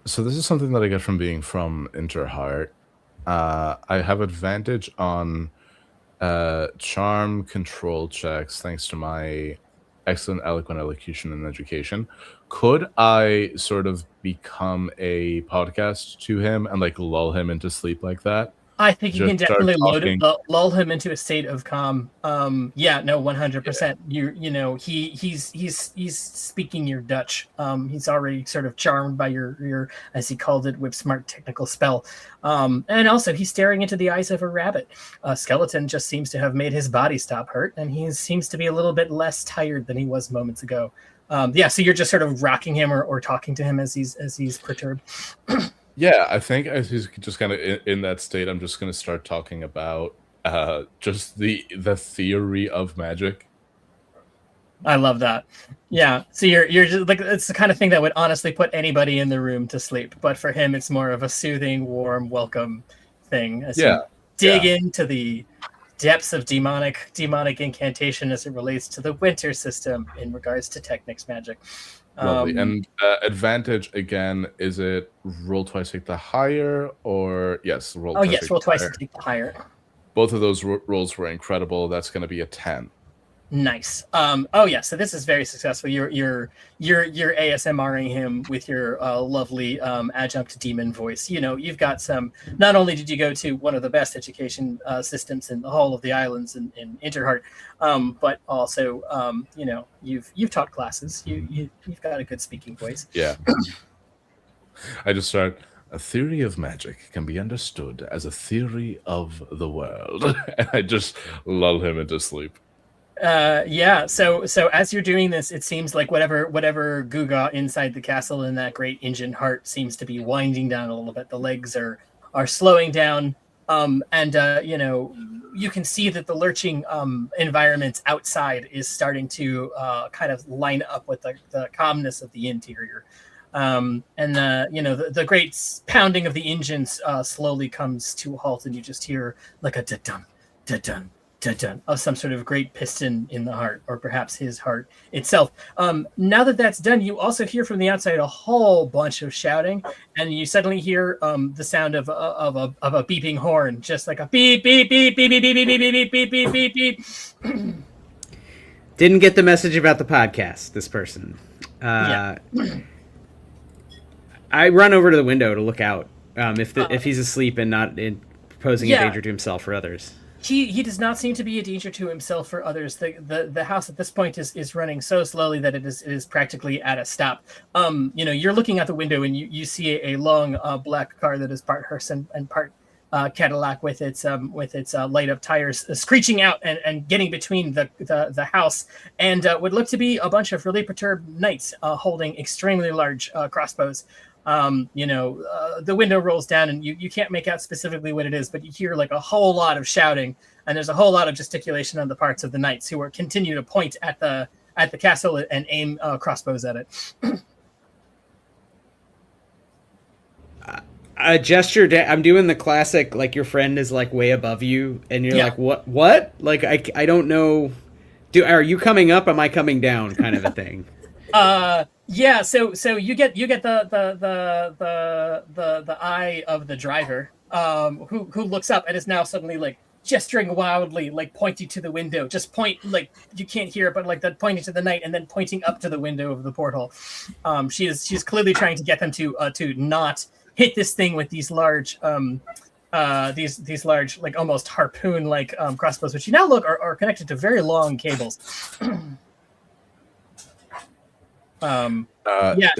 So this is something that I get from being from Interheart. I have advantage on charm control checks thanks to my excellent eloquent elocution and education. Could I sort of become a podcast to him and like lull him into sleep like that? I think you can Just start definitely talking. lull him into a state of calm. Yeah, no, 100%. You know, he's speaking your Dutch. He's already sort of charmed by your as he called it, whip smart technical spell. And also he's staring into the eyes of a rabbit. Skeleton just seems to have made his body stop hurt, and he seems to be a little bit less tired than he was moments ago. Yeah, so you're just sort of rocking him or talking to him as he's perturbed. Yeah, I think as he's just kind of in that state, I'm just going to start talking about just the theory of magic. I love that. Yeah. So you're just like, it's the kind of thing that would honestly put anybody in the room to sleep, but for him, it's more of a soothing, warm, welcome thing as you dig into the depths of demonic incantation as it relates to the winter system in regards to Technics magic. Lovely. And advantage again, is it roll twice, take the higher, or yes, roll twice. Yes, roll twice and take the higher. Both of those rolls were incredible. That's going to be a 10. Nice. So this is very successful. You're ASMRing him with your lovely adjunct demon voice. You know, you've got some. Not only did you go to one of the best education systems in the whole of the islands in Interheart, but also you know, you've taught classes. You've got a good speaking voice. Yeah. I just start. A theory of magic can be understood as a theory of the world, and I just lull him into sleep. So as you're doing this, it seems like whatever Guga inside the castle in that great engine heart seems to be winding down a little bit. The legs are slowing down, and you know, you can see that the lurching environment outside is starting to kind of line up with the calmness of the interior. And you know, the great pounding of the engines slowly comes to a halt, and you just hear like a da-dun, da-dun, da-dun of some sort of great piston in the heart, or perhaps his heart itself. Now that that's done, you also hear from the outside a whole bunch of shouting, and you suddenly hear the sound of a beeping horn, just like a beep beep beep beep beep beep beep beep beep beep beep beep beep. Didn't get the message about the podcast. This person. I run over to the window to look out if he's asleep and not posing a danger to himself or others. He does not seem to be a danger to himself or others. The house at this point is running so slowly that it is practically at a stop. You know, you're looking out the window and you see a long black car that is part hearse and part Cadillac with its light up tires screeching out and getting between the house and what look to be a bunch of really perturbed knights holding extremely large crossbows. You know, the window rolls down and you can't make out specifically what it is, but you hear like a whole lot of shouting, and there's a whole lot of gesticulation on the parts of the knights who continue to point at the castle and aim crossbows at it. A gesture. I'm doing the classic, like your friend is like way above you, and you're like, what? Like I don't know. Are you coming up? Am I coming down? Kind of a thing. Yeah, so you get the eye of the driver, who looks up and is now suddenly like gesturing wildly, like pointing to the window, just point, like you can't hear it, but like that pointing to the night and then pointing up to the window of the porthole. She's clearly trying to get them to not hit this thing with these large these large, like almost harpoon like crossbows, which you now look are connected to very long cables.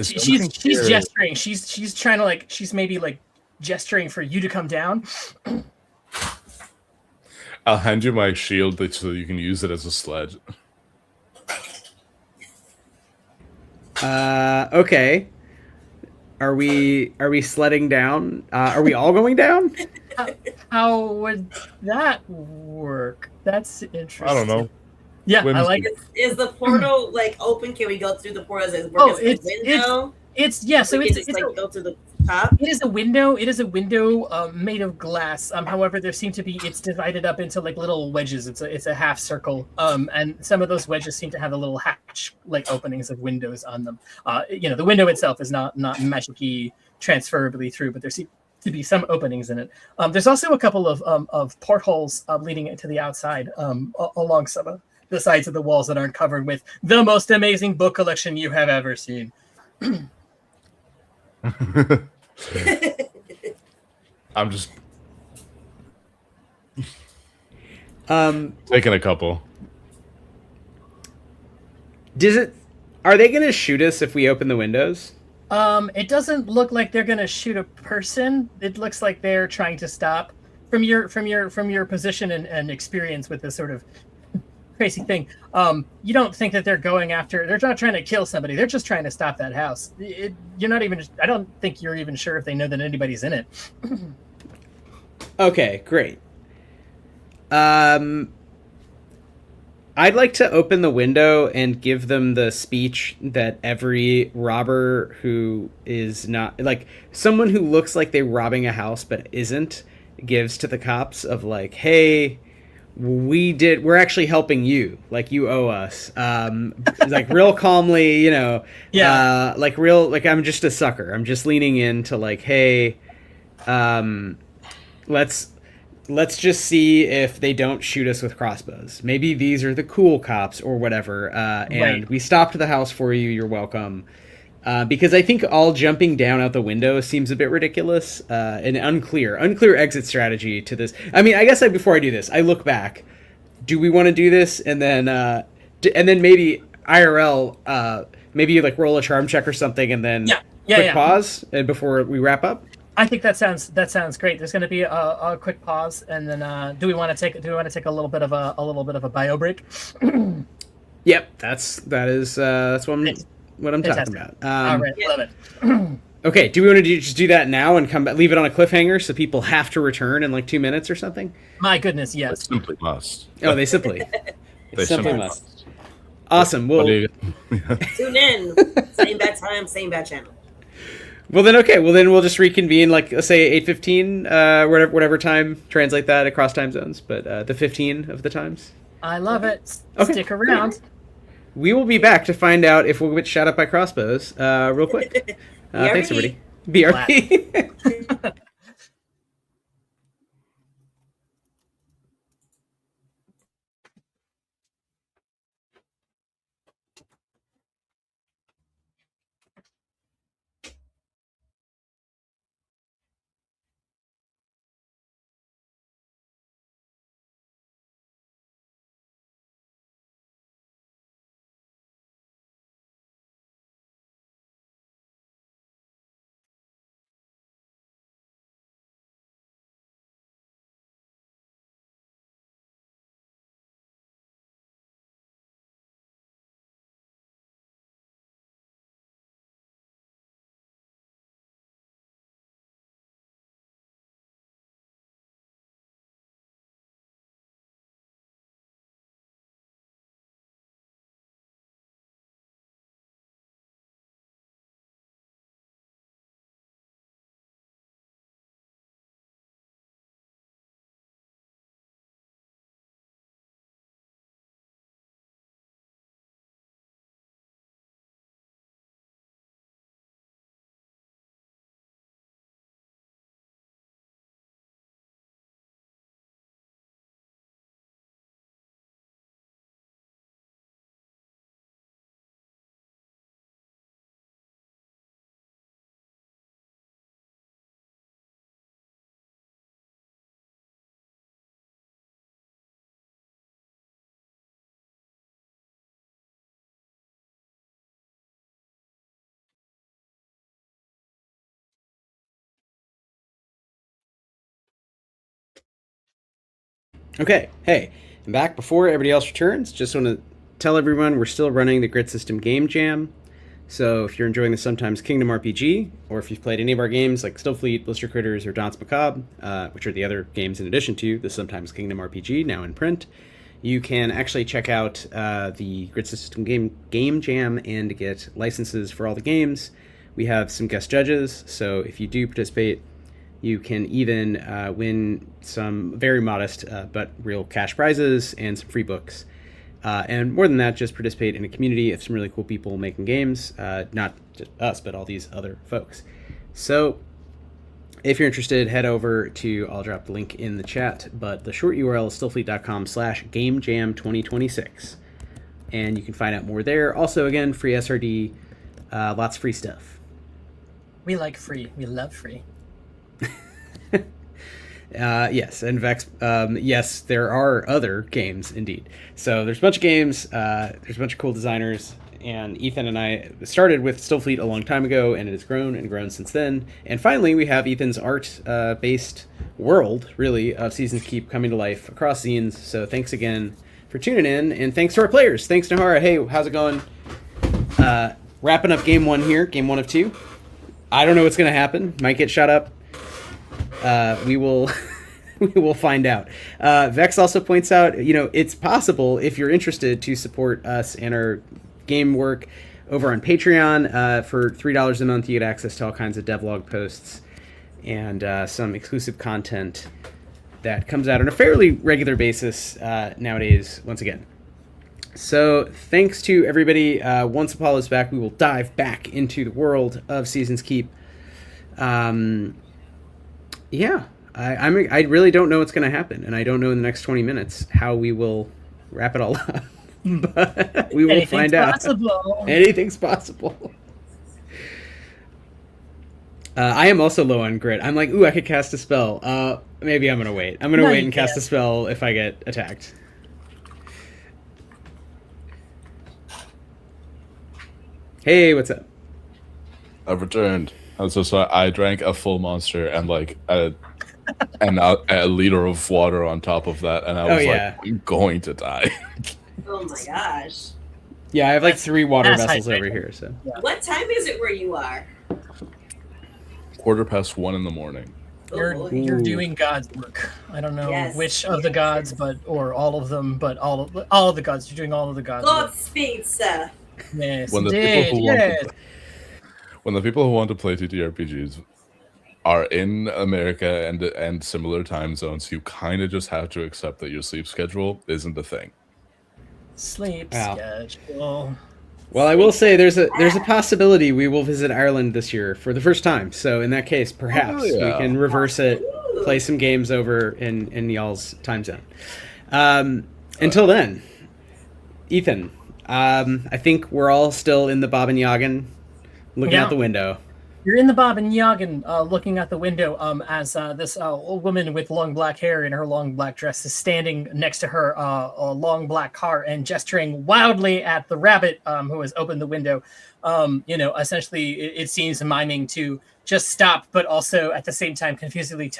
She's gesturing. She's trying to like, she's maybe like gesturing for you to come down. I'll hand you my shield so you can use it as a sledge. Okay. Are we sledding down? Are we all going down? How would that work? That's interesting. I don't know. Yeah, I like it. Is the portal like open? Can we go through the portal? Does it work as a window? So it's like go to the top. It is a window. It is a window made of glass. However, there seem to be, it's divided up into like little wedges. It's a half circle. And some of those wedges seem to have a little hatch like openings of windows on them. You know, the window itself is not magic-y transferably through, but there to be some openings in it. There's also a couple of portholes leading into the outside along some of the sides of the walls that aren't covered with the most amazing book collection you have ever seen. I'm just taking a couple. Are they going to shoot us if we open the windows? It doesn't look like they're going to shoot a person. It looks like they're trying to stop from your position and experience with this sort of crazy thing. You don't think that they're going after. They're not trying to kill somebody. They're just trying to stop that house. You're not even. I don't think you're even sure if they know that anybody's in it. Okay, great. I'd like to open the window and give them the speech that every robber who is not, like, someone who looks like they're robbing a house but isn't, gives to the cops of, like, hey, we're actually helping you, like, you owe us. Like, real calmly, you know. Yeah. Like, I'm just a sucker. I'm just leaning into, like, hey, let's just see if they don't shoot us with crossbows. Maybe these are the cool cops or whatever. And Right. We stopped the house for you. You're welcome. Because I think all jumping down out the window seems a bit ridiculous and unclear exit strategy to this. I mean, I guess before I do this, I look back. Do we want to do this? And then maybe IRL, maybe you like roll a charm check or something, and then quick pause and before we wrap up. I think that sounds great. There's going to be a quick pause, and then do we want to take a little bit of a bio break? Yep, that's what I'm talking about. All right, love it. Okay, do we want to just do that now and come back, leave it on a cliffhanger so people have to return in like 2 minutes or something? My goodness, yes. They simply must. Oh, they simply simply must. Awesome. Well, Tune in. Same bad time, same bad channel. Well then, okay. Well then, we'll just reconvene. Like, let's say 8:15, whatever time. Translate that across time zones, but the 15 of the times. I love it. Okay. Stick around. We will be back to find out if we'll get shot up by crossbows. Real quick. Thanks, everybody. BRB. Okay, hey, I'm back before everybody else returns. Just want to tell everyone we're still running the Grid System Game Jam. So if you're enjoying the Sometimes Kingdom RPG, or if you've played any of our games like Stillfleet, Blister Critters, or Danse Macabre, which are the other games in addition to the Sometimes Kingdom RPG, now in print, you can actually check out the Grid System Game Jam and get licenses for all the games. We have some guest judges, so if you do participate, you can even win some very modest but real cash prizes and some free books. And more than that, just participate in a community of some really cool people making games. Not just us, but all these other folks. So if you're interested, head over to, I'll drop the link in the chat, but the short URL is stillfleet.com/GameJam2026. And you can find out more there. Also, again, free SRD, lots of free stuff. We like free. We love free. Yes, and Vex, yes, there are other games, indeed. So there's a bunch of games, there's a bunch of cool designers, and Ethan and I started with Stillfleet a long time ago, and it has grown and grown since then. And finally, we have Ethan's art-based world, really, of Seasons Keep coming to life across zines. So thanks again for tuning in, and thanks to our players. Thanks, Nihara. Hey, how's it going? Wrapping up game 1 here, game 1 of 2. I don't know what's going to happen. Might get shot up. We will we will find out. Vex also points out, it's possible, if you're interested, to support us and our game work over on Patreon. For $3 a month, you get access to all kinds of devlog posts and some exclusive content that comes out on a fairly regular basis nowadays, once again. So thanks to everybody. Once Apollo's back, we will dive back into the world of Seasons Keep. Yeah, I really don't know what's going to happen, and I don't know in the next 20 minutes how we will wrap it all up. But we will find out. Anything's possible. I am also low on grit. I'm like, ooh, I could cast a spell. Maybe I'm going to wait. I'm going to wait and cast a spell if I get attacked. Hey, what's up? I've returned. I'm so sorry. I drank a full monster and like a liter of water on top of that, and I was like, I'm going to die. Oh my gosh. Yeah, I have like 3 water vessels over here. So. Yeah. What time is it where you are? 1:15 in the morning. You're doing God's work. I don't know which of the gods, or all of them, but all of the gods. You're doing all of the gods. Godspeed, sir. Yes, when the people who want to play TTRPGs are in America and similar time zones, you kind of just have to accept that your sleep schedule isn't a thing. Sleep schedule. Well, I will say there's a possibility we will visit Ireland this year for the first time. So in that case, perhaps we can reverse it, play some games over in y'all's time zone. Until then, Ethan, I think we're all still in the Bob and Yagen, looking out the window. You're in the Bob and Yagen, looking out the window as this old woman with long black hair in her long black dress is standing next to her a long black car and gesturing wildly at the rabbit who has opened the window. Essentially, it seems miming to just stop, but also at the same time confusedly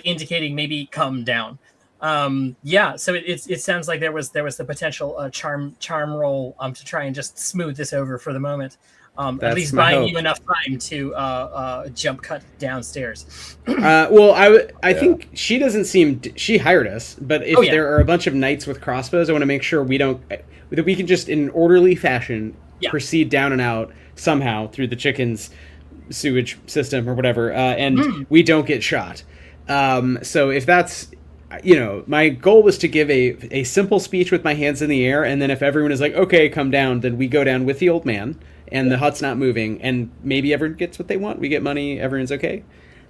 indicating maybe come down. So it sounds like there was the potential charm roll to try and just smooth this over for the moment. At least buying you enough time to jump cut downstairs. I think she doesn't seem. She hired us, but if there are a bunch of knights with crossbows, I want to make sure that we can just in an orderly fashion proceed down and out somehow through the chicken's sewage system or whatever, and we don't get shot. So if that's. My goal was to give a simple speech with my hands in the air, and then if everyone is like, okay, come down, then we go down with the old man, and the hut's not moving, and maybe everyone gets what they want. We get money, everyone's okay.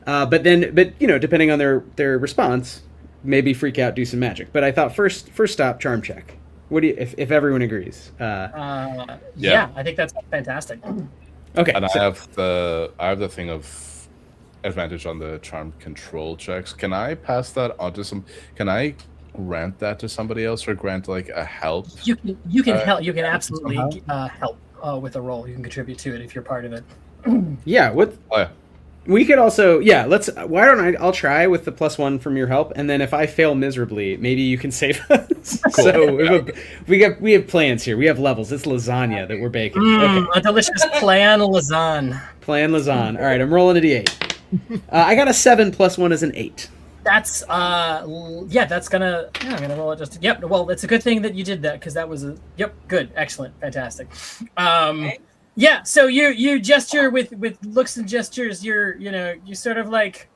But depending on their response, maybe freak out, do some magic. But I thought first stop, charm check. What do you, if everyone agrees? I think that's fantastic. Okay. And I have the thing of advantage on the charm control checks. Can I pass that on to can I grant that to somebody else or grant like a help? You can help. You can absolutely help with a roll. You can contribute to it if you're part of it. Yeah. We could also I'll try with the +1 from your help, and then if I fail miserably, maybe you can save us. Cool. So we have plans here. We have levels. It's lasagna that we're baking. Okay. A delicious plan lasagna. Plan lasagna. All right, I'm rolling a d8. I got a 7 +1 is an 8. That's that's gonna I'm gonna roll it just well, it's a good thing that you did that because that was good, excellent, fantastic. So you gesture with looks and gestures. You're sort of like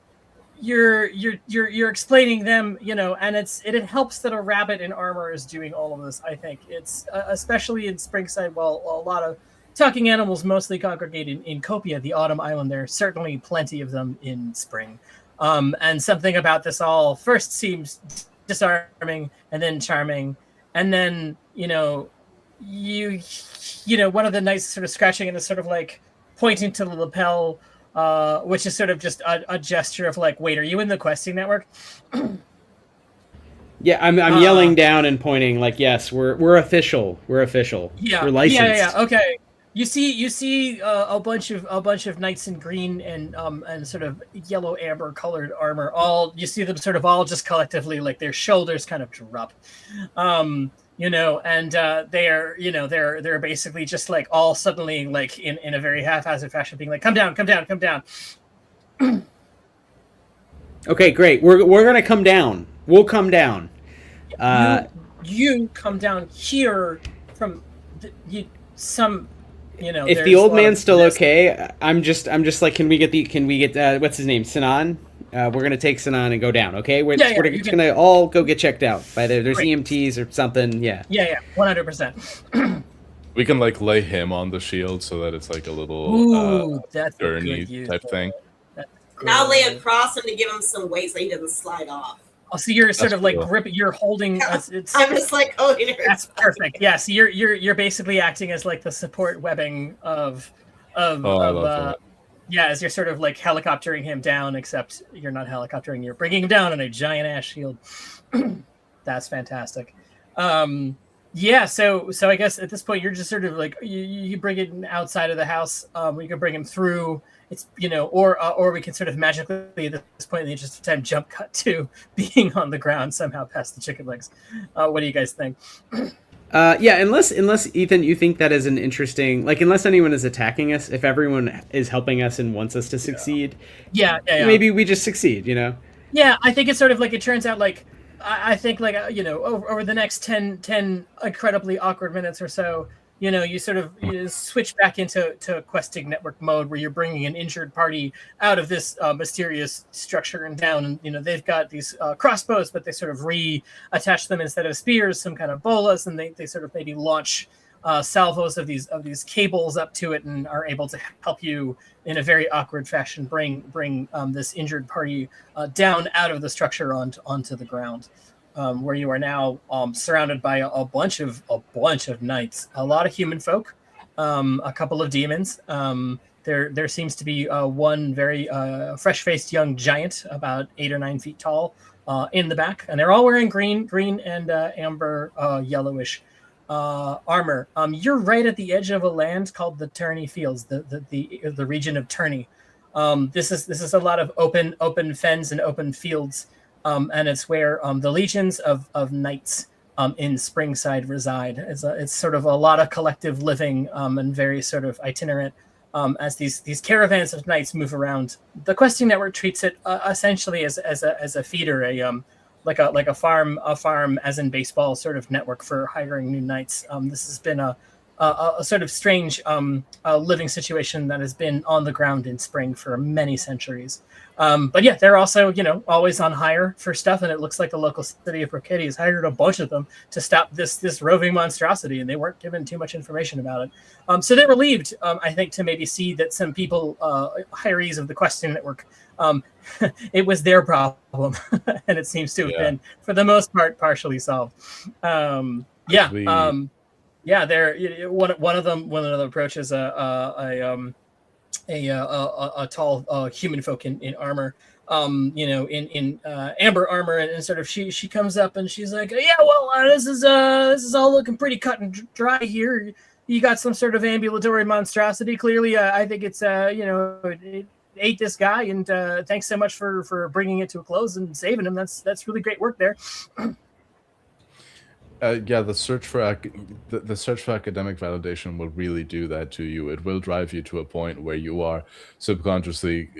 you're explaining them, and it helps that a rabbit in armor is doing all of this. I think it's especially in Springside, well, a lot of talking animals mostly congregate in Copia, the autumn island. There are certainly plenty of them in spring. And something about this all first seems disarming and then charming. And then, you know, one of the knights sort of scratching and is sort of like pointing to the lapel, which is sort of just a gesture of like, wait, are you in the questing network? Yeah, I'm yelling down and pointing like, yes, we're official. We're official. Yeah, we're licensed. Yeah. Okay. You see a bunch of knights in green and sort of yellow amber colored armor. All you see them sort of all just collectively like their shoulders kind of drop, you know, and they're basically just like all suddenly like in a very haphazard fashion being like, come down. Okay, great. We're gonna come down. We'll come down. You come down here from If the old man's still okay, I'm just like, can we get what's his name, Sinan? We're gonna take Sinan and go down. Okay, we're gonna all go get checked out by there's Great. EMTs or something. Yeah, 100%. We can like lay him on the shield so that it's like a little that's gurney type thing. And I'll lay across him to give him some weight so he doesn't slide off. Oh, so you're sort That's of like cool. gripping. You're holding. I'm just like holding her. That's perfect. Yeah. So you're basically acting as like the support webbing of I love that. yeah, as you're sort of like helicoptering him down, except you're not helicoptering. You're bringing him down on a giant ass shield. That's fantastic. Yeah. So I guess at this point you're just sort of like you bring it outside of the house. We can bring him through. It's, you know, or we can sort of magically at this point in the interest of time jump cut to being on the ground somehow past the chicken legs. What do you guys think? Yeah, unless Ethan, you think that is an interesting, like, unless anyone is attacking us, if everyone is helping us and wants us to succeed, Yeah. maybe we just succeed, you know? Yeah, I think it's sort of like, it turns out like, I think like, you know, over the next 10 incredibly awkward minutes or so, you know, you sort of switch back into questing network mode where you're bringing an injured party out of this mysterious structure and down. And, you know, they've got these crossbows, but they sort of reattach them instead of spears, some kind of bolas, and they sort of maybe launch salvos of these cables up to it and are able to help you in a very awkward fashion bring this injured party down out of the structure onto the ground. Where you are now surrounded by a bunch of knights, a lot of human folk, a couple of demons. There seems to be one very fresh-faced young giant, about 8 or 9 feet tall, in the back, and they're all wearing green and amber, yellowish armor. You're right at the edge of a land called the Turney Fields, the region of Turney. This is a lot of open fens and open fields. And it's where the legions of knights in Springside reside. It's sort of a lot of collective living and very sort of itinerant as these caravans of knights move around. The questing network treats it essentially as a feeder, like a farm as in baseball sort of network for hiring new knights. This has been a sort of strange living situation that has been on the ground in Spring for many centuries. But yeah, they're also, you know, always on hire for stuff, and it looks like the local city of Brocady has hired a bunch of them to stop this roving monstrosity, and they weren't given too much information about it. So they were relieved, I think, to maybe see that some people, hirees of the questing network, it was their problem, and it seems to have been, for the most part, partially solved. Yeah, they're one of them approaches a tall human folk in armor, you know, in amber armor, and sort of she comes up and she's like, yeah, well, this is all looking pretty cut and dry here. You got some sort of ambulatory monstrosity. Clearly, I think it's you know, it ate this guy, and thanks so much for bringing it to a close and saving him. That's really great work there. Yeah, the search for academic validation will really do that to you. It will drive you to a point where you are subconsciously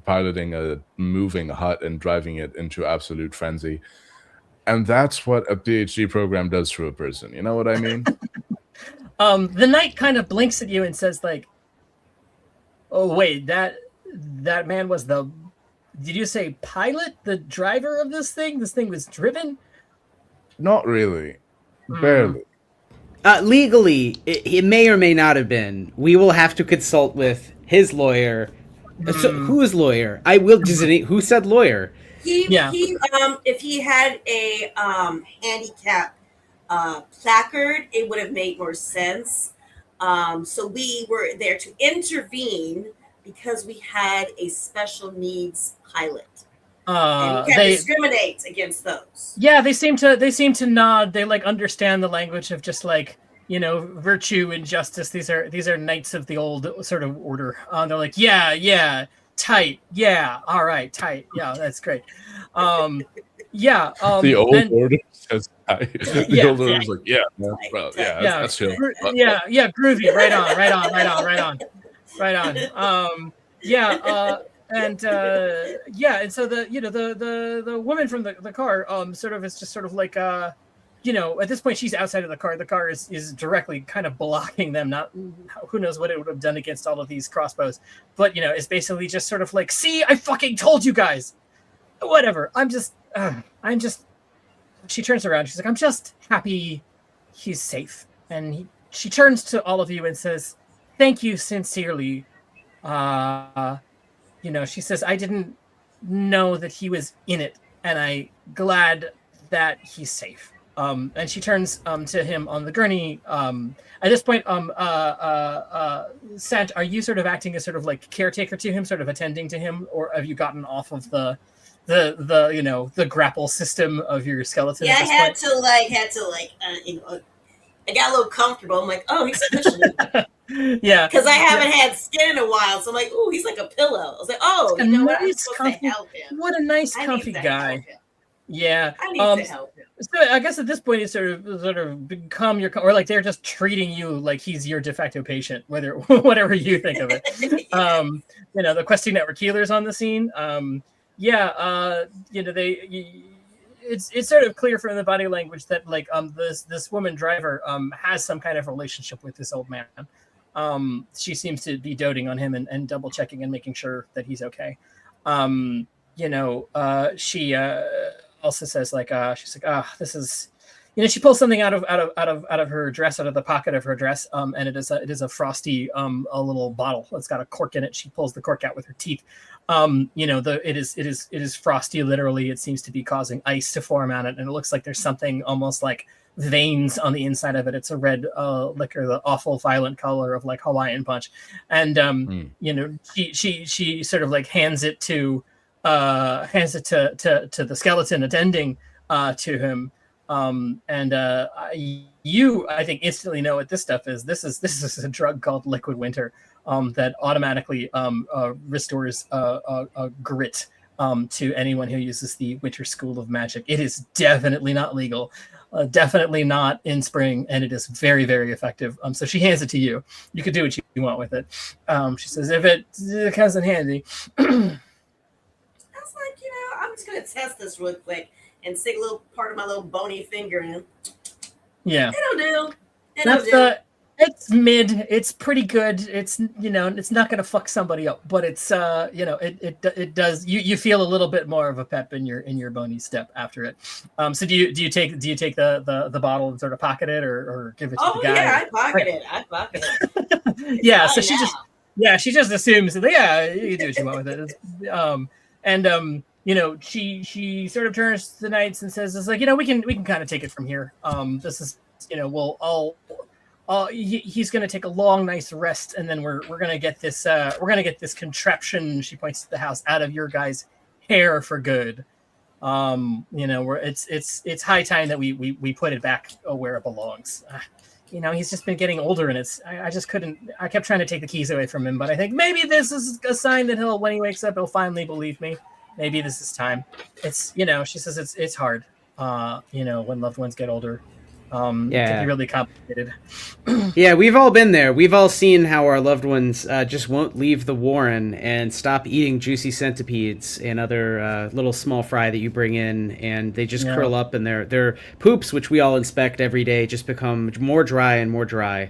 piloting a moving hut and driving it into absolute frenzy. And that's what a PhD program does to a person. You know what I mean? The knight kind of blinks at you and says, like, "Oh wait, that man was the? Did you say pilot, the driver of this thing? This thing was driven." Not really. Barely. Legally, it may or may not have been. We will have to consult with his lawyer. So, whose lawyer? I will. Who said lawyer? He if he had a handicap placard, it would have made more sense. So we were there to intervene because we had a special needs pilot. And we can't discriminate against those. Yeah, they seem to nod. They like understand the language of just like, you know, virtue and justice. These are knights of the old sort of order. They're like, yeah, tight, yeah, all right, tight, yeah, that's great. The old order says tight. The old order's like, yeah, bro, that's chill. Yeah, groovy, right on. And so the woman from the car sort of is just sort of like at this point she's outside of the car. The car is directly kind of blocking them. Not who knows what it would have done against all of these crossbows, but it's basically just sort of like, see, I fucking told you guys. Whatever. I'm just. She turns around. She's like, I'm just happy he's safe. And she turns to all of you and says, thank you sincerely. She says, I didn't know that he was in it, and I'm glad that he's safe. And she turns to him on the gurney. At this point, Sant, are you sort of acting as sort of like caretaker to him, sort of attending to him, or have you gotten off of the grapple system of your skeleton? Yeah, I had to I got a little comfortable. I'm like, oh, he's pushing me. Yeah, because I haven't had skin in a while, so I'm like, oh, he's like a pillow. I was like, oh, you know what? I'm supposed to help him. What a nice, comfy guy. Yeah, I need to help him. So I guess at this point, it's sort of become your, or like they're just treating you like he's your de facto patient, whatever you think of it. The Questing Network healers on the scene. It's sort of clear from the body language that like this woman driver has some kind of relationship with this old man. She seems to be doting on him and double checking and making sure that he's okay. She also says like she's like, this is, she pulls something out of her dress, out of the pocket of her dress, and it is a frosty a little bottle that's got a cork in it. She pulls the cork out with her teeth. It is frosty. Literally, it seems to be causing ice to form on it, and it looks like there's something almost like veins on the inside of it. It's a red liquor, the awful violent color of like Hawaiian punch, and she sort of like hands it to the skeleton attending to him. You, I think, instantly know what this stuff is. This is a drug called Liquid Winter that automatically restores grit to anyone who uses the Winter School of Magic. It is definitely not legal, definitely not in spring, and it is very, very effective. So she hands it to you. You could do what you want with it. She says, if it comes in handy. I was like, I'm just going to test this real quick and stick a little part of my little bony finger in. Yeah. It'll do. It's mid. It's pretty good. It's it's not going to fuck somebody up, but it's it does. You feel a little bit more of a pep in your bony step after it. So do you take the bottle and sort of pocket it or give it to the guy? Oh yeah, I pocket it. Yeah. So she just assumes that you do what you want with it. She sort of turns to the knights and says, "It's like we can kind of take it from here. This is he's going to take a long, nice rest, and then we're going to get this contraption." She points to the house, out of your guys' hair for good. It's high time that we put it back where it belongs. He's just been getting older, and I kept trying to take the keys away from him, but I think maybe this is a sign that when he wakes up, he'll finally believe me. Maybe this is time. It's, she says it's hard, when loved ones get older. It can be really complicated. Yeah, we've all been there. We've all seen how our loved ones just won't leave the warren and stop eating juicy centipedes and other little small fry that you bring in, and they just curl up, and their poops, which we all inspect every day, just become more dry and more dry.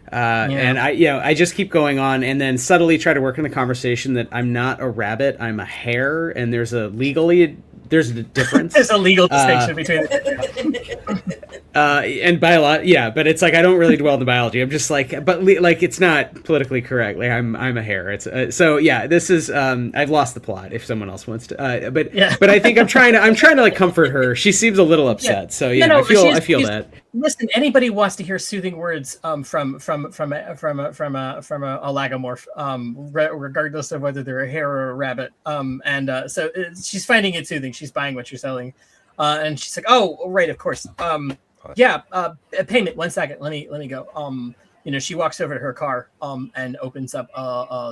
And I just keep going on, and then subtly try to work in the conversation that I'm not a rabbit, I'm a hare, and there's a difference. There's a legal distinction between And biology, yeah, but it's like I don't really dwell in the biology. I'm just like, but like it's not politically correct. Like I'm a hare. It's so yeah. This is I've lost the plot. If someone else wants to, but I think I'm trying to like comfort her. She seems a little upset. Yeah. So yeah, I feel that. Listen, anybody wants to hear soothing words from a lagomorph, regardless of whether they're a hare or a rabbit. So she's finding it soothing. She's buying what you're selling, and she's like, oh right, of course. Payment. 1 second. Let me go. She walks over to her car and opens up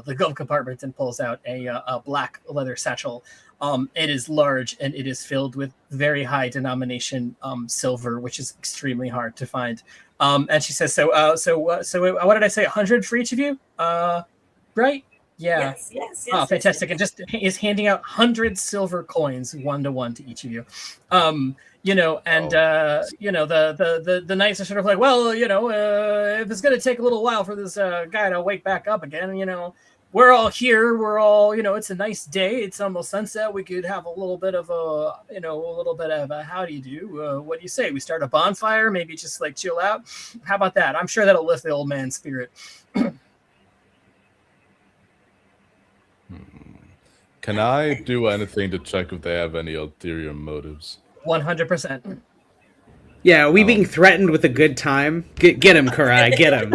the glove compartment and pulls out a black leather satchel. It is large and it is filled with very high denomination silver, which is extremely hard to find. And she says, so what did I say? 100 for each of you? Right? Yeah. Yes. Oh, fantastic. And just is handing out 100 silver coins 1-to-1 to each of you. The knights are sort of like, well, if it's going to take a little while for this guy to wake back up again, we're all here. We're all, it's a nice day. It's almost sunset. We could have a little bit of a how do you do? What do you say? We start a bonfire, maybe just like chill out. How about that? I'm sure that'll lift the old man's spirit. Can I do anything to check if they have any ulterior motives? 100%. Yeah, are we being threatened with a good time? Get him, Karai, get him.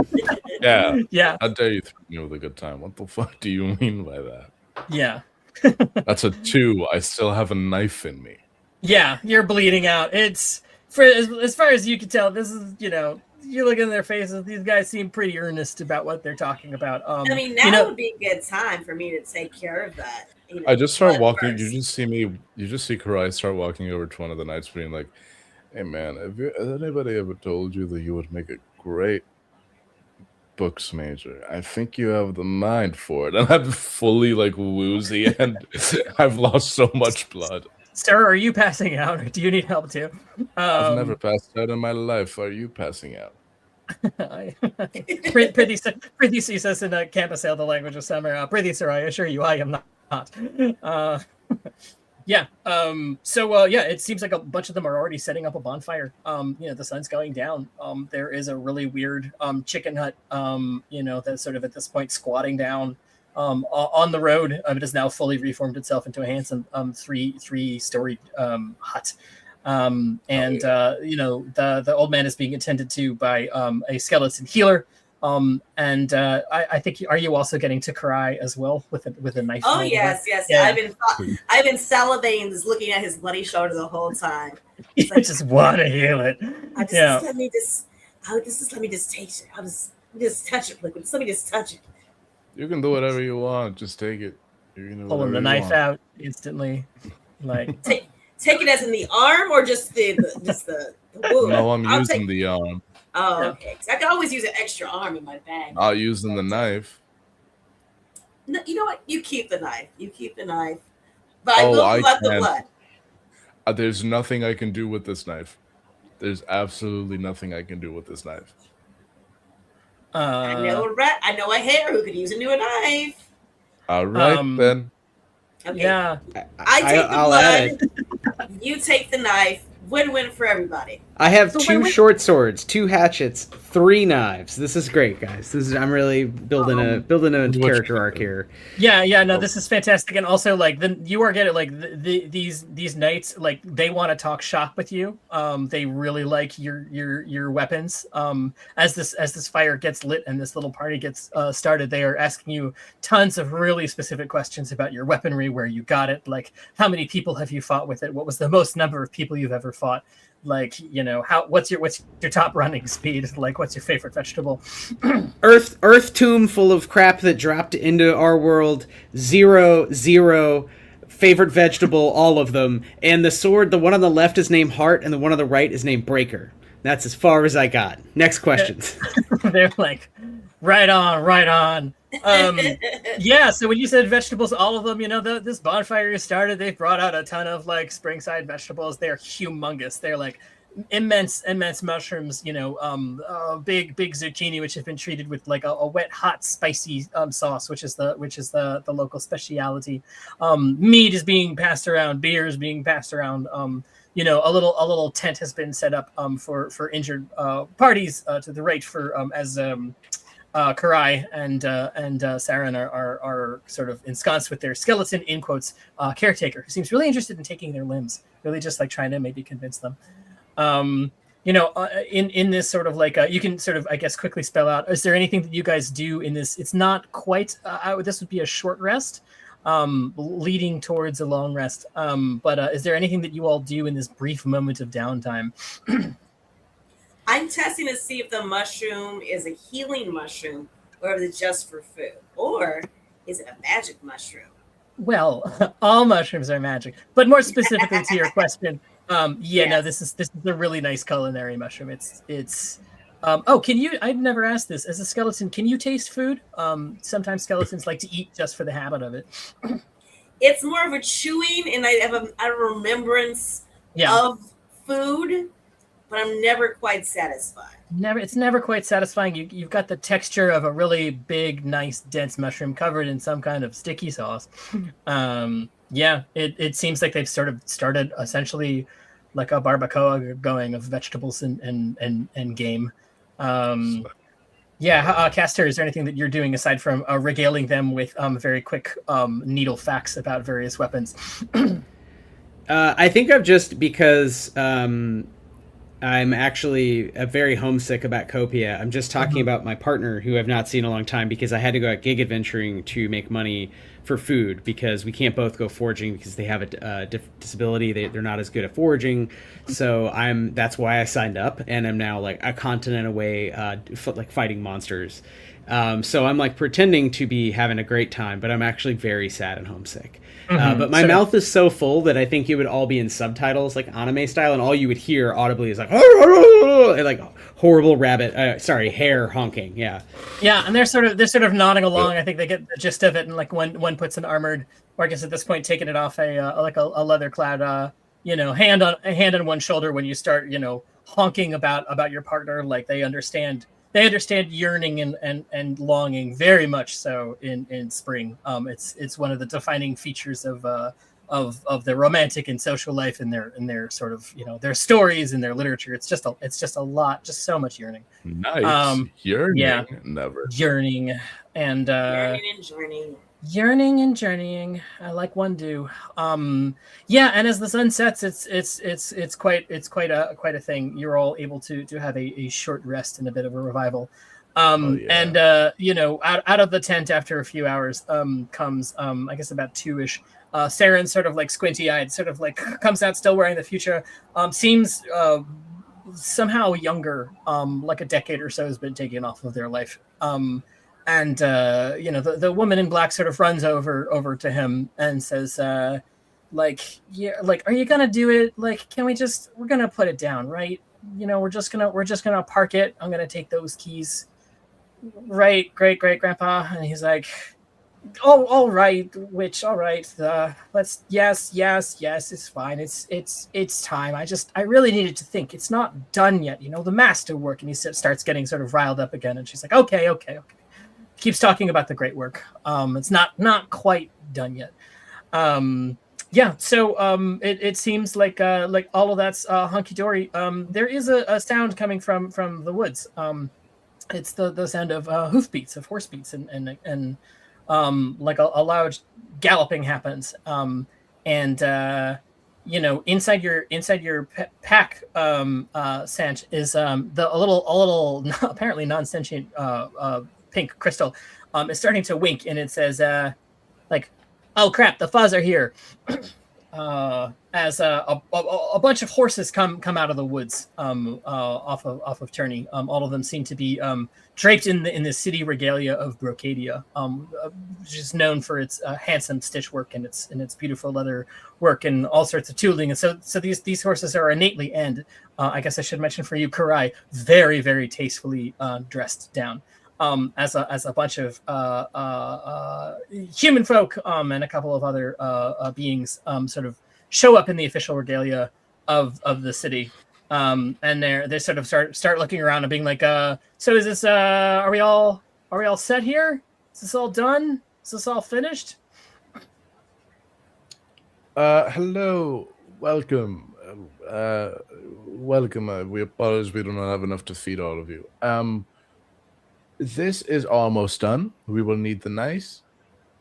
Yeah. How dare you threaten me with a good time? What the fuck do you mean by that? Yeah. That's a 2. I still have a knife in me. Yeah, you're bleeding out. It's, as far as you can tell, this is, you look in their faces, these guys seem pretty earnest about what they're talking about. Now would be a good time for me to take care of that. I just start walking. You just see Karai start walking over to one of the knights being like, hey man, has anybody ever told you that you would make a great books major? I think you have the mind for it. And I'm fully like woozy and I've lost so much blood. Sir, are you passing out or do you need help too? I've never passed out in my life. Are you passing out? Prithee sees us in a campus sale, the language of summer. Prithee, sir, I assure you, I am not. It seems like a bunch of them are already setting up a bonfire. The sun's going down. There is a really weird chicken hut, that's sort of at this point squatting down on the road. It has now fully reformed itself into a handsome three-story hut. The old man is being attended to by a skeleton healer. I think, are you also getting to cry as well with a knife? Oh yes. Yeah. I've been salivating, just looking at his bloody shoulder the whole time. I just want to heal it. Let me just taste it. I'll just touch it, liquid. Just let me just touch it. You can do whatever you want. Just take it. Pulling the knife out instantly, like take it as in the arm or just the wound. No, I'm using the arm. Oh, okay. I can always use an extra arm in my bag. Not using the knife. No, you know what? You keep the knife. But I will let the blood. There's nothing I can do with this knife. There's absolutely nothing I can do with this knife. I know a hare who could use a new knife. All right, then. Okay. Yeah. I take the blood. You take the knife. Win-win for everybody. I have 2 short swords, 2 hatchets, 3 knives. This is great, guys. I'm really building a character arc here. Yeah. No, this is fantastic, and also like you are getting like these knights, like they want to talk shop with you. They really like your weapons. As this fire gets lit and this little party gets started, they are asking you tons of really specific questions about your weaponry, where you got it, like how many people have you fought with it, what was the most number of people you've ever fought, like what's your top running speed, like what's your favorite vegetable. Earth tomb full of crap that dropped into our world, 0 favorite vegetable, all of them, and the sword, the one on the left is named Heart and the one on the right is named Breaker. That's as far as I got. Next questions. They're like right on. So when you said vegetables, all of them, this bonfire is started. They've brought out a ton of like springside vegetables. They're humongous. They're like immense mushrooms, big zucchini, which have been treated with like a wet, hot, spicy sauce, which is the local speciality. Meat is being passed around, beer is being passed around. a little tent has been set up for injured parties to the right for as Karai and Saren are sort of ensconced with their skeleton in quotes caretaker, who seems really interested in taking their limbs, really just like trying to maybe convince them. In this sort of like you can sort of I guess quickly spell out. Is there anything that you guys do in this? It's not quite. This would be a short rest, leading towards a long rest. But is there anything that you all do in this brief moment of downtime? I'm testing to see if the mushroom is a healing mushroom or if it's just for food, or is it a magic mushroom? Well, all mushrooms are magic, but more specifically to your question, no, this is a really nice culinary mushroom. It's can you? I've never asked this. As a skeleton, can you taste food? Sometimes skeletons like to eat just for the habit of it. It's more of a chewing, and I have a remembrance of food, but I'm never quite satisfied. It's never quite satisfying. You've got the texture of a really big, nice, dense mushroom covered in some kind of sticky sauce. It seems like they've sort of started essentially like a barbacoa going of vegetables and game. Caster, is there anything that you're doing aside from regaling them with very quick needle facts about various weapons? I think I've just because I'm actually very homesick about Copia. I'm just talking about my partner who I've not seen in a long time because I had to go out gig adventuring to make money for food because we can't both go foraging because they have a disability. They're not as good at foraging. So that's why I signed up, and I'm now like a continent away, like fighting monsters. So I'm like pretending to be having a great time, but I'm actually very sad and homesick. But my mouth is so full that I think it would all be in subtitles, like anime style, and all you would hear audibly is like, and like horrible hare honking. Yeah, and they're sort of nodding along. I think they get the gist of it, and like one puts an armored, or I guess at this point taking it off a leather clad, hand on one shoulder when you start, honking about your partner, like they understand yearning and longing very much so in spring. It's one of the defining features of their romantic and social life in their sort of their stories and their literature. It's just a lot, just so much yearning. Nice. Yearning. Yeah. Never. Yearning and yearning and journeying. I like one do. And as the sun sets, it's quite a thing. You're all able to have a short rest and a bit of a revival. And out of the tent after a few hours comes I guess about 2-ish. Saren sort of like squinty-eyed, sort of like comes out still wearing the fuchsia. Seems somehow younger, like a decade or so has been taken off of their life. And the woman in black sort of runs over to him and says, are you gonna do it? Like, we're gonna put it down, right? We're just gonna park it. I'm gonna take those keys, right, great grandpa. And he's like, oh, all right, let's yes, it's fine. It's time. I really needed to think. It's not done yet. The masterwork. And he starts getting sort of riled up again. And she's like, okay. Keeps talking about the great work. It's not quite done yet. So it seems like all of that's hunky dory. There is a sound coming from the woods. It's the sound of hoofbeats, of horse beats, and like a loud galloping happens. Inside your pack, Sant, is a little apparently non-sentient pink crystal is starting to wink, and it says oh crap, the fuzz are here. As a bunch of horses come out of the woods off of Turney. All of them seem to be draped in the city regalia of Brocadia, which is known for its handsome stitch work and its beautiful leather work and all sorts of tooling. And so these horses are innately, and I guess I should mention for you, Karai, very, very tastefully dressed down. As a bunch of human folk and a couple of other beings sort of show up in the official regalia of the city, and they sort of start looking around and being like, so is this are we all set here? Is this all done? Is this all finished? Hello, welcome. welcome. We apologize we do not have enough to feed all of you. This is almost done. We will need the knife.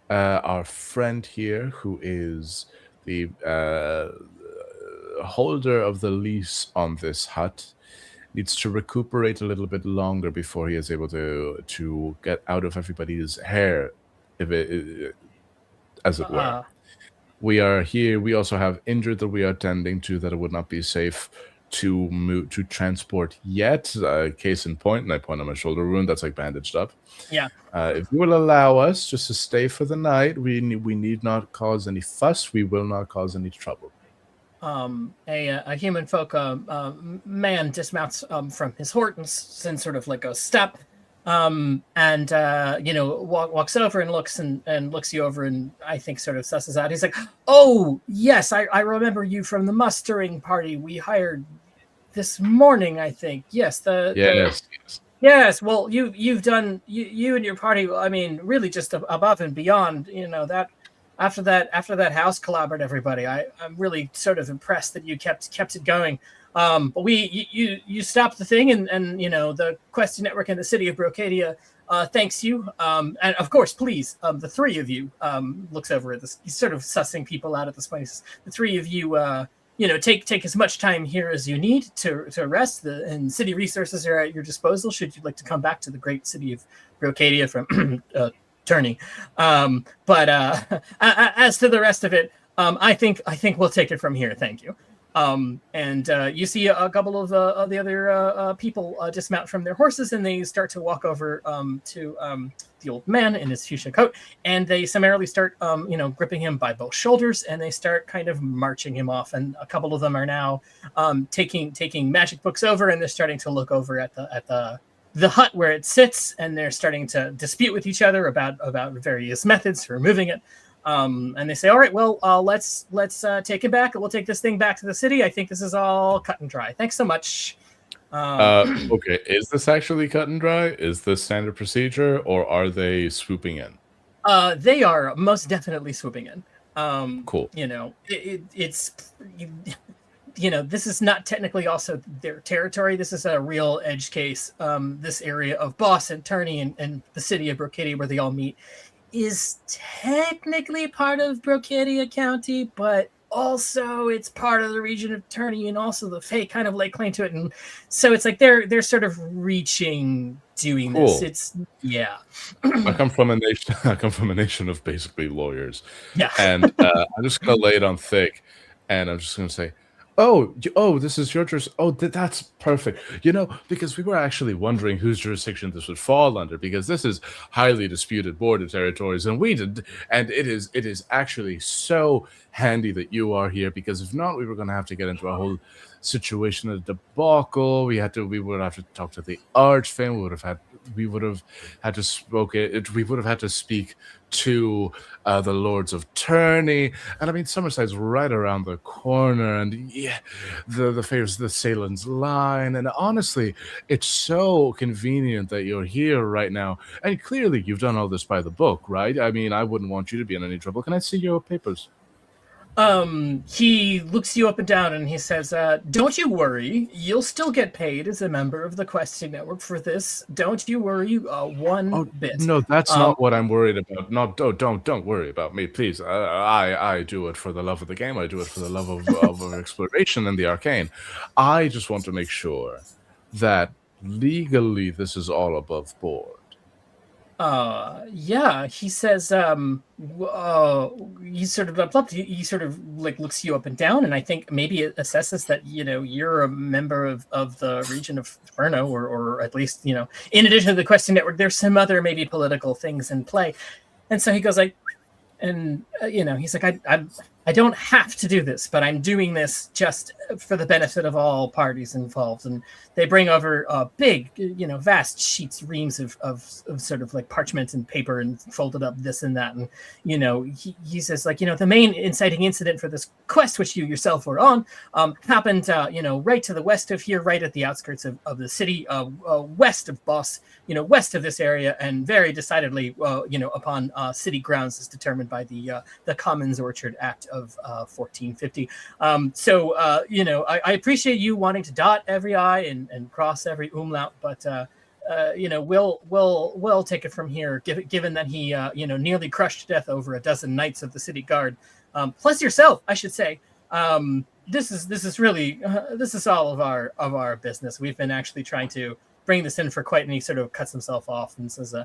Our friend here, who is the holder of the lease on this hut, needs to recuperate a little bit longer before he is able to get out of everybody's hair, as it were. We are here. We also have injured that we are tending to that it would not be safe to transport yet. Case in point, and I point on my shoulder wound that's like bandaged up. Yeah. If you will allow us just to stay for the night, we need not cause any fuss. We will not cause any trouble. A human folk man dismounts from his horse in sort of like a step, and walks over and looks you over, and I think sort of susses out. He's like, "Oh yes, I remember you from the mustering party we hired this morning. I think yes, yes. Well, you've done you and your party. I mean, really just above and beyond. That." After that house collaborated everybody, I'm really sort of impressed that you kept it going. But you stopped the thing, and the Questing Network and the city of Brocadia thanks you. And of course, please, the three of you looks over at this. He's sort of sussing people out at this point. He says, the three of you, take as much time here as you need to rest. And city resources are at your disposal should you like to come back to the great city of Brocadia from Turney. But as to the rest of it, I think we'll take it from here. Thank you. And you see a couple of the other people dismount from their horses, and they start to walk over to the old man in his fuchsia coat, and they summarily start gripping him by both shoulders, and they start kind of marching him off. And a couple of them are now taking magic books over, and they're starting to look over at the hut where it sits, and they're starting to dispute with each other about various methods for moving it. And they say, all right, well, let's take it back. We'll take this thing back to the city. I think this is all cut and dry. Thanks so much. Okay, is this actually cut and dry? Is this standard procedure, or are they swooping in? They are most definitely swooping in. Cool. It's this is not technically also their territory. This is a real edge case. This area of Boss and Turney and the city of Brocadia where they all meet is technically part of Brocadia County, but also it's part of the region of Turney, and also the Fae kind of lay claim to it. And so it's like they're sort of doing this. It's I come from a nation of basically lawyers. Yeah. And I'm just gonna lay it on thick, and I'm just gonna say, Oh, this is your jurisdiction. Oh, that's perfect. Because we were actually wondering whose jurisdiction this would fall under, because this is highly disputed border territories, and it is actually so handy that you are here, because if not, we were going to have to get into a whole situation of debacle. We would have to talk to the Archfang. We would have had to speak to the Lords of Turney, and I mean Summerside's right around the corner, and the Fair's the Salen's line, and honestly, it's so convenient that you're here right now, and clearly you've done all this by the book, right? I mean, I wouldn't want you to be in any trouble. Can I see your papers? He looks you up and down, and he says, don't you worry, you'll still get paid as a member of the Questing Network for this. Don't you worry one bit. No, that's not what I'm worried about. No, don't worry about me, please. I do it for the love of the game. I do it for the love of exploration and the arcane. I just want to make sure that legally this is all above board. He says, he sort of he sort of like looks you up and down, and I think maybe it assesses that you're a member of the region of Inferno, or at least in addition to the Questing Network, there's some other maybe political things in play, and so he goes like, and he's like, I don't have to do this, but I'm doing this just for the benefit of all parties involved. And they bring over big, vast sheets, reams of sort of like parchment and paper, and folded up this and that. And, he says, like, the main inciting incident for this quest, which you yourself were on, happened, right to the west of here, right at the outskirts of the city, west of Boss, west of this area, and very decidedly, upon city grounds as determined by the Commons Orchard Act of 1450. So you know, I appreciate you wanting to dot every I and cross every umlaut, but you know, we'll take it from here. Given that he you know, nearly crushed to death over a dozen knights of the city guard, plus yourself, I should say. This is really this is all of our business. We've been actually trying to bring this in for quite, and he sort of cuts himself off and says,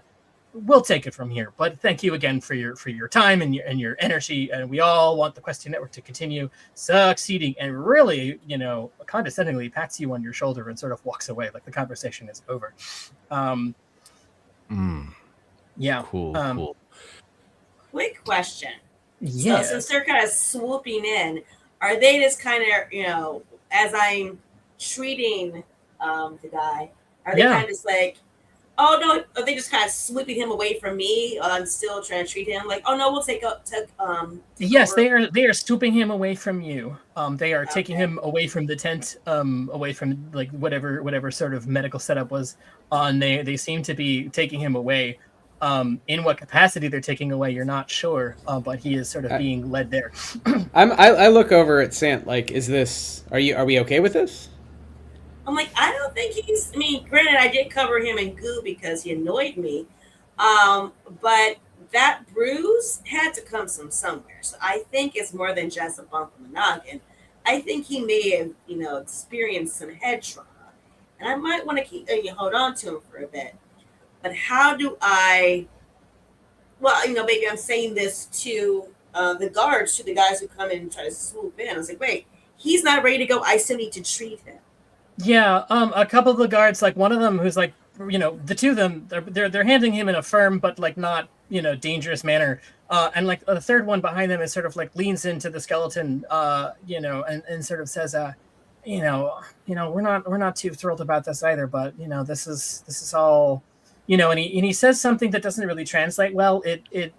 "We'll take it from here. But thank you again for your time and your energy. And we all want the Question Network to continue succeeding." And really, you know, condescendingly pats you on your shoulder and sort of walks away like the conversation is over. Yeah. Cool. Quick question. Yeah. So since they're kind of swooping in, are they just kind of, you know, as I'm treating the guy, are they kind of just like, oh no, are they just kind of sweeping him away from me? I'm still trying to treat him like, oh no, we'll take Yes, over. they are stooping him away from you. They are taking him away from the tent, away from like whatever sort of medical setup was on. They seem to be taking him away. In what capacity they're taking away, you're not sure, but he is sort of being led there. I look over at Sant like, are we okay with this? I'm like, I don't think he's. I mean, granted, I did cover him in goo because he annoyed me, but that bruise had to come from somewhere. So I think it's more than just a bump on the noggin. I think he may have, you know, experienced some head trauma, and I might want to hold on to him for a bit. But how do I? Well, you know, maybe I'm saying this to the guards, to the guys who come in and try to swoop in. I was like, wait, he's not ready to go. I still need to treat him. Yeah, a couple of the guards, like one of them who's like, you know, the two of them, they're handing him in a firm but like not, you know, dangerous manner. And like the third one behind them is sort of like leans into the skeleton, you know, and sort of says, you know, we're not too thrilled about this either, but you know, this is all, you know, and he says something that doesn't really translate well. It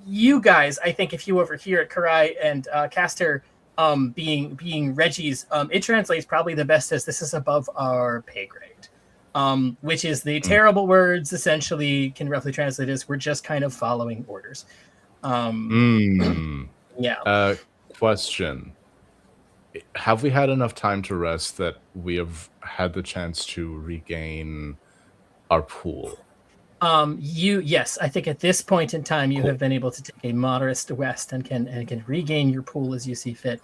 you guys, I think if you over here at Karai and Caster, being Reggie's, it translates probably the best as this is above our pay grade, which is the terrible words essentially can roughly translate as we're just kind of following orders. Yeah. Question. Have we had enough time to rest that we have had the chance to regain our pool? Yes, I think at this point in time you have been able to take a modest rest and can regain your pool as you see fit.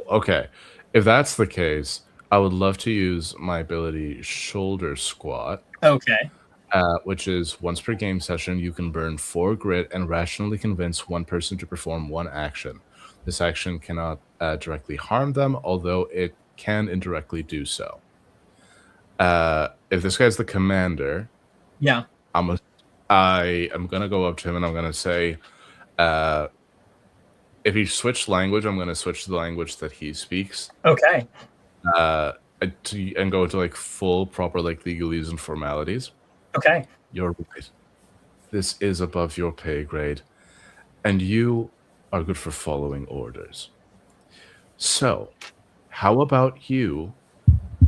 Okay, if that's the case, I would love to use my ability Shoulder Squat. Okay. Which is once per game session, you can burn 4 grit and rationally convince one person to perform one action. This action cannot directly harm them, although it can indirectly do so. If this guy's the commander, yeah, I am gonna go up to him and I'm gonna say, if he switched language, I'm gonna switch to the language that he speaks. Okay. And go into like full proper like legalese and formalities. Okay. You're right. This is above your pay grade, and you are good for following orders. So, how about you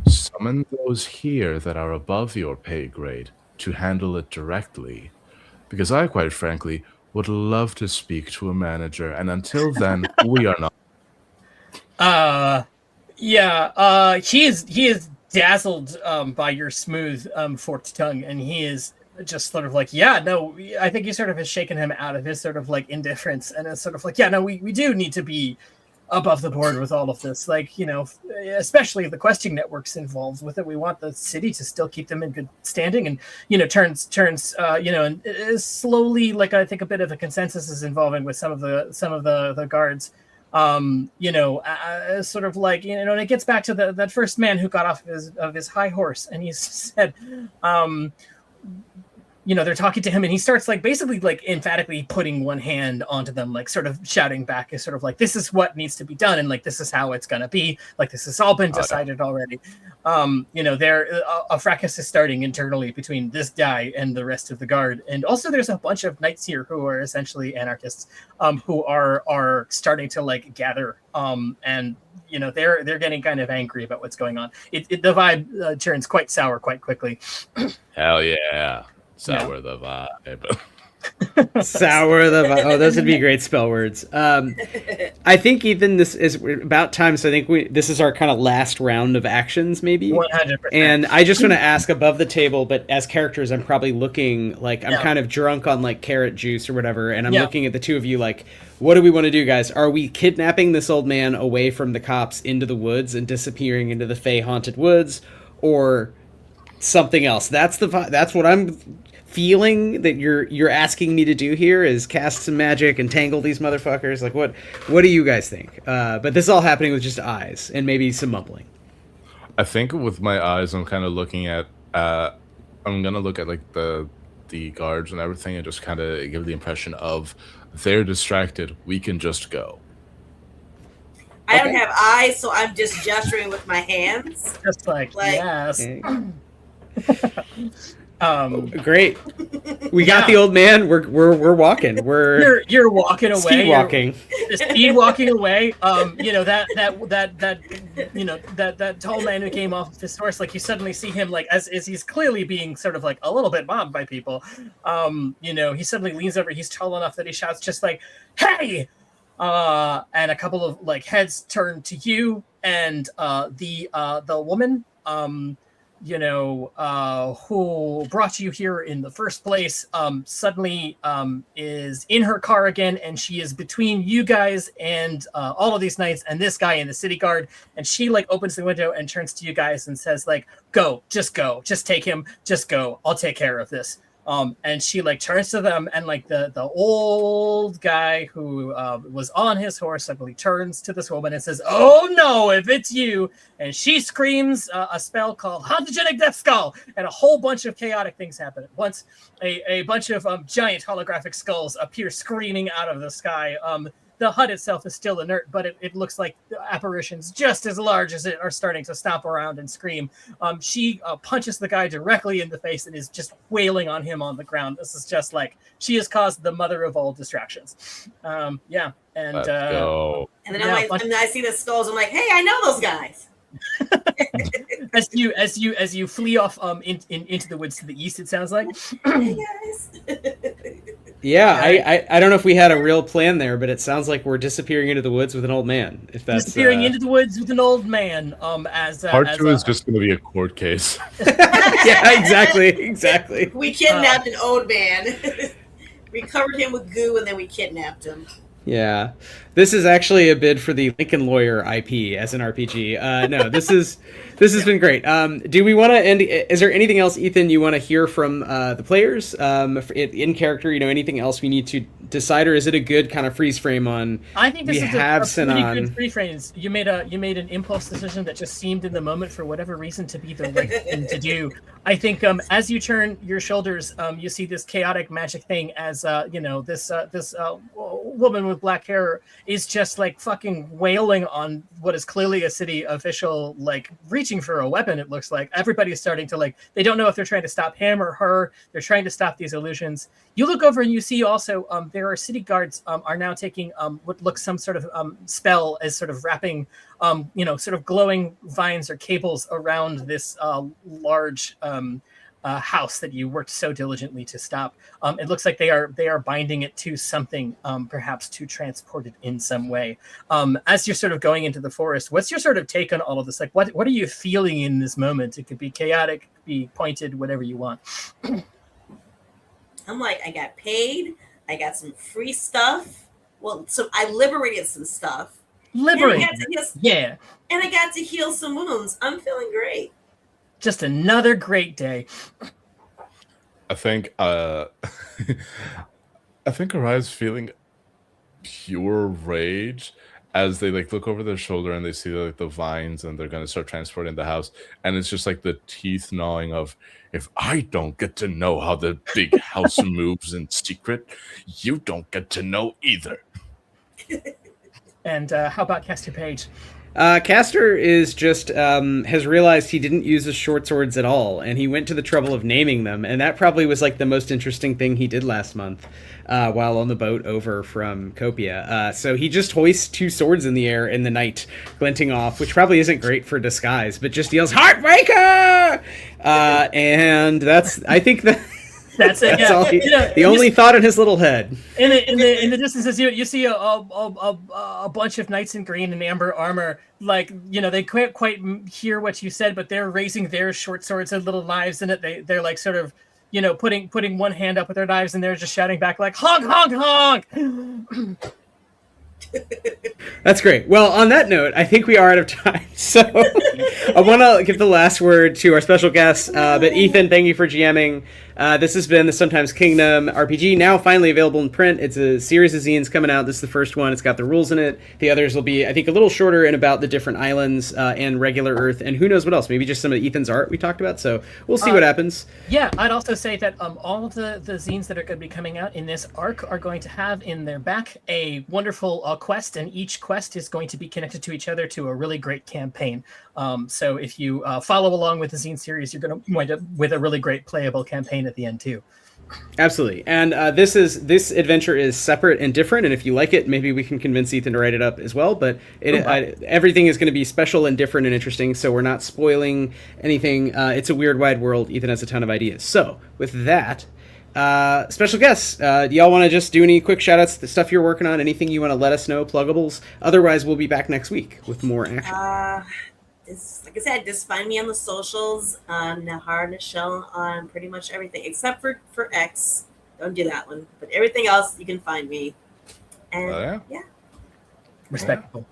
summon those here that are above your pay grade to handle it directly? Because I, quite frankly, would love to speak to a manager, and until then, we are not. Yeah. He is dazzled by your smooth forked tongue, and he is just sort of like, yeah, no, I think he sort of has shaken him out of his sort of like indifference, and it's sort of like, yeah, no, we do need to be above the board with all of this, like, you know, especially if the Question Network's involved with it. We want the city to still keep them in good standing, and you know, turns you know, and is slowly, like, I think a bit of a consensus is involving with some of the guards. You know, sort of like, you know, and it gets back to that first man who got off of his high horse, and he said, you know, they're talking to him, and he starts like basically like emphatically putting one hand onto them, like sort of shouting back, is sort of like, this is what needs to be done, and like this is how it's gonna be, like this has all been decided already. You know, there a fracas is starting internally between this guy and the rest of the guard, and also there's a bunch of knights here who are essentially anarchists, who are starting to like gather, and you know, they're getting kind of angry about what's going on. The vibe turns quite sour quite quickly. Hell yeah. Sour the vibe. Sour the vine. Oh, those would be great spell words. I think, Ethan, this is about time. So I think this is our kind of last round of actions, maybe. 100%. And I just want to ask above the table, but as characters, I'm probably looking like I'm kind of drunk on like carrot juice or whatever, and I'm looking at the two of you like, what do we want to do, guys? Are we kidnapping this old man away from the cops into the woods and disappearing into the Fey haunted woods, or something else? That's what I'm feeling that you're asking me to do here, is cast some magic and tangle these motherfuckers. Like, what do you guys think? But this is all happening with just eyes and maybe some mumbling. I think with my eyes, I'm kind of looking at. I'm gonna look at like the guards and everything, and just kind of give the impression of they're distracted. We can just go. I don't have eyes, so I'm just gesturing with my hands. Just like yes. Great. We got the old man. We're walking. You're walking away. Speed walking. Speed walking away. You know that tall man who came off his horse. Like you suddenly see him like as he's clearly being sort of like a little bit mobbed by people. You know, he suddenly leans over. He's tall enough that he shouts just like, "Hey!" And a couple of like heads turn to you, and the woman. You know, who brought you here in the first place, suddenly is in her car again, and she is between you guys and all of these knights and this guy in the city guard, and she like opens the window and turns to you guys and says like, go, just take him, just go, I'll take care of this. And she like turns to them, and like the old guy who was on his horse suddenly turns to this woman and says, "Oh no, if it's you!" And she screams a spell called Hauntogenic Death Skull, and a whole bunch of chaotic things happen at once. A bunch of giant holographic skulls appear screaming out of the sky. The hut itself is still inert, but it looks like apparitions just as large as it are starting to stomp around and scream. She punches the guy directly in the face and is just wailing on him on the ground. This is just like, she has caused the mother of all distractions. Yeah. And Let's go. And then I see the skulls. I'm like, hey, I know those guys. as you flee off into the woods to the east, it sounds like. Hey guys. Yeah, I don't know if we had a real plan there, but it sounds like we're disappearing into the woods with an old man. If that's disappearing into the woods with an old man. Part two is just going to be a court case. Yeah, exactly. We kidnapped an old man. We covered him with goo, and then we kidnapped him. Yeah, this is actually a bid for the Lincoln Lawyer IP as an RPG. No, this has been great. Do we want to end? Is there anything else, Ethan, you want to hear from the players in character? You know, anything else we need to decide, or is it a good kind of freeze frame on? I think this is a pretty good freeze frame. You made an impulse decision that just seemed in the moment for whatever reason to be the right thing to do. I think as you turn your shoulders, you see this chaotic magic thing as you know, this woman with black hair is just like fucking wailing on what is clearly a city official, like reaching for a weapon. It looks like everybody's starting to like, they don't know if they're trying to stop him or her. They're trying to stop these illusions. You look over and you see also there are city guards are now taking what looks some sort of spell as sort of wrapping you know, sort of glowing vines or cables around this large house that you worked so diligently to stop. It looks like they are binding it to something, perhaps to transport it in some way. As you're sort of going into the forest, what's your sort of take on all of this? Like, what are you feeling in this moment? It could be chaotic, could be pointed, whatever you want. I'm like, I got paid. I got some free stuff. Well, so I liberated some stuff. Liberated. Yeah. And I got to heal some wounds. I'm feeling great. Just another great day. I think Arai's feeling pure rage as they like look over their shoulder and they see like the vines and they're gonna start transporting the house, and it's just like the teeth gnawing of, if I don't get to know how the big house moves in secret, you don't get to know either. And how about Caster Page? Caster is just has realized he didn't use his short swords at all, and he went to the trouble of naming them, and that probably was like the most interesting thing he did last month while on the boat over from Copia. So he just hoists two swords in the air in the night, glinting off, which probably isn't great for disguise, but just yells, "Heartbreaker!" And that's, I think that That's it. That's Yeah. all the and only thought in his little head. in the distances, you see a bunch of knights in green and amber armor. Like, they can't quite hear what you said, but they're raising their short swords and little knives in it. They're like sort of, putting one hand up with their knives, and they're just shouting back like honk, honk, honk. That's great. Well, on that note, I think we are out of time. So I want to give the last word to our special guest. But Ethan, thank you for GMing. This has been the Sometimes Kingdom RPG, now finally available in print. It's a series of zines coming out. This is the first one. It's got the rules in it. The others will be, I think, a little shorter and about the different islands and regular Earth, and who knows what else. Maybe just some of Ethan's art we talked about. So we'll see what happens. Yeah, I'd also say that all of the zines that are going to be coming out in this arc are going to have in their back a wonderful quest, and each quest is going to be connected to each other to a really great campaign. So if you follow along with the zine series, you're going to wind up with a really great playable campaign at the end too. Absolutely. And this adventure is separate and different, and if you like it, maybe we can convince Ethan to write it up as well, but everything is going to be special and different and interesting, so we're not spoiling anything. It's a weird wide world. Ethan has a ton of ideas. So with that, special guests, do y'all want to just do any quick shout outs to the stuff you're working on, anything you want to let us know, pluggables? Otherwise, we'll be back next week with more action. Like I said, just find me on the socials, Nihara Nichelle on pretty much everything except for X. Don't do that one, but everything else you can find me. And yeah. Respectable.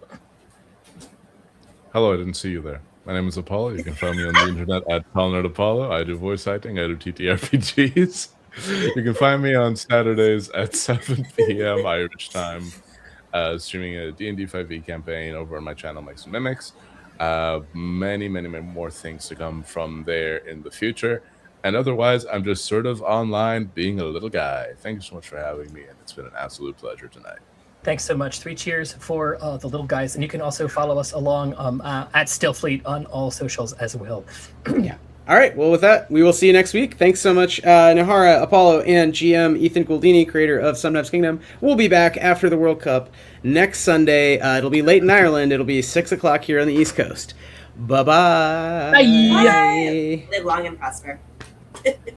Hello, I didn't see you there. My name is Apollo. You can find me on the internet at PaulNerdApollo. I do voice acting. I do TTRPGs. You can find me on Saturdays at 7 p.m. Irish time, streaming a D&D 5e campaign over on my channel, Mix and Mimics. Many more things to come from there in the future. And otherwise, I'm just sort of online being a little guy. Thank you so much for having me, and it's been an absolute pleasure tonight. Thanks so much. 3 cheers for the little guys. And you can also follow us along at Stillfleet on all socials as well. Yeah. All right. Well, with that, we will see you next week. Thanks so much, Nihara, Apollo, and GM Ethan Gouldini, creator of Sometimes Kingdom. We'll be back after the World Cup next Sunday. It'll be late in Ireland. It'll be 6 o'clock here on the East Coast. Bye-bye. Bye. Live long and prosper.